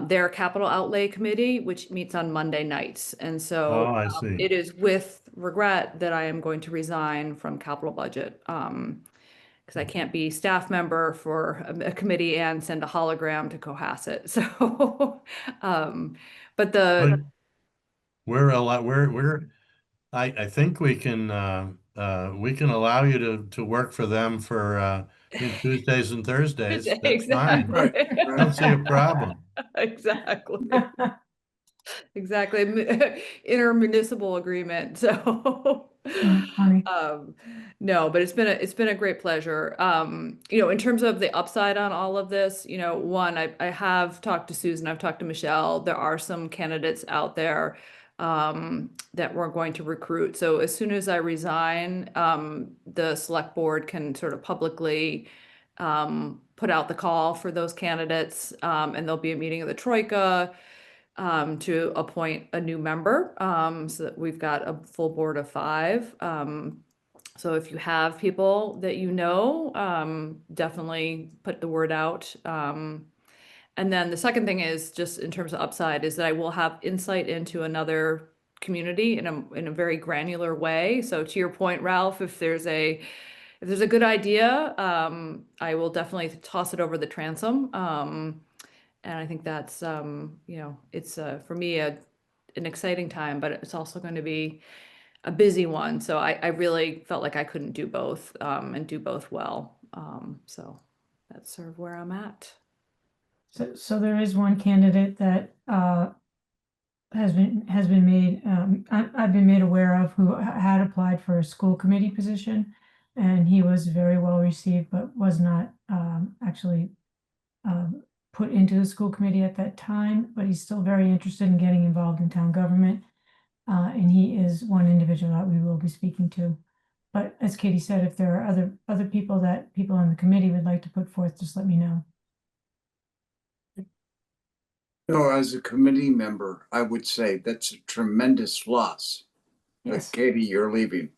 their capital outlay committee, which meets on Monday nights. And so Oh, I see. it is with regret that I am going to resign from capital budget. Because I can't be staff member for a committee and send a hologram to Cohasset. So, but But I think we can allow you to work for them for in Tuesdays and Thursdays. That's fine. Right, I don't see a problem. Exactly. Exactly. Intermunicipal agreement. So, Funny. no, but it's been a great pleasure. In terms of the upside on all of this, one, I have talked to Susan, I've talked to Michelle. There are some candidates out there that we're going to recruit. So as soon as I resign, the select board can sort of publicly put out the call for those candidates, and there'll be a meeting of the Troika to appoint a new member, so that we've got a full board of 5. So if you have people that definitely put the word out. And then the second thing is just in terms of upside is that I will have insight into another community in a very granular way. So to your point, Ralph, if there's a good idea, I will definitely toss it over the transom. And I think that's, it's for me an exciting time, but it's also going to be a busy one. So I really felt like I couldn't do both and do both well. So that's sort of where I'm at. So there is one candidate that has been made, I've been made aware of, who had applied for a school committee position, and he was very well received, but was not actually put into the school committee at that time, but he's still very interested in getting involved in town government. And he is one individual that we will be speaking to. But as Katie said, if there are other people that people on the committee would like to put forth, just let me know. As a committee member, I would say that's a tremendous loss. Yes. That Katie, you're leaving.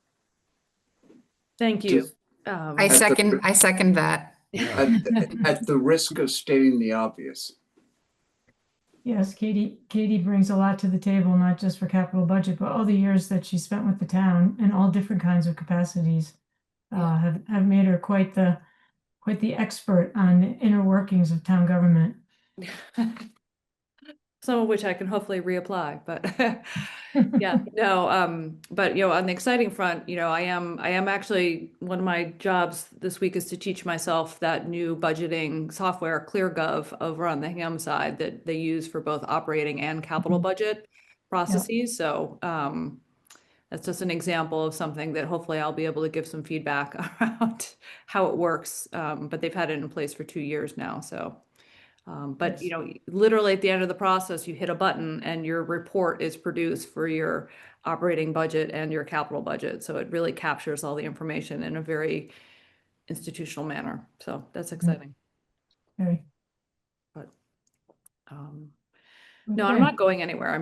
Thank you. Just- I second that. At the risk of stating the obvious. Yes, Katie brings a lot to the table, not just for capital budget, but all the years that she spent with the town in all different kinds of capacities have made her quite the expert on the inner workings of town government. Some of which I can hopefully reapply, but yeah, no, but on the exciting front, I am actually, one of my jobs this week is to teach myself that new budgeting software, ClearGov, over on the Hingham side that they use for both operating and capital budget processes. So that's just an example of something that hopefully I'll be able to give some feedback around how it works. But they've had it in place for 2 years now, so. But literally at the end of the process, you hit a button and your report is produced for your operating budget and your capital budget. So it really captures all the information in a very institutional manner. So that's exciting. Very. But no, I'm not going anywhere.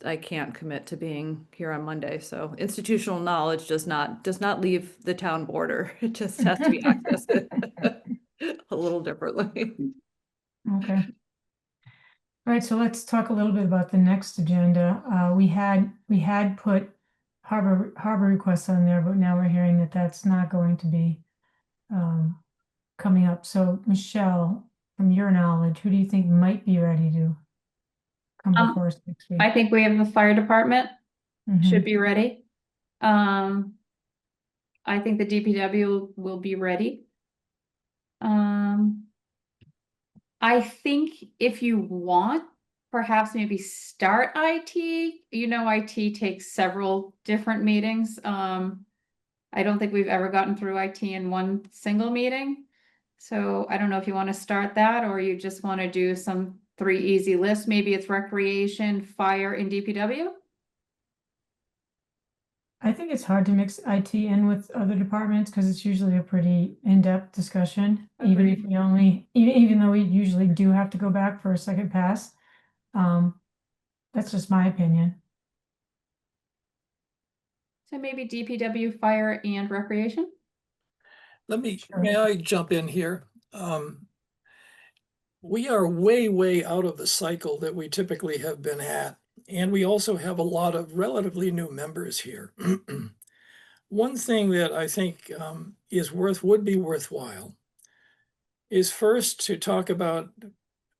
I can't commit to being here on Monday. So institutional knowledge does not leave the town border. It just has to be accessed a little differently. Okay. All right, so let's talk a little bit about the next agenda. We had put harbor requests on there, but now we're hearing that that's not going to be coming up. So Michelle, from your knowledge, who do you think might be ready to come before us next week? I think we have the fire department Mhm. should be ready. I think the DPW will be ready. I think if you want, perhaps maybe start IT. You know, IT takes several different meetings. I don't think we've ever gotten through IT in one single meeting. So I don't know if you want to start that, or you just want to do some 3 easy lists. Maybe it's recreation, fire, and DPW. I think it's hard to mix IT in with other departments because it's usually a pretty in-depth discussion, even if we only, even though we usually do have to go back for a second pass. That's just my opinion. So maybe DPW, fire, and recreation. May I jump in here? We are way, way out of the cycle that we typically have been at. And we also have a lot of relatively new members here. One thing that I think would be worthwhile is first to talk about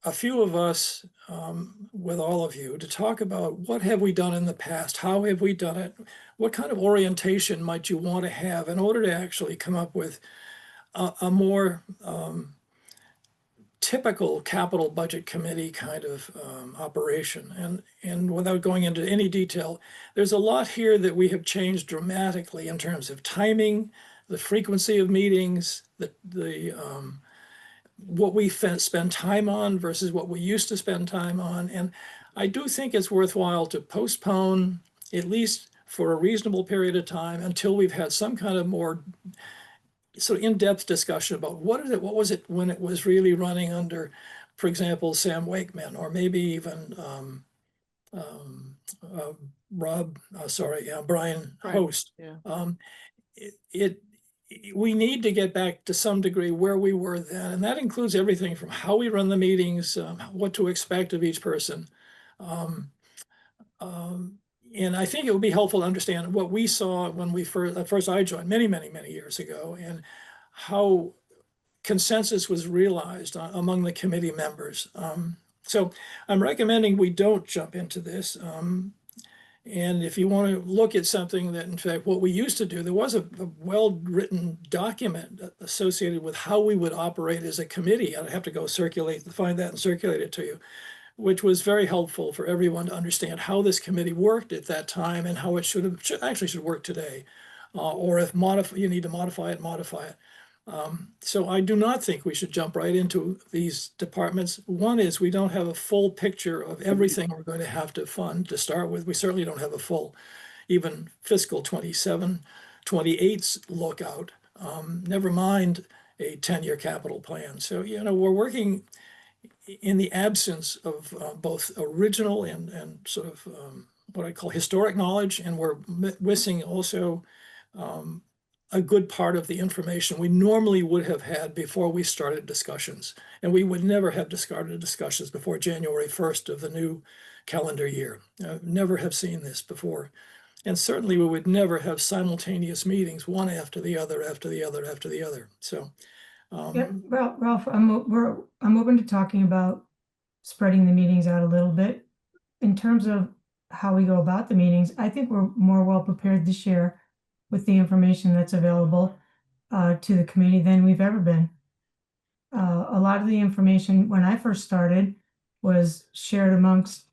a few of us with all of you to talk about what have we done in the past? How have we done it? What kind of orientation might you want to have in order to actually come up with a more typical capital budget committee kind of operation. And without going into any detail, there's a lot here that we have changed dramatically in terms of timing, the frequency of meetings, what we spend time on versus what we used to spend time on. And I do think it's worthwhile to postpone, at least for a reasonable period of time, until we've had some kind of more sort of in-depth discussion about what was it when it was really running under, for example, Sam Wakeman, or maybe even Brian Host. Yeah. We need to get back to some degree where we were then, and that includes everything from how we run the meetings, what to expect of each person. And I think it would be helpful to understand what we saw when we first I joined many, many, many years ago, and how consensus was realized among the committee members. So I'm recommending we don't jump into this. And if you want to look at something that, in fact, what we used to do, there was a well-written document associated with how we would operate as a committee. I'd have to go find that and circulate it to you, which was very helpful for everyone to understand how this committee worked at that time and how it should work today. Or if you need to modify it. So I do not think we should jump right into these departments. One is we don't have a full picture of everything we're going to have to fund to start with. We certainly don't have a full, even fiscal 27, 28's lookout, never mind a 10-year capital plan. So, we're working in the absence of both original and sort of what I call historic knowledge, and we're missing also a good part of the information we normally would have had before we started discussions. And we would never have started discussions before January 1st of the new calendar year. Never have seen this before. And certainly we would never have simultaneous meetings, one after the other, after the other, after the other. So, Yeah, well, Ralph, I'm open to talking about spreading the meetings out a little bit. In terms of how we go about the meetings, I think we're more well prepared this year with the information that's available to the committee than we've ever been. A lot of the information when I first started was shared amongst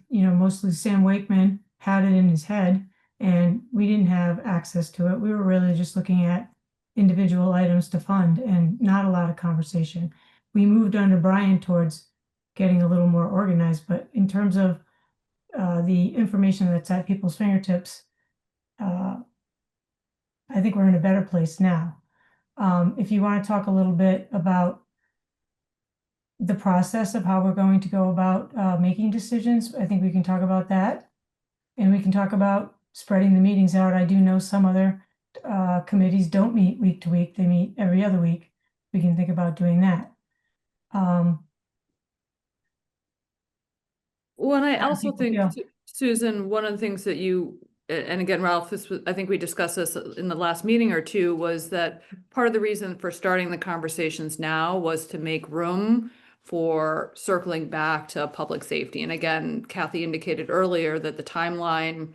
mostly Sam Wakeman had it in his head, and we didn't have access to it. We were really just looking at individual items to fund and not a lot of conversation. We moved under Brian towards getting a little more organized, but in terms of the information that's at people's fingertips, I think we're in a better place now. If you want to talk a little bit about the process of how we're going to go about making decisions, I think we can talk about that. And we can talk about spreading the meetings out. I do know some other committees don't meet week to week. They meet every other week. We can think about doing that. Well, and I also think, yeah. Susan, one of the things that and again, Ralph, I think we discussed this in the last meeting or two, was that part of the reason for starting the conversations now was to make room for circling back to public safety. And again, Kathy indicated earlier that the timeline,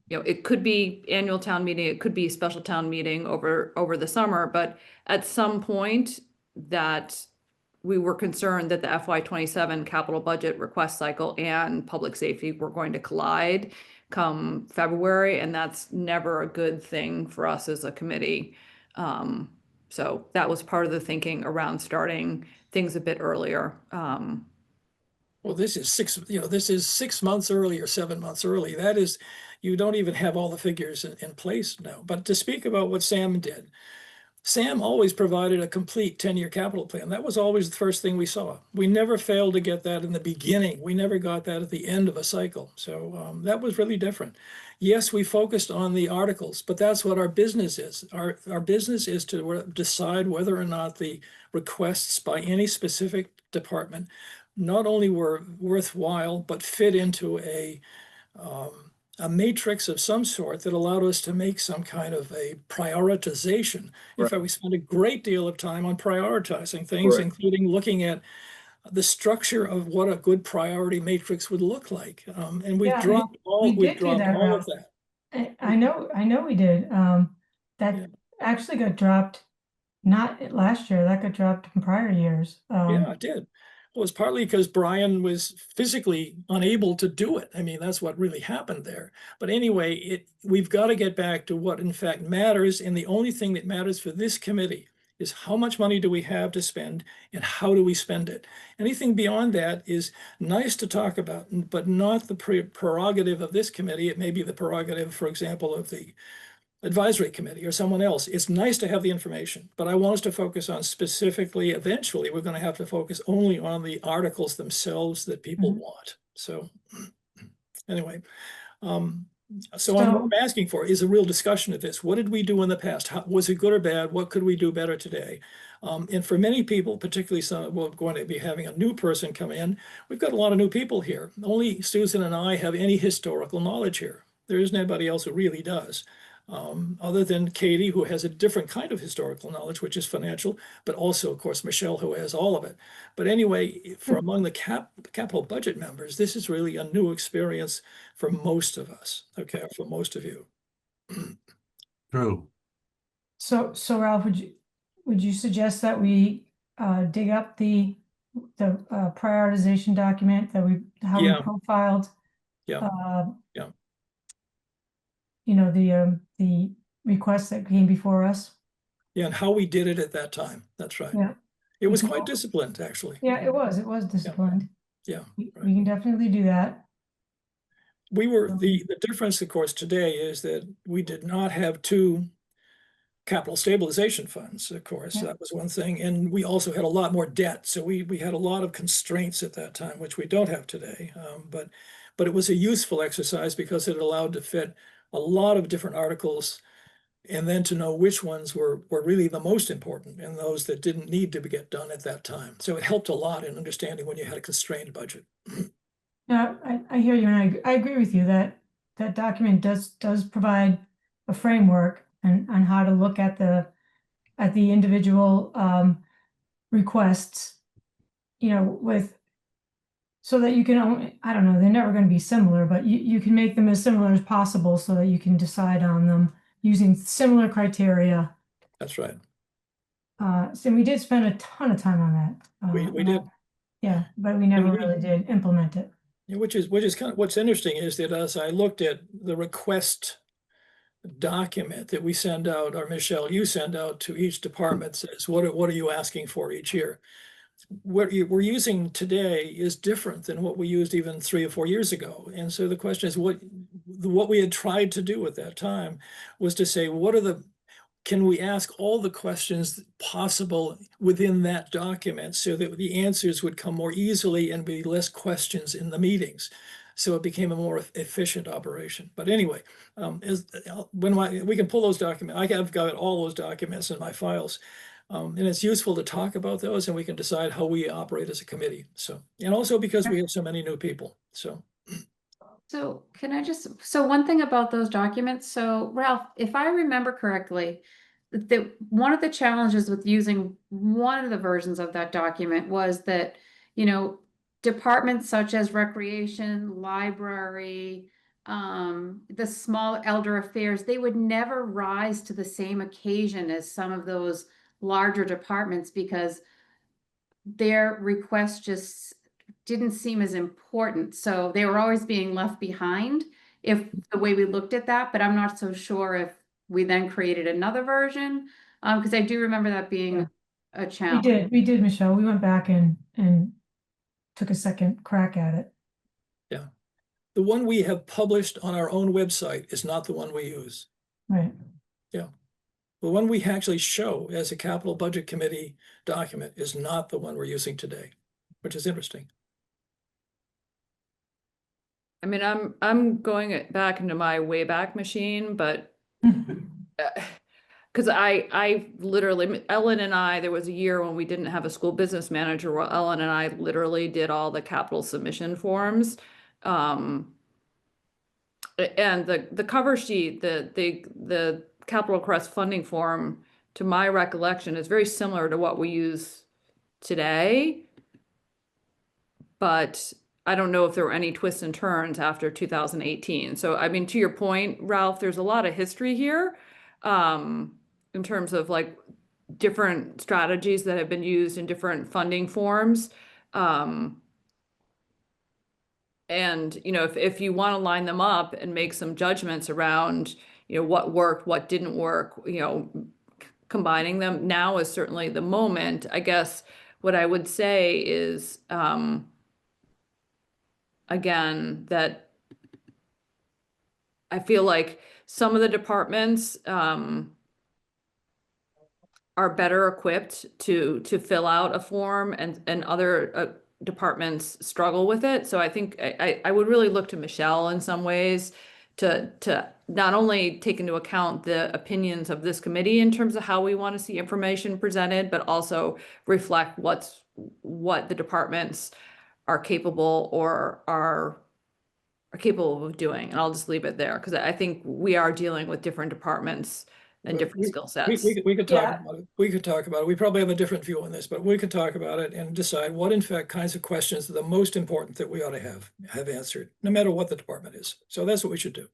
it could be annual town meeting, it could be special town meeting over the summer, but at some point that we were concerned that the FY27 capital budget request cycle and public safety were going to collide come February, and that's never a good thing for us as a committee. So that was part of the thinking around starting things a bit earlier. Well, this is this is 6 months early or 7 months early. That is, you don't even have all the figures in place now. But to speak about what Sam did, Sam always provided a complete 10-year capital plan. That was always the first thing we saw. We never failed to get that in the beginning. We never got that at the end of a cycle. So that was really different. Yes, we focused on the articles, but that's what our business is. Our business is to decide whether or not the requests by any specific department not only were worthwhile, but fit into a matrix of some sort that allowed us to make some kind of a prioritization. In fact, we spent a great deal of time on prioritizing things, including looking at the structure of what a good priority matrix would look like. And we've dropped all of that. I know we did. That actually got dropped, not last year, that got dropped in prior years. Yeah, it did. Well, it's partly because Brian was physically unable to do it. I mean, that's what really happened there. But anyway, we've got to get back to what in fact matters. And the only thing that matters for this committee is how much money do we have to spend and how do we spend it? Anything beyond that is nice to talk about, but not the prerogative of this committee. It may be the prerogative, for example, of the advisory committee or someone else. It's nice to have the information, but I want us to focus on specifically, eventually, we're going to have to focus only on the articles themselves that people want. So anyway, so what I'm asking for is a real discussion of this. What did we do in the past? Was it good or bad? What could we do better today? And for many people, particularly some, we're going to be having a new person come in. We've got a lot of new people here. Only Susan and I have any historical knowledge here. There isn't anybody else who really does. Other than Katie, who has a different kind of historical knowledge, which is financial, but also, of course, Michelle, who has all of it. But anyway, for among the capital budget members, this is really a new experience for most of us, okay, for most of you. True. So Ralph, would you suggest that we dig up the prioritization document that we profiled? You know, the requests that came before us. Yeah, and how we did it at that time. That's right. Yeah. It was quite disciplined, actually. Yeah, it was disciplined. Yeah. We can definitely do that. We were, the difference, of course, today is that we did not have 2 capital stabilization funds, of course. That was one thing. And we also had a lot more debt. So we had a lot of constraints at that time, which we don't have today. But it was a useful exercise because it allowed to fit a lot of different articles and then to know which ones were really the most important and those that didn't need to get done at that time. So it helped a lot in understanding when you had a constrained budget. Yeah, I hear you, and I agree with you that that document does provide a framework on how to look at the individual requests, you know, so that you can only, I don't know, they're never going to be similar, but you can make them as similar as possible so that you can decide on them using similar criteria. That's right. So we did spend a ton of time on that. We did. Yeah, but we never really did implement it. Yeah, which is kind of what's interesting is that as I looked at the request document that we send out, or Michelle, you send out to each department, says what are you asking for each year? What we're using today is different than what we used even 3 or 4 years ago. And so the question is what we had tried to do at that time was to say, can we ask all the questions possible within that document so that the answers would come more easily and be less questions in the meetings. So it became a more efficient operation. But anyway, we can pull those documents. I've got all those documents in my files. And it's useful to talk about those and we can decide how we operate as a committee. So, and also because we have so many new people, so. So so one thing about those documents, so Ralph, if I remember correctly, one of the challenges with using one of the versions of that document was that, you know, departments such as recreation, library, the small elder affairs, they would never rise to the same occasion as some of those larger departments because their request just didn't seem as important. So they were always being left behind if the way we looked at that, but I'm not so sure if we then created another version. Because I do remember that being a challenge. We did, Michelle. We went back and took a second crack at it. Yeah. The one we have published on our own website is not the one we use. Right. The one we actually show as a capital budget committee document is not the one we're using today, which is interesting. I mean, I'm going back into my Wayback Machine, but because I literally, Ellen and I, there was a year when we didn't have a school business manager where Ellen and I literally did all the capital submission forms. And the cover sheet, the Capital Crest funding form, to my recollection, is very similar to what we use today. But I don't know if there were any twists and turns after 2018. So, I mean, to your point, Ralph, there's a lot of history here in terms of like different strategies that have been used in different funding forms. And, you know, if you want to line them up and make some judgments around, you know, what worked, what didn't work, you know, combining them, now is certainly the moment. I guess what I would say is, again, that I feel like some of the departments are better equipped to fill out a form, and other departments struggle with it. So I think I would really look to Michelle in some ways to not only take into account the opinions of this committee in terms of how we want to see information presented, but also reflect what the departments are capable or are capable of doing. And I'll just leave it there because I think we are dealing with different departments and different skill sets. We could talk about it. We could talk about it. We probably have a different view on this, but we could talk about it and decide what, in fact, kinds of questions are the most important that we ought to have answered, no matter what the department is. So that's what we should do.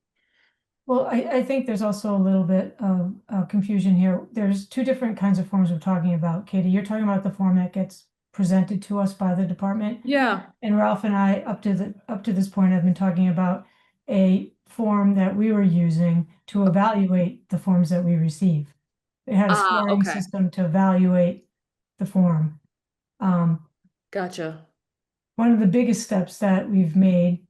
Well, I think there's also a little bit of confusion here. There's two different kinds of forms we're talking about. Katie, you're talking about the form that gets presented to us by the department. Yeah. And Ralph and I, up to this point, have been talking about a form that we were using to evaluate the forms that we receive. It had a scoring okay. system to evaluate the form. Gotcha. One of the biggest steps that we've made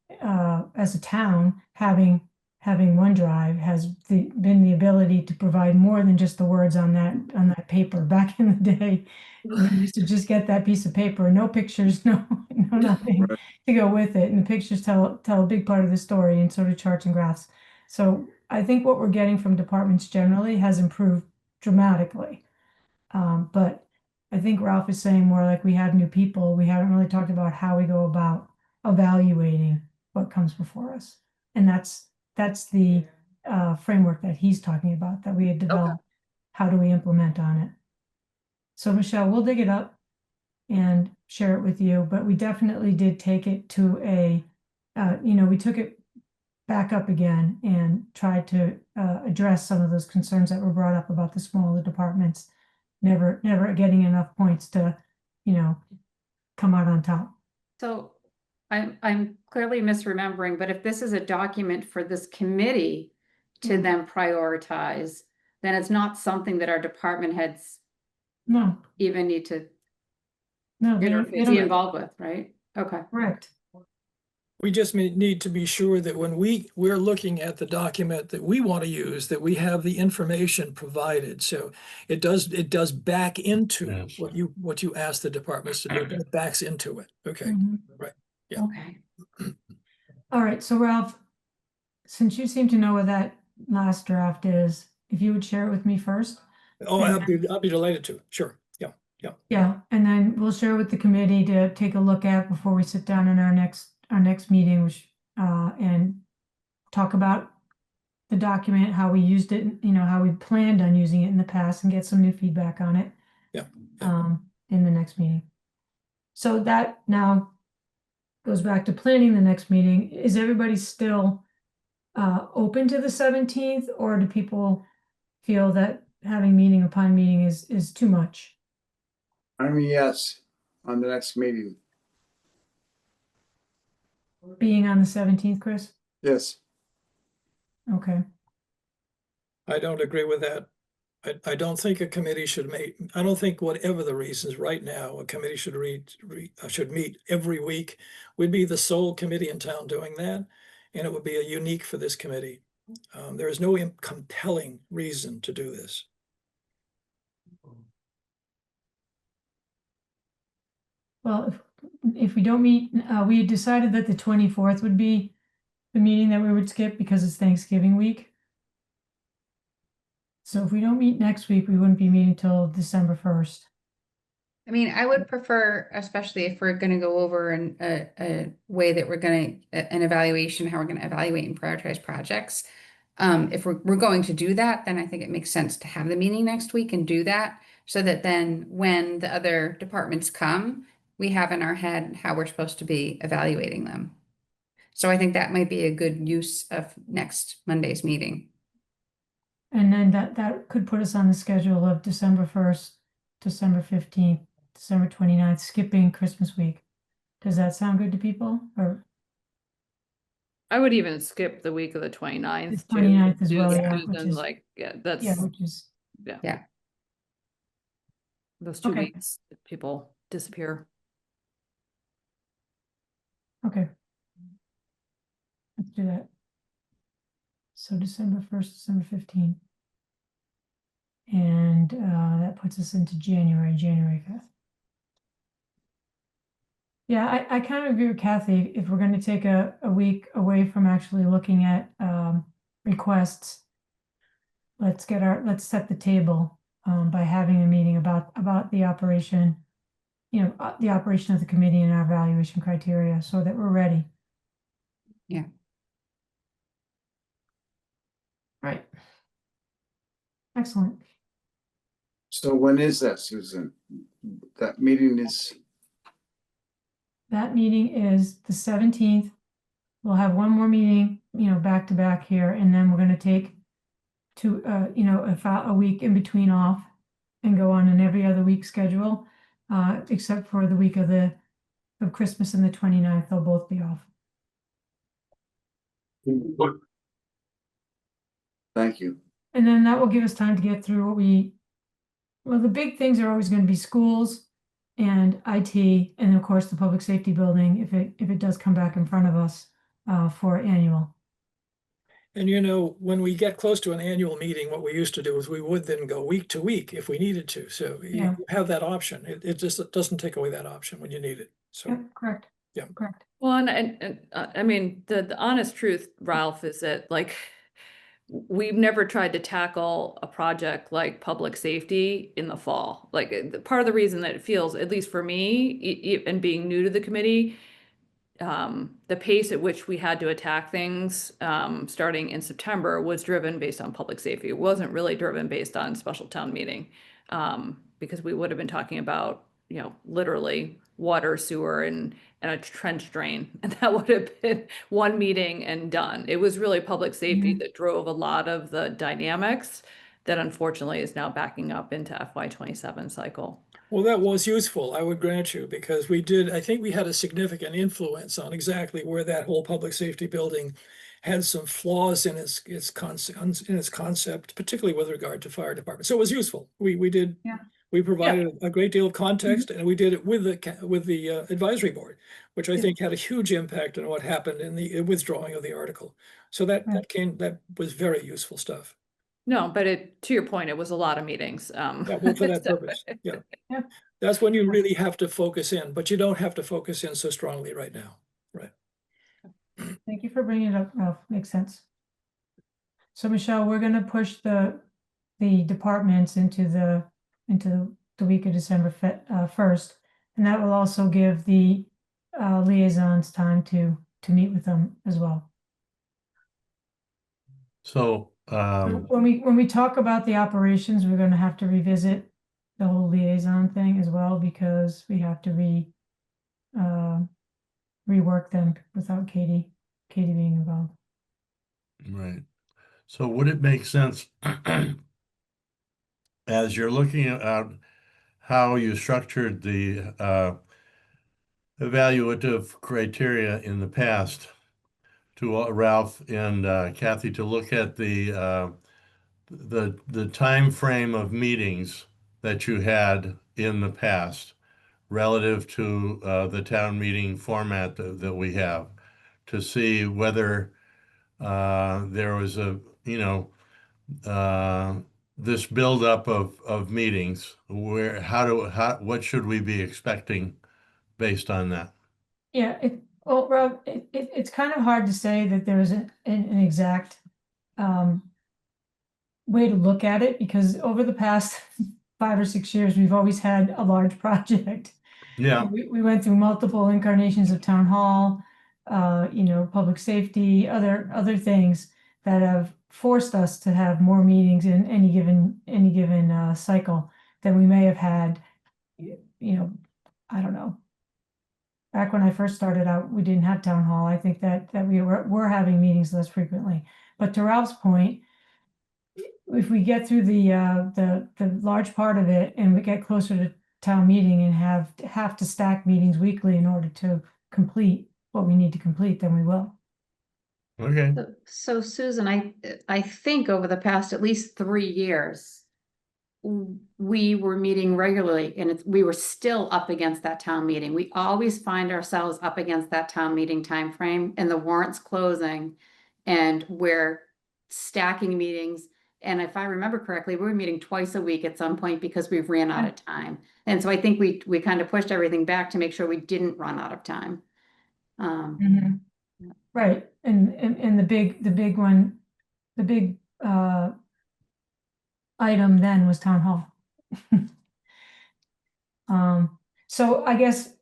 as a town, having OneDrive, has been the ability to provide more than just the words on that paper. Back in the day, we used to just get that piece of paper, no pictures, no nothing to go with it, and the pictures tell a big part of the story, and so do charts and graphs. So I think what we're getting from departments generally has improved dramatically. But I think Ralph is saying more like we have new people. We haven't really talked about how we go about evaluating what comes before us, and that's the framework that he's talking about, that we had developed. Okay. How do we implement on it? So Michelle, we'll dig it up and share it with you, but we definitely did take it to we took it back up again and tried to address some of those concerns that were brought up about the smaller departments never getting enough points to, come out on top. So I'm clearly misremembering, but if this is a document for this committee to then prioritize, then it's not something that our department heads No, even need to no, they be don't. involved with, right? Okay. Correct. We just need to be sure that when we're looking at the document that we want to use, that we have the information provided. So it does back into Yes. what you ask the departments to do, but it backs into it. Okay. Mhm. Right. Yeah. Okay. All right, so Ralph, since you seem to know what that last draft is, if you would share it with me first. Oh, I'll be delighted to. Sure. Yeah. Yeah. Yeah, and then we'll share with the committee to take a look at before we sit down in our next meeting, which and talk about the document, how we used it, how we planned on using it in the past, and get some new feedback on it. Yeah. In the next meeting. So that now goes back to planning the next meeting. Is everybody still open to the 17th, or do people feel that having meeting upon meeting is too much? I mean, yes. on the next meeting. Being on the 17th, Chris? Yes. Okay. I don't agree with that. I don't think a committee should I don't think whatever the reasons right now, a committee should should meet every week. We'd be the sole committee in town doing that, and it would be a unique for this committee. There is no compelling reason to do this. Well, if we don't meet, we had decided that the 24th would be the meeting that we would skip because it's Thanksgiving week. So if we don't meet next week, we wouldn't be meeting till December 1st. I mean, I would prefer, especially if we're gonna go over a way that we're gonna, an evaluation, how we're gonna evaluate and prioritize projects. If we're going to do that, then I think it makes sense to have the meeting next week and do that, so that then when the other departments come, we have in our head how we're supposed to be evaluating them. So I think that might be a good use of next Monday's meeting. And then that could put us on the schedule of December 1st, December 15th, December 29th, skipping Christmas week. Does that sound good to people? Or I would even skip the week of the 29th. The 29th as too, well, just yeah, because which then, is- like, yeah, that's, yeah, which is, those 2 okay. weeks, people disappear. okay. Let's do that. So December 1st, December 15th. And that puts us into January 5th. Yeah, I kind of agree with Kathy. If we're going to take a week away from actually looking at requests, let's set the table by having a meeting about the operation, the operation of the committee and our evaluation criteria so that we're ready. Yeah. Right. Excellent. So when is that, Susan? That meeting is, That meeting is the 17th. We'll have one more meeting, back to back here, and then we're gonna take a week in between off and go on an every other week schedule, except for the week of Christmas and the 29th, they'll both be off. thank you. And then that will give us time to get through the big things are always gonna be schools and IT, and of course, the public safety building, if it does come back in front of us, for annual. And when we get close to an annual meeting, what we used to do is we would then go week to week if we needed to. So Yeah. you have that option. It just doesn't take away that option when you need it. So. Yep, correct. Yeah. Correct. Well, and I mean, the honest truth, Ralph, is that like, we've never tried to tackle a project like public safety in the fall. Like, part of the reason that it feels, at least for me, and being new to the committee, the pace at which we had to attack things starting in September was driven based on public safety. It wasn't really driven based on special town meeting, because we would have been talking about, literally water, sewer, and a trench drain, and that would have been one meeting and done. It was really public safety that drove a lot of the dynamics that unfortunately is now backing up into FY27 cycle. Well, that was useful, I would grant you, because I think we had a significant influence on exactly where that whole public safety building had some flaws in its concept, particularly with regard to fire department. So it was useful. We provided a great deal of context, and we did it with the advisory board, which I think had a huge impact on what happened in the withdrawing of the article. So that was very useful stuff. No, but to your point, it was a lot of meetings. Yeah, well, for that purpose, yeah. Yeah. That's when you really have to focus in, but you don't have to focus in so strongly right now, right? Thank you for bringing it up, Ralph. Makes sense. So Michelle, we're gonna push the departments into the week of December 1st, and that will also give the liaisons time to meet with them as well. So, When we talk about the operations, we're gonna have to revisit the whole liaison thing as well, because we have to rework them without Katie being involved. right. So would it make sense as you're looking at how you structured the evaluative criteria in the past to Ralph and Kathy to look at the time frame of meetings that you had in the past relative to the town meeting format that we have, to see whether there was this buildup of meetings, what should we be expecting based on that? Yeah, well, Rob, it's kind of hard to say that there's an exact way to look at it, because over the past 5 or 6 years, we've always had a large project. Yeah, We went through multiple incarnations of town hall, public safety, other things that have forced us to have more meetings in any given cycle than we may have had, I don't know. Back when I first started out, we didn't have town hall. I think that we were having meetings less frequently. But to Ralph's point, if we get through the large part of it and we get closer to town meeting and have to stack meetings weekly in order to complete what we need to complete, then we will. okay. So Susan, I think over the past at least 3 years, we were meeting regularly and we were still up against that town meeting. We always find ourselves up against that town meeting timeframe and the warrant's closing and we're stacking meetings. And if I remember correctly, we were meeting twice a week at some point because we ran out of time. And so I think we kind of pushed everything back to make sure we didn't run out of time. Right. And the big one, the big item then was town hall. So I guess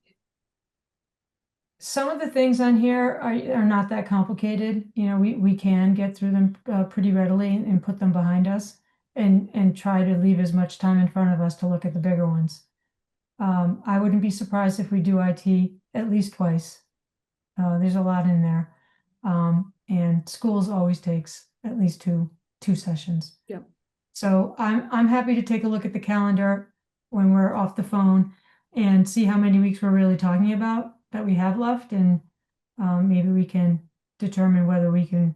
some of the things on here are not that complicated. We can get through them pretty readily and put them behind us and try to leave as much time in front of us to look at the bigger ones. I wouldn't be surprised if we do IT at least twice. There's a lot in there. And schools always takes at least two sessions. Yep. So I'm happy to take a look at the calendar when we're off the phone and see how many weeks we're really talking about that we have left, and maybe we can determine whether we can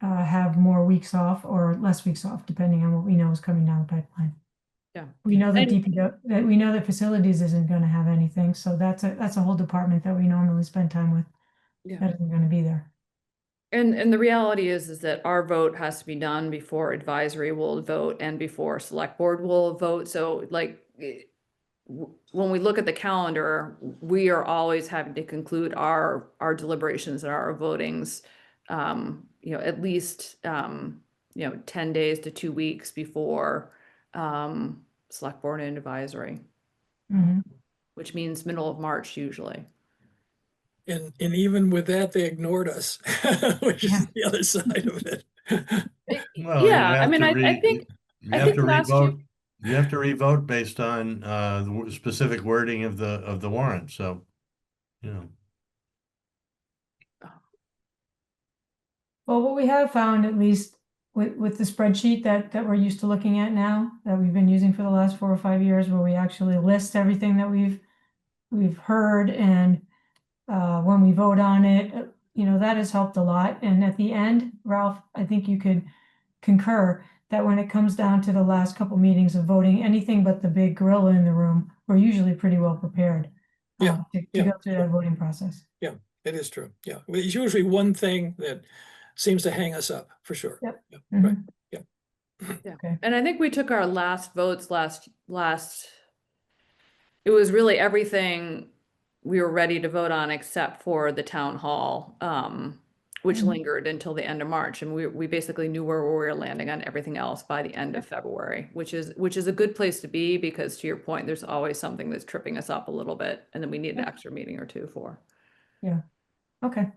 have more weeks off or less weeks off, depending on what we know is coming down the pipeline. Yeah. We know that And- that we know that facilities isn't going to have anything, so that's a whole department that we normally spend time with. Yeah. That isn't going to be there. And the reality is that our vote has to be done before advisory will vote and before select board will vote. So when we look at the calendar, we are always having to conclude our deliberations and our votings, at least, 10 days to 2 weeks before select board and advisory, which means middle of March usually. And even with that, they ignored us, which is the other side of it. Well, Yeah, you I have mean, to I think last year- revote. You have to revote based on the specific wording of the warrant. So, Well, what we have found, at least with the spreadsheet that we're used to looking at now, that we've been using for the last 4 or 5 years, where we actually list everything that we've heard, and when we vote on it, that has helped a lot. And at the end, Ralph, I think you could concur that when it comes down to the last couple meetings of voting anything but the big gorilla in the room, we're usually pretty well prepared to go through that voting process. Yeah, it is true. Yeah, it's usually one thing that seems to hang us up for sure. Yep. Yeah, Mhm. right. Yeah. Okay. And I think we took our last votes it was really everything we were ready to vote on except for the town hall, which lingered until the end of March. And we basically knew where we were landing on everything else by the end of February, which is a good place to be, because to your point, there's always something that's tripping us up a little bit. And then we need an extra meeting or two for. Yeah. Okay.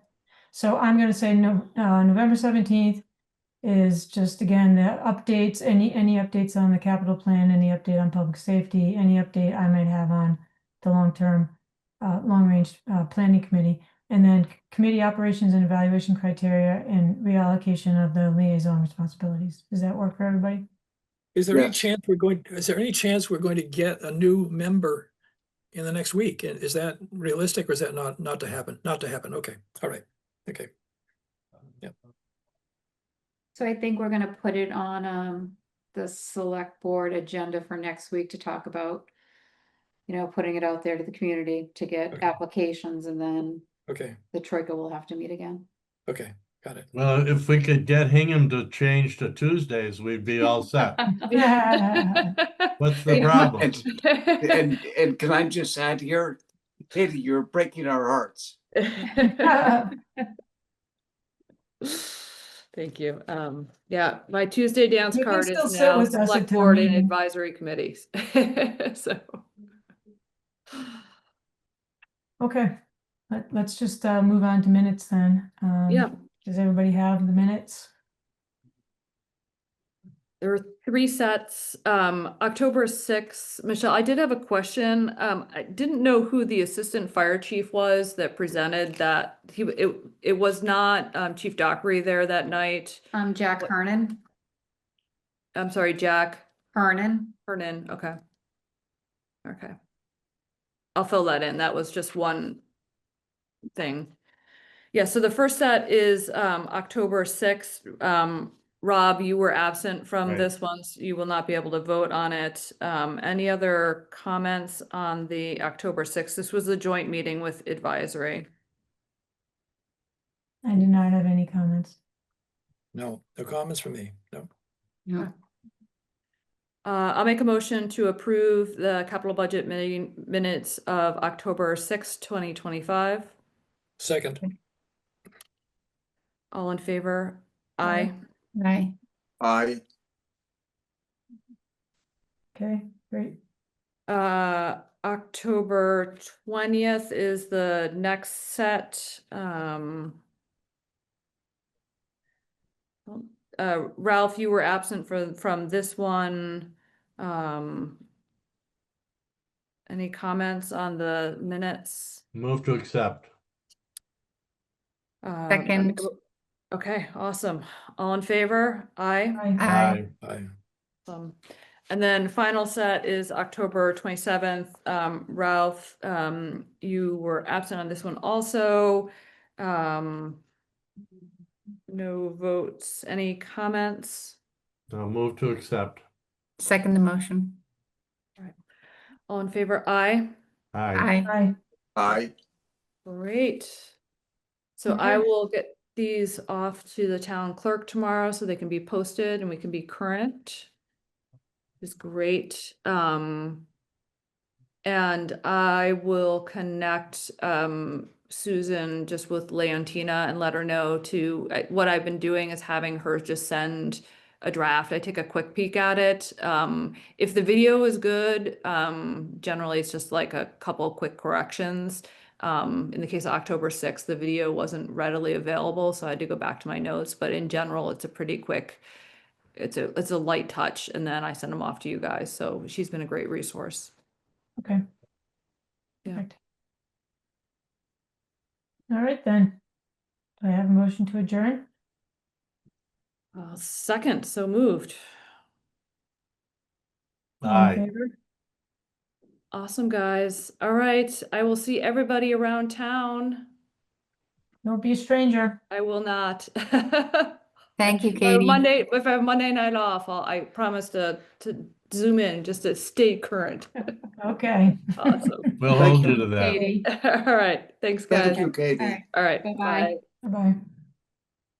So I'm going to say November 17th is just, again, the updates, any updates on the capital plan, any update on public safety, any update I might have on the long-term, long-range planning committee, and then committee operations and evaluation criteria and reallocation of the liaison responsibilities. Does that work for everybody? Is there any Yes. chance we're going to get a new member in the next week. Is that realistic or is that not to happen? Not to happen. Okay. All right. Okay. So I think we're gonna put it on the select board agenda for next week to talk about, putting it out there to the community to get Okay. applications, and then Okay. the Troika will have to meet again. Okay. Got it. Well, if we could get Hingham to change to Tuesdays, we'd be all set. What's the problem? And can I just add here, Katie, you're breaking our hearts. Thank you. Yeah, my Tuesday dance You can card still is sit now with us at select town board and meeting. advisory committees. So. Okay, let's just move on to minutes then. Yeah. Does everybody have the minutes? There were 3 sets. October 6th, Michelle, I did have a question. I didn't know who the assistant fire chief was that presented that. It was not Chief Dockery there that night. Jack Hernan. I'm sorry, Jack Hernan. Hernan. Okay. Okay. I'll fill that in. That was just one thing. Yeah, so the first set is October 6th. Rob, you were absent from Right. this one, so you will not be able to vote on it. Any other comments on the October 6th? This was a joint meeting with advisory. I did not have any comments. No comments from me. No. No. I'll make a motion to approve the capital budget meeting minutes of October 6th, 2025. Second. All in favor? Aye. Right. I, Okay, great. October 20th is the next set. Ralph, you were absent from this one. Any comments on the minutes? Move to accept. Second. Okay, awesome. All in favor? Aye. Aye. Aye. Awesome. And then final set is October 27th. Ralph, you were absent on this one also. No votes. Any comments? Move to accept. Second the motion. All in favor? Aye. Aye. Aye. I, Great. So I Okay. will get these off to the town clerk tomorrow so they can be posted and we can be current. Is great. And I will connect Susan just with Leontina and let her know to what I've been doing is having her just send a draft. I take a quick peek at it. If the video is good, generally it's just like a couple quick corrections. In the case of October 6th, the video wasn't readily available, so I had to go back to my notes, but in general, it's a pretty quick, it's a light touch, and then I send them off to you guys. So she's been a great resource. Okay. Yeah. Perfect. All right then. Do I have a motion to adjourn? Second, so moved. All in Aye. favor? Awesome, guys. All right, I will see everybody around town. Don't be a stranger. I will not. Thank you, If I have Katie. if I have Monday night off, I promise to zoom in just to stay current. Okay. Awesome. We'll Thank hold you you, to that. Katie. All right, thanks, guys. thank you, Katie. All right. All right, Bye-bye. bye. Bye-bye.